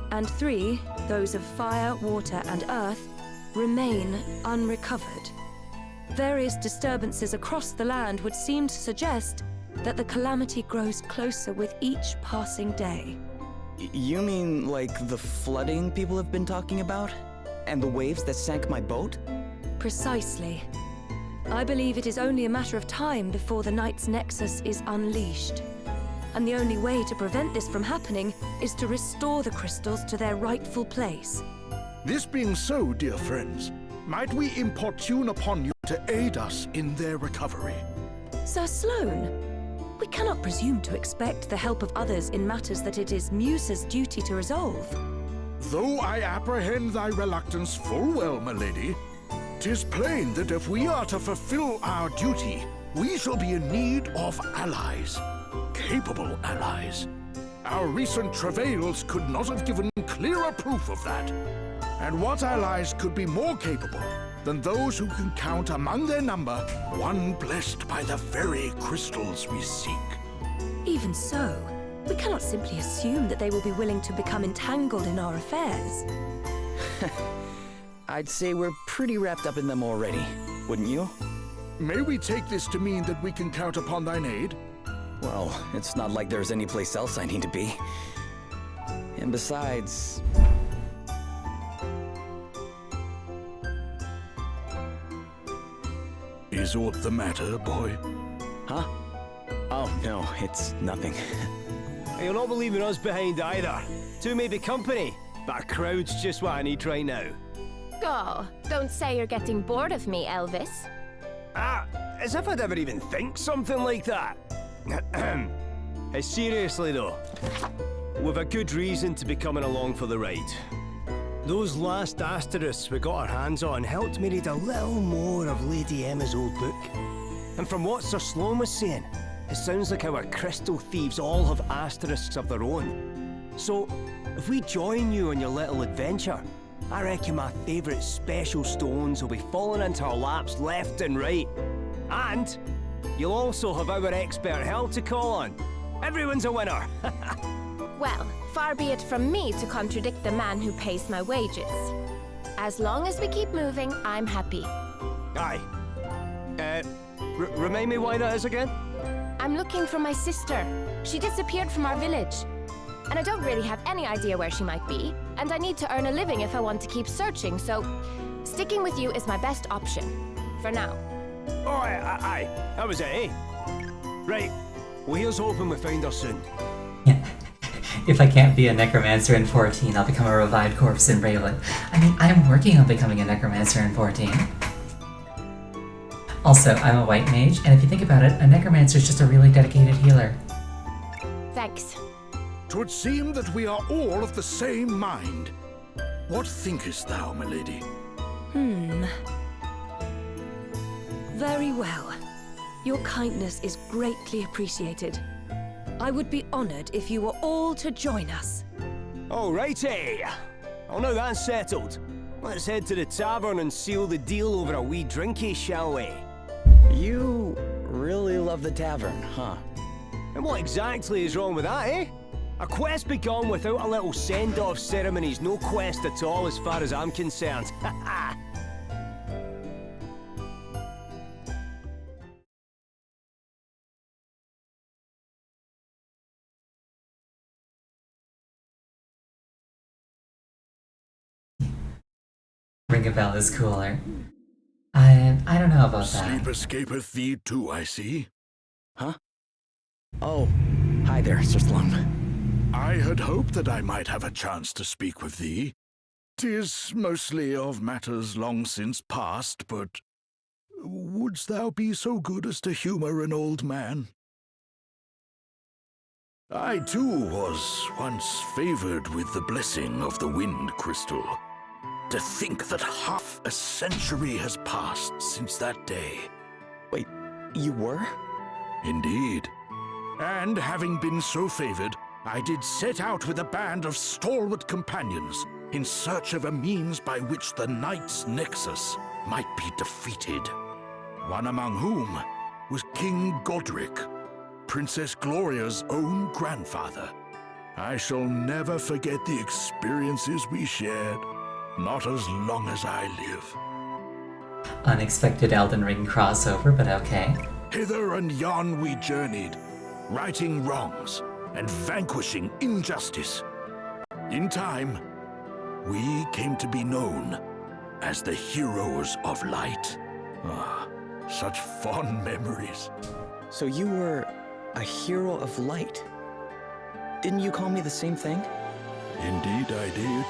and 3, those of fire, water, and earth, remain unrecovered. Various disturbances across the land would seem to suggest that the calamity grows closer with each passing day. You mean like the flooding people have been talking about? And the waves that sank my boat? Precisely. I believe it is only a matter of time before the Knight's Nexus is unleashed. And the only way to prevent this from happening is to restore the crystals to their rightful place. This being so, dear friends, might we importune upon you to aid us in their recovery? Sir Sloane, we cannot presume to expect the help of others in matters that it is Musa's duty to resolve. Though I apprehend thy reluctance full well, my lady, 'tis plain that if we are to fulfill our duty, we shall be in need of allies. Capable allies. Our recent travails could not have given clearer proof of that. And what allies could be more capable than those who can count among their number one blessed by the very crystals we seek? Even so, we cannot simply assume that they will be willing to become entangled in our affairs. I'd say we're pretty wrapped up in them already, wouldn't you? May we take this to mean that we can count upon thine aid? Well, it's not like there's any place else I need to be. And besides... Is aught the matter, boy? Huh? Oh, no, it's nothing. You'll not be leaving us behind either. 2 may be company, but a crowd's just what I need right now. Oh, don't say you're getting bored of me, Elvis. As if I'd ever even think something like that. Seriously though, we've a good reason to be coming along for the ride. Those last asterisks we got our hands on helped me read a little more of Lady Emma's old book. And from what Sir Sloane was saying, it sounds like our crystal thieves all have asterisks of their own. So, if we join you on your little adventure, I reckon my favourite special stones will be falling into our laps left and right. And you'll also have our expert help to call on. Everyone's a winner! Well, far be it from me to contradict the man who pays my wages. As long as we keep moving, I'm happy. Aye. Remind me why that is again? I'm looking for my sister. She disappeared from our village. And I don't really have any idea where she might be. And I need to earn a living if I want to keep searching, so sticking with you is my best option. For now. Oh, aye. That was it, eh? Right. Well, here's hoping we find her soon. If I can't be a necromancer in 14, I'll become a revived corpse in Raven. I mean, I'm working on becoming a necromancer in 14. Also, I'm a white mage, and if you think about it, a necromancer is just a really dedicated healer. Thanks. 'Twould seem that we are all of the same mind. What thinkest thou, my lady? Very well. Your kindness is greatly appreciated. I would be honored if you were all to join us. Alrighty. Well, now that's settled. Let's head to the tavern and seal the deal over a wee drinky, shall we? You really love the tavern, huh? And what exactly is wrong with that, eh? A quest begun without a little send-off ceremony's no quest at all as far as I'm concerned. Ring a bell is cooler. I don't know about that. Sleep escapeth thee too, I see. Huh? Oh, hi there, Sir Sloane. I had hoped that I might have a chance to speak with thee. 'Tis mostly of matters long since past, but wouldst thou be so good as to humour an old man? I too was once favored with the blessing of the Wind Crystal. To think that half a century has passed since that day. Wait, you were? Indeed. And having been so favored, I did set out with a band of stalwart companions in search of a means by which the Knight's Nexus might be defeated. One among whom was King Godric, Princess Gloria's own grandfather. I shall never forget the experiences we shared, not as long as I live. Unexpected Elden Ring crossover, but okay. Hither and yon we journeyed, righting wrongs and vanquishing injustice. In time, we came to be known as the Heroes of Light. Ah, such fond memories. So you were a hero of light. Didn't you call me the same thing? Indeed I did.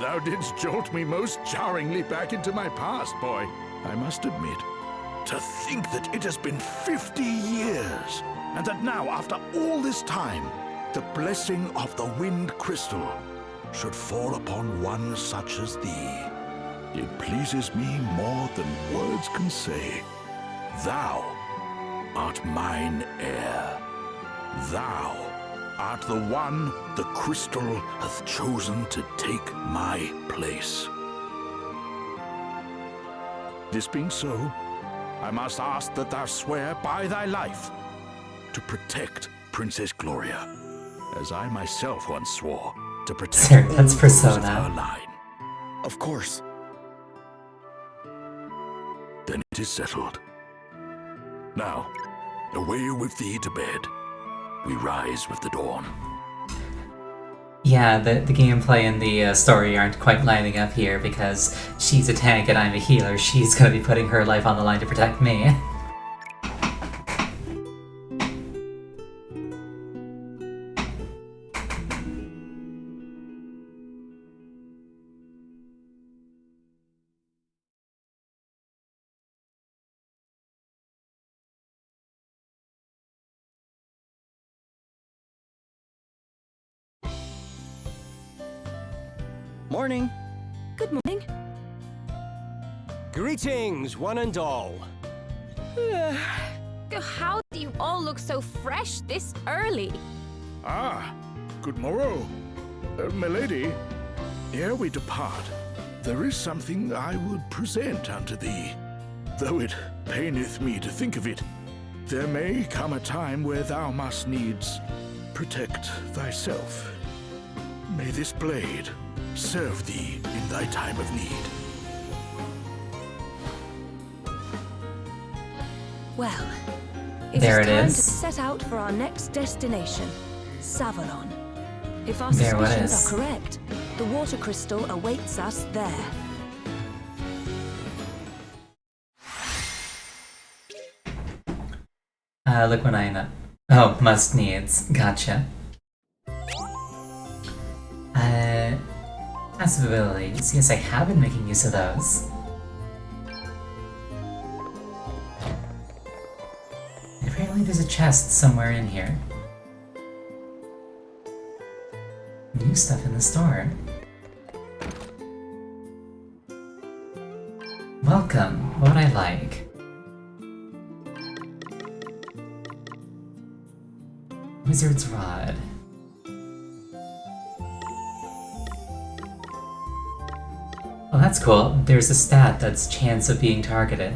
Thou didst jolt me most jarringly back into my past, boy, I must admit. To think that it has been 50 years, and that now, after all this time, the blessing of the Wind Crystal should fall upon one such as thee. It pleases me more than words can say. Thou art mine heir. Thou art the one the crystal hath chosen to take my place. This being so, I must ask that thou swear by thy life to protect Princess Gloria, as I myself once swore to protect Sir, that's all those of Persona. her line. Of course. Then it is settled. Now, away with thee to bed. We rise with the dawn. Yeah, the gameplay and the story aren't quite lining up here because she's a tank and I'm a healer. She's gonna be putting her life on the line to protect me. Morning. Good morning. Greetings, one and all. How do you all look so fresh this early? Ah, good morrow. Milady, ere we depart, there is something I would present unto thee. Though it paineth me to think of it, there may come a time where thou must needs protect thyself. May this blade serve thee in thy time of need. Well, it There is it time is. to set out for our next destination, Savalon. If our There it suspicions is. are correct, the water crystal awaits us there. Liquinina. Oh, must needs. Gotcha. Passive abilities. Yes, I have been making use of those. And apparently there's a chest somewhere in here. New stuff in the store. Welcome. What would I like? Wizard's Rod. Well, that's cool. There's a stat that's chance of being targeted.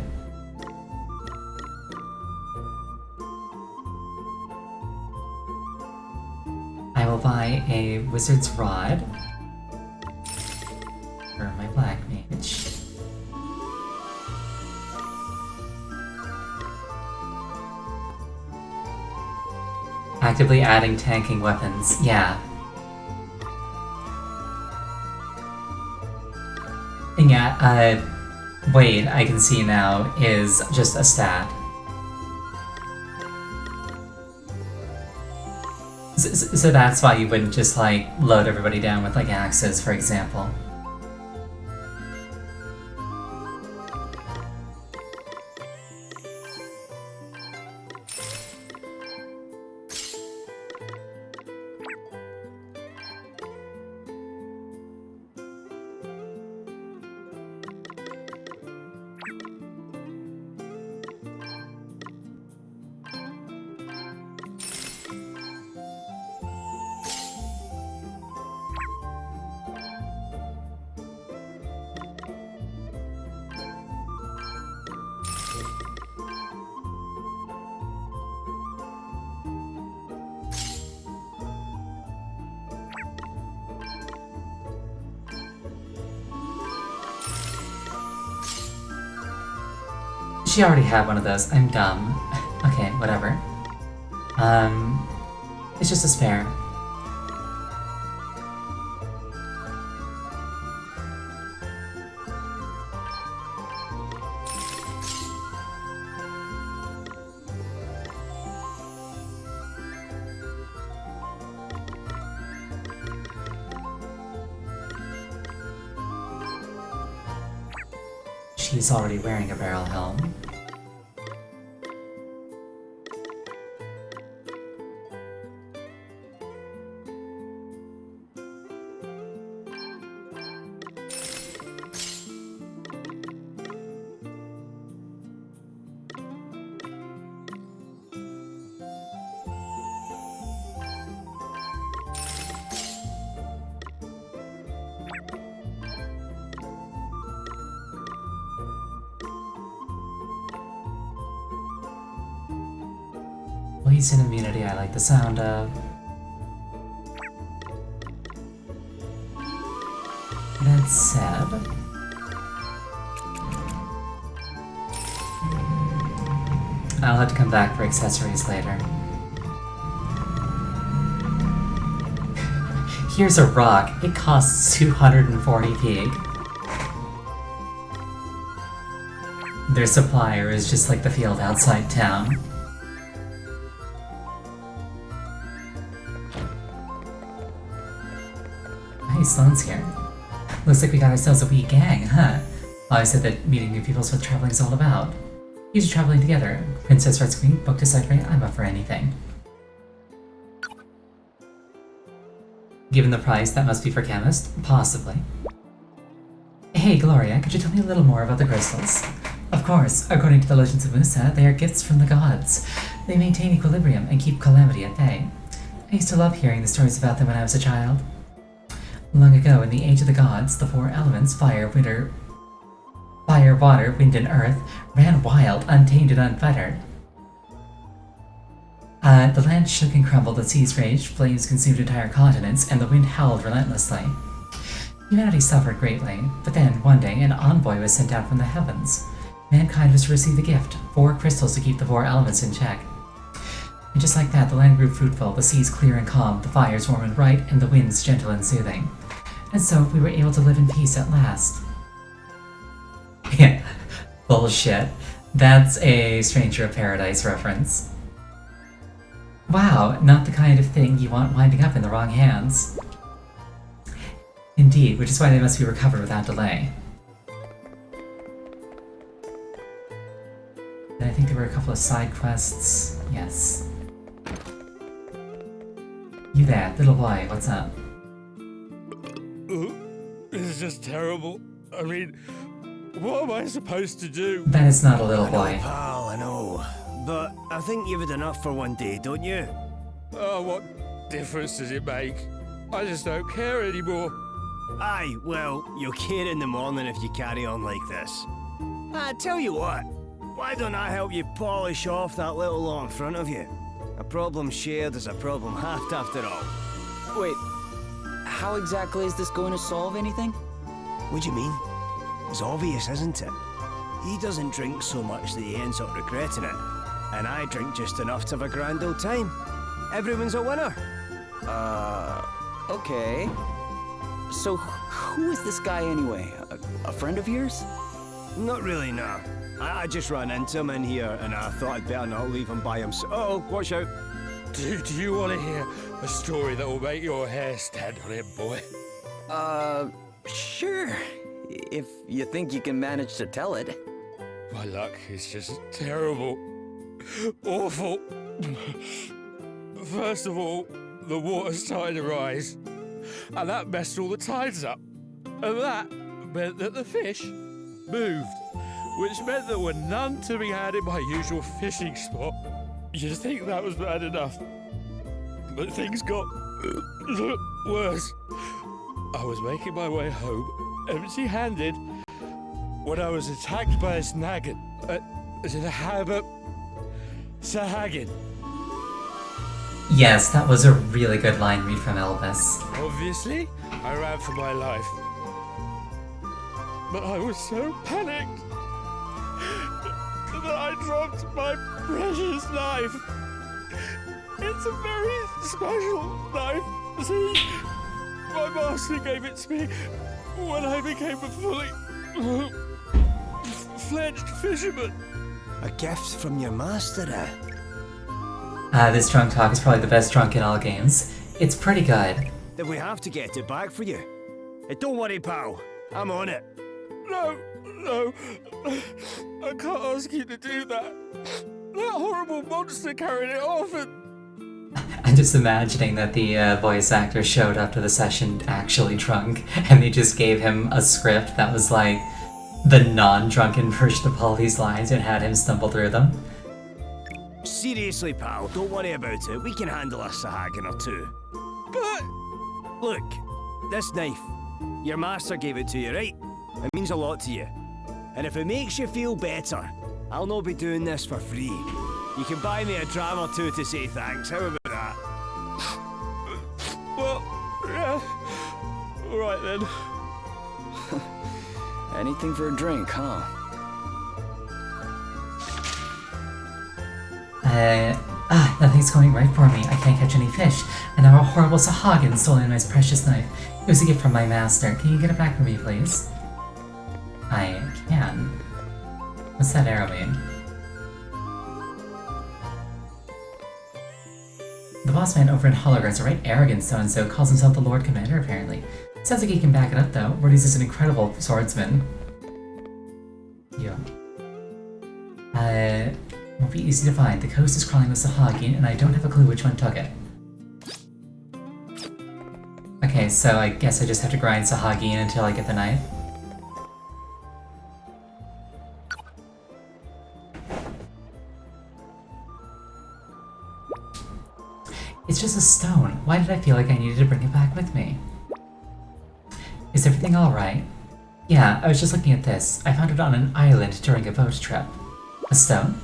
I will buy a Wizard's Rod for my Black Mage. Actively adding tanking weapons. Yeah. And yeah, Wade, I can see now, is just a stat. So that's why you wouldn't just, like, load everybody down with, like, axes, for example. She already had one of those. I'm dumb. Okay, whatever. It's just a spare. She's already wearing a barrel helm. Poison immunity I like the sound of. That said, I'll have to come back for accessories later. Here's a rock. It costs 240p. Their supplier is just like the field outside town. Hey, Sloane's here. Looks like we got ourselves a wee gang, huh? I said that meeting new people's what traveling's all about. Here's traveling together. Princess Hearts Queen, book to side rate, I'm up for anything. Given the price, that must be for chemist? Possibly. Hey, Gloria, could you tell me a little more about the crystals? Of course, according to the legends of Musa, they are gifts from the gods. They maintain equilibrium and keep calamity at bay. I used to love hearing the stories about them when I was a child. Long ago, in the age of the gods, the four elements, fire, water, wind, and earth, ran wild, untamed, and unfettered. The land shook and crumbled, the seas raged, flames consumed entire continents, and the wind howled relentlessly. Humanity suffered greatly, but then, one day, an envoy was sent down from the heavens. Mankind was to receive the gift, 4 crystals to keep the 4 elements in check. And just like that, the land grew fruitful, the seas clear and calm, the fires warm and bright, and the winds gentle and soothing. And so we were able to live in peace at last. Yeah, bullshit. That's a Stranger of Paradise reference. Wow, not the kind of thing you want winding up in the wrong hands. Indeed, which is why they must be recovered without delay. And I think there were a couple of side quests. Yes. You there, little boy, what's up? This is just terrible. I mean, what am I supposed to do? That is not a little boy. I know, pal, I know. But I think you've had enough for one day, don't you? Oh, what difference does it make? I just don't care anymore. Aye, well, you'll care in the morning if you carry on like this. I tell you what, why don't I help you polish off that little lot in front of you? A problem shared is a problem halved after all. Wait, how exactly is this going to solve anything? What do you mean? It's obvious, isn't it? He doesn't drink so much that he ends up regretting it. And I drink just enough to have a grand old time. Everyone's a winner. Okay. So, who is this guy anyway? A friend of yours? Not really, no. I just ran into him in here, and I thought I'd better not leave him by himself. Uh-oh, watch out. Do you want to hear a story that will make your hair stand on end, boy? Sure. If you think you can manage to tell it. My luck is just terrible. Awful. First of all, the water started to rise, and that messed all the tides up. And that meant that the fish moved, which meant there were none to be had in my usual fishing spot. You'd think that was bad enough, but things got worse. I was making my way home, empty-handed, when I was attacked by this naggin. Sahagin. Yes, that was a really good line read from Elvis. Obviously, I ran for my life. But I was so panicked. that I dropped my precious knife. It's a very special knife. See, my master gave it to me when I became a fully fledged fisherman. A gift from your master, This drunk talk is probably the best drunk in all games. It's pretty good. Then we have to get it back for you. Don't worry, pal. I'm on it. No, I can't ask you to do that. That horrible monster carried it off and... I'm just imagining that the voice actor showed up to the session actually drunk, and they just gave him a script that was like the non-drunken version of all these lines and had him stumble through them. Seriously, pal, don't worry about it. We can handle a Sahagin or two. But... Look, this knife, your master gave it to you, right? It means a lot to you. And if it makes you feel better, I'll not be doing this for free. You can buy me a dram or two to say thanks. How about that? Well, yeah. Alright then. Anything for a drink, huh? Nothing's going right for me. I can't catch any fish. And now a horrible Sahagin stolen my precious knife. It was a gift from my master. Can you get it back for me, please? I can. What's that arrow mean? The boss man over in Holograms are right arrogant so-and-so, calls himself the Lord Commander apparently. Sounds like he can back it up though. Rudy's is an incredible swordsman. Yeah. Won't be easy to find. The coast is crawling with Sahagin, and I don't have a clue which one took it. Okay, so I guess I just have to grind Sahagin until I get the knife. It's just a stone. Why did I feel like I needed to bring it back with me? Is everything alright? Yeah, I was just looking at this. I found it on an island during a boat trip. A stone?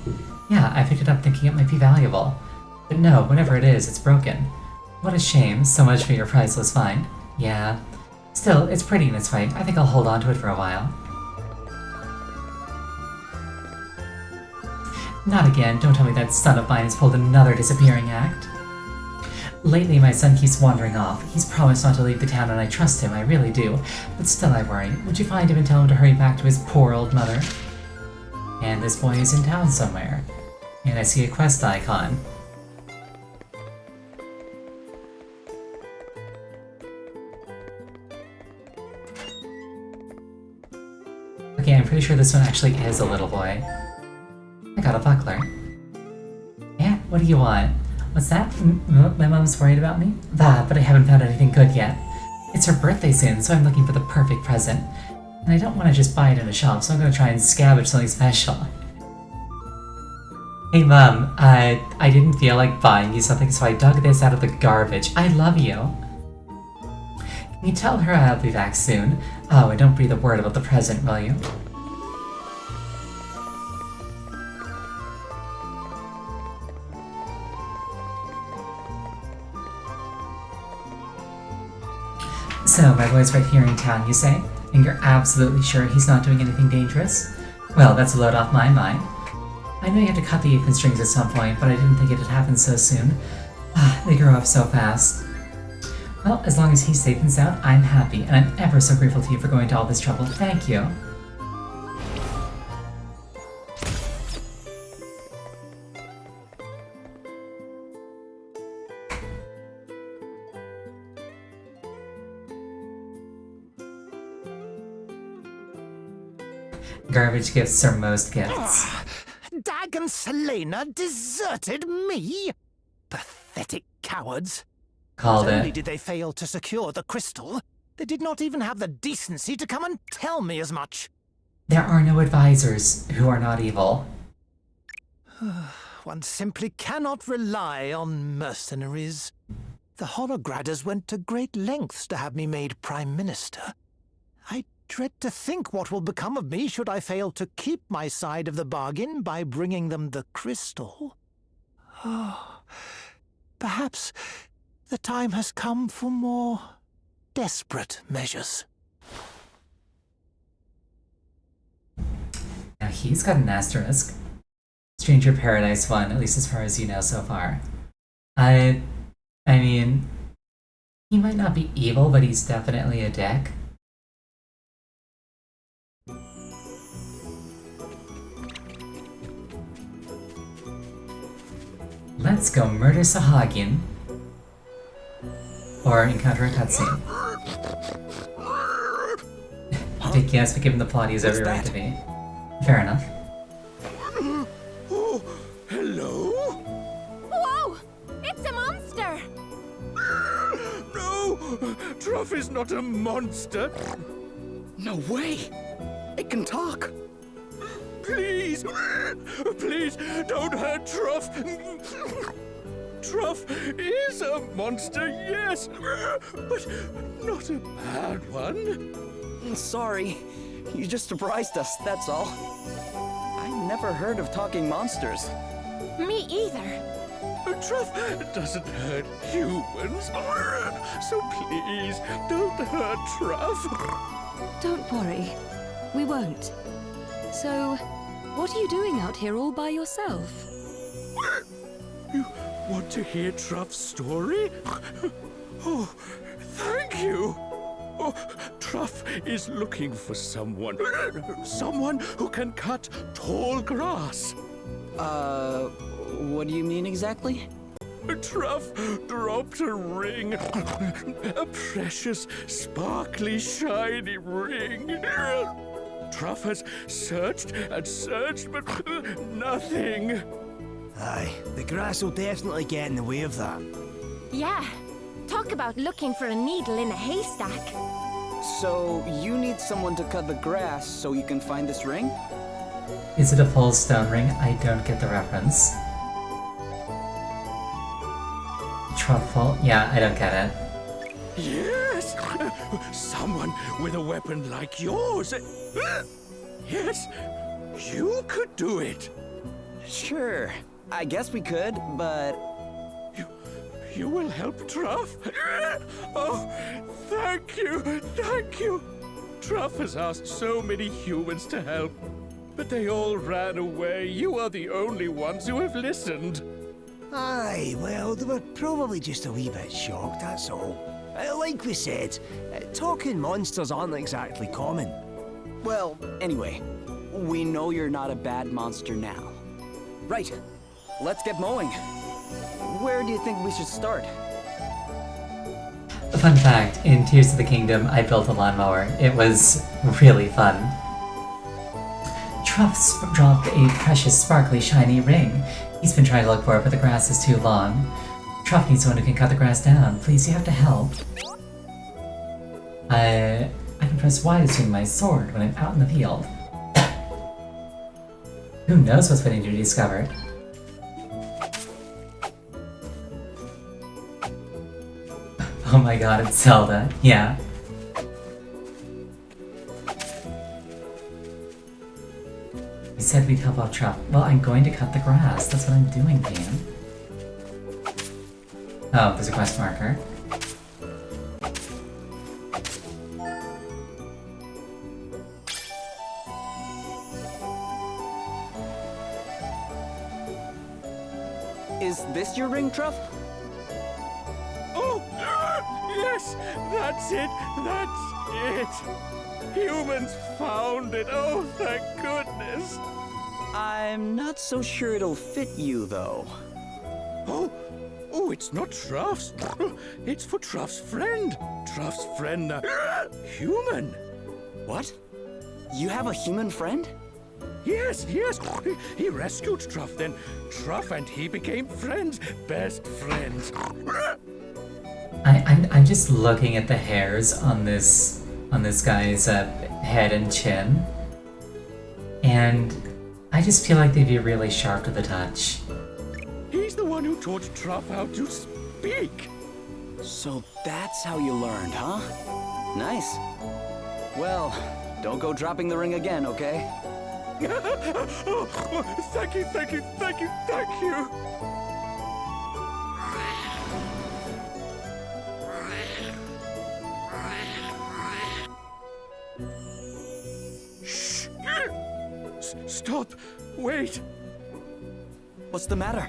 Yeah, I picked it up thinking it might be valuable. But no, whatever it is, it's broken. What a shame, so much for your priceless find. Yeah. Still, it's pretty in its way. I think I'll hold on to it for a while. Not again, don't tell me that son of mine has pulled another disappearing act. Lately, my son keeps wandering off. He's promised not to leave the town and I trust him, I really do. But still I worry. Would you find him and tell him to hurry back to his poor old mother? And this boy is in town somewhere. And I see a quest icon. Okay, I'm pretty sure this one actually is a little boy. I got a buckler. Yeah, what do you want? What's that? My mom's worried about me? But I haven't found anything good yet. It's her birthday soon, so I'm looking for the perfect present. And I don't want to just buy it in a shop, so I'm gonna try and scavenge something special. Hey Mom, I didn't feel like buying you something, so I dug this out of the garbage. I love you. Can you tell her I'll be back soon? Oh, and don't breathe a word about the present, will you? So, my boy's right here in town, you say? And you're absolutely sure he's not doing anything dangerous? Well, that's a load off my mind. I know you have to cut the apron strings at some point, but I didn't think it'd happen so soon. They grow up so fast. Well, as long as he's safe and sound, I'm happy, and I'm ever so grateful to you for going to all this trouble. Thank you. Garbage gifts are most gifts. Dagon Selena deserted me? Pathetic cowards. Called Not it. only did they fail to secure the crystal, they did not even have the decency to come and tell me as much. There are no advisors who are not evil. One simply cannot rely on mercenaries. The Holograders went to great lengths to have me made Prime Minister. I dread to think what will become of me should I fail to keep my side of the bargain by bringing them the crystal. Oh, perhaps the time has come for more desperate measures. Now he's got an asterisk. Stranger Paradise one, at least as far as you know so far. I mean, he might not be evil, but he's definitely a dick. Let's go murder Sahagin. Or encounter a cutscene. I think yes, but given the plot, he has every right to be. Fair enough. Oh, hello? Whoa! It's a monster! No! Truff is not a monster. No way! It can talk! Please! Please, don't hurt Truff! Truff is a monster, yes, but not a bad one. Sorry. You just surprised us, that's all. I never heard of talking monsters. Me either. Truff doesn't hurt humans, so please, don't hurt Truff. Don't worry. We won't. So, what are you doing out here all by yourself? You want to hear Truff's story? Oh, thank you. Oh, Truff is looking for someone who can cut tall grass. What do you mean exactly? Truff dropped a ring. A precious, sparkly, shiny ring. Truff has searched and searched, but nothing. Aye, the grass will definitely get in the way of that. Yeah. Talk about looking for a needle in a haystack. So, you need someone to cut the grass so you can find this ring? Is it a full stone ring? I don't get the reference. Truffle? Yeah, I don't get it. Yes! Someone with a weapon like yours. Yes, you could do it. Sure, I guess we could, but... You will help Truff? Oh, thank you, thank you. Truff has asked so many humans to help, but they all ran away. You are the only ones who have listened. Aye, well, they were probably just a wee bit shocked, that's all. Like we said, talking monsters aren't exactly common. Well, anyway, we know you're not a bad monster now. Right, let's get mowing. Where do you think we should start? Fun fact, in Tears of the Kingdom, I built a lawnmower. It was really fun. Truff dropped a precious, sparkly, shiny ring. He's been trying to look for it, but the grass is too long. Truff needs someone who can cut the grass down. Please, you have to help. I can press Y to swing my sword when I'm out in the field. Who knows what's waiting to be discovered? Oh my god, it's Zelda. Yeah. You said we'd help out Truff. Well, I'm going to cut the grass. That's what I'm doing, Pam. Oh, there's a quest marker. Is this your ring, Truff? Oh, yes, that's it, that's it. Humans found it, oh, thank goodness. I'm not so sure it'll fit you, though. Oh, it's not Truff's. It's for Truff's friend. Truff's friend, human. What? You have a human friend? Yes. He rescued Truff, then Truff and he became friends, best friends. I'm just looking at the hairs on this guy's head and chin, and I just feel like they'd be really sharp to the touch. He's the one who taught Truff how to speak. So that's how you learned, huh? Nice. Well, don't go dropping the ring again, okay? Oh, thank you. Shh! Stop! Wait! What's the matter?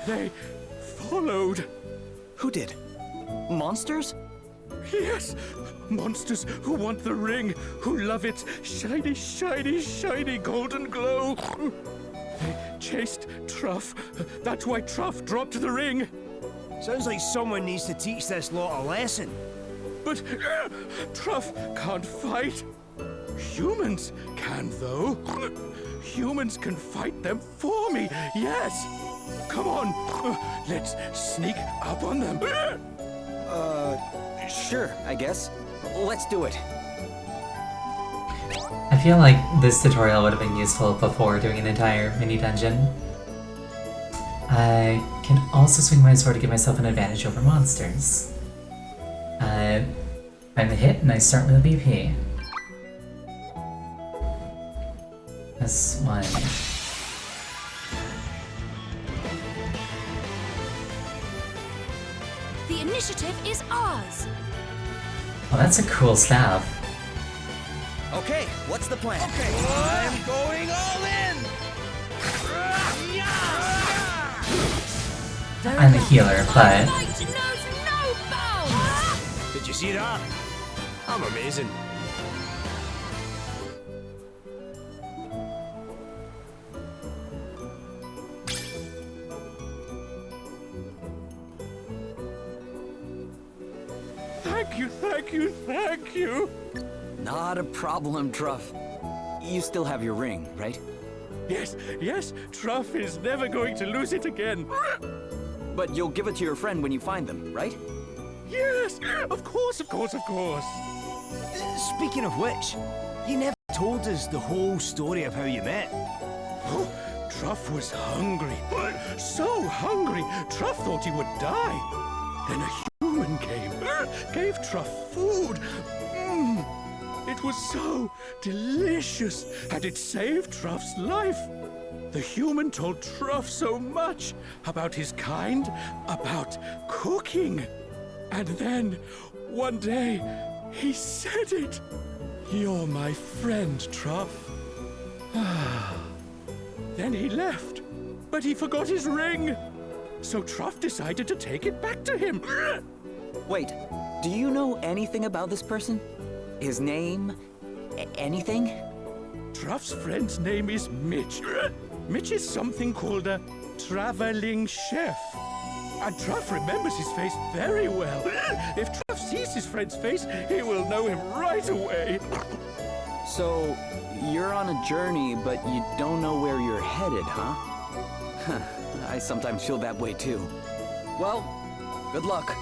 They followed. Who did? Monsters? Yes, monsters who want the ring, who love its shiny, shiny, shiny golden glow. They chased Truff. That's why Truff dropped the ring. Sounds like someone needs to teach this lot a lesson. But Truff can't fight. Humans can, though. Humans can fight them for me, yes. Come on, let's sneak up on them. Sure, I guess. Let's do it. I feel like this tutorial would have been useful before doing an entire mini-dungeon. I can also swing my sword to give myself an advantage over monsters. I'm the hit and I start with a BP. This one. The initiative is ours. Well, that's a cool staff. Okay, what's the plan? Okay, I'm going all in! I'm the healer, but Did you see that? I'm amazing. Thank you, thank you, thank you. Not a problem, Truff. You still have your ring, right? Yes, yes, Truff is never going to lose it again. But you'll give it to your friend when you find them, right? Yes, of course, of course, of course. Speaking of which, you never told us the whole story of how you met. Oh, Truff was hungry. So hungry, Truff thought he would die. Then a human came, gave Truff food. It was so delicious, and it saved Truff's life. The human told Truff so much about his kind, about cooking. And then, one day, he said it. You're my friend, Truff. Then he left, but he forgot his ring. So Truff decided to take it back to him. Wait, do you know anything about this person? His name? Anything? Truff's friend's name is Mitch. Mitch is something called a traveling chef. And Truff remembers his face very well. If Truff sees his friend's face, he will know him right away. So, you're on a journey, but you don't know where you're headed, huh? I sometimes feel that way too. Well, good luck.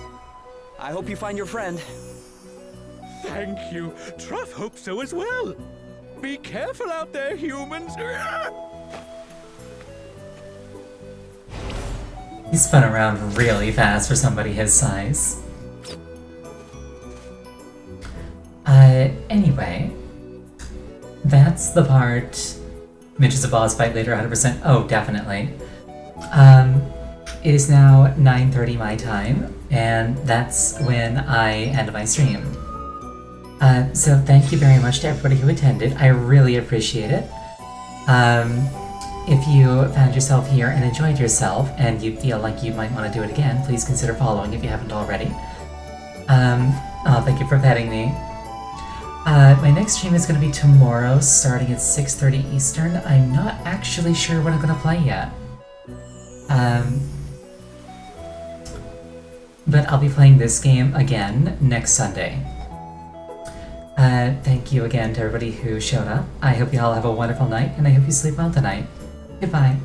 I hope you find your friend. Thank you. Truff hopes so as well. Be careful out there, humans. He spun around really fast for somebody his size. Anyway, that's the part. Mitch is a boss fight later, 100%. Oh, definitely. It is now 9:30 my time, and that's when I end my stream. So thank you very much to everybody who attended. I really appreciate it. If you found yourself here and enjoyed yourself, and you feel like you might want to do it again, please consider following if you haven't already. Thank you for petting me. My next stream is going to be tomorrow, starting at 6:30 Eastern. I'm not actually sure what I'm going to play yet. But I'll be playing this game again next Sunday. Thank you again to everybody who showed up. I hope you all have a wonderful night, and I hope you sleep well tonight. Goodbye.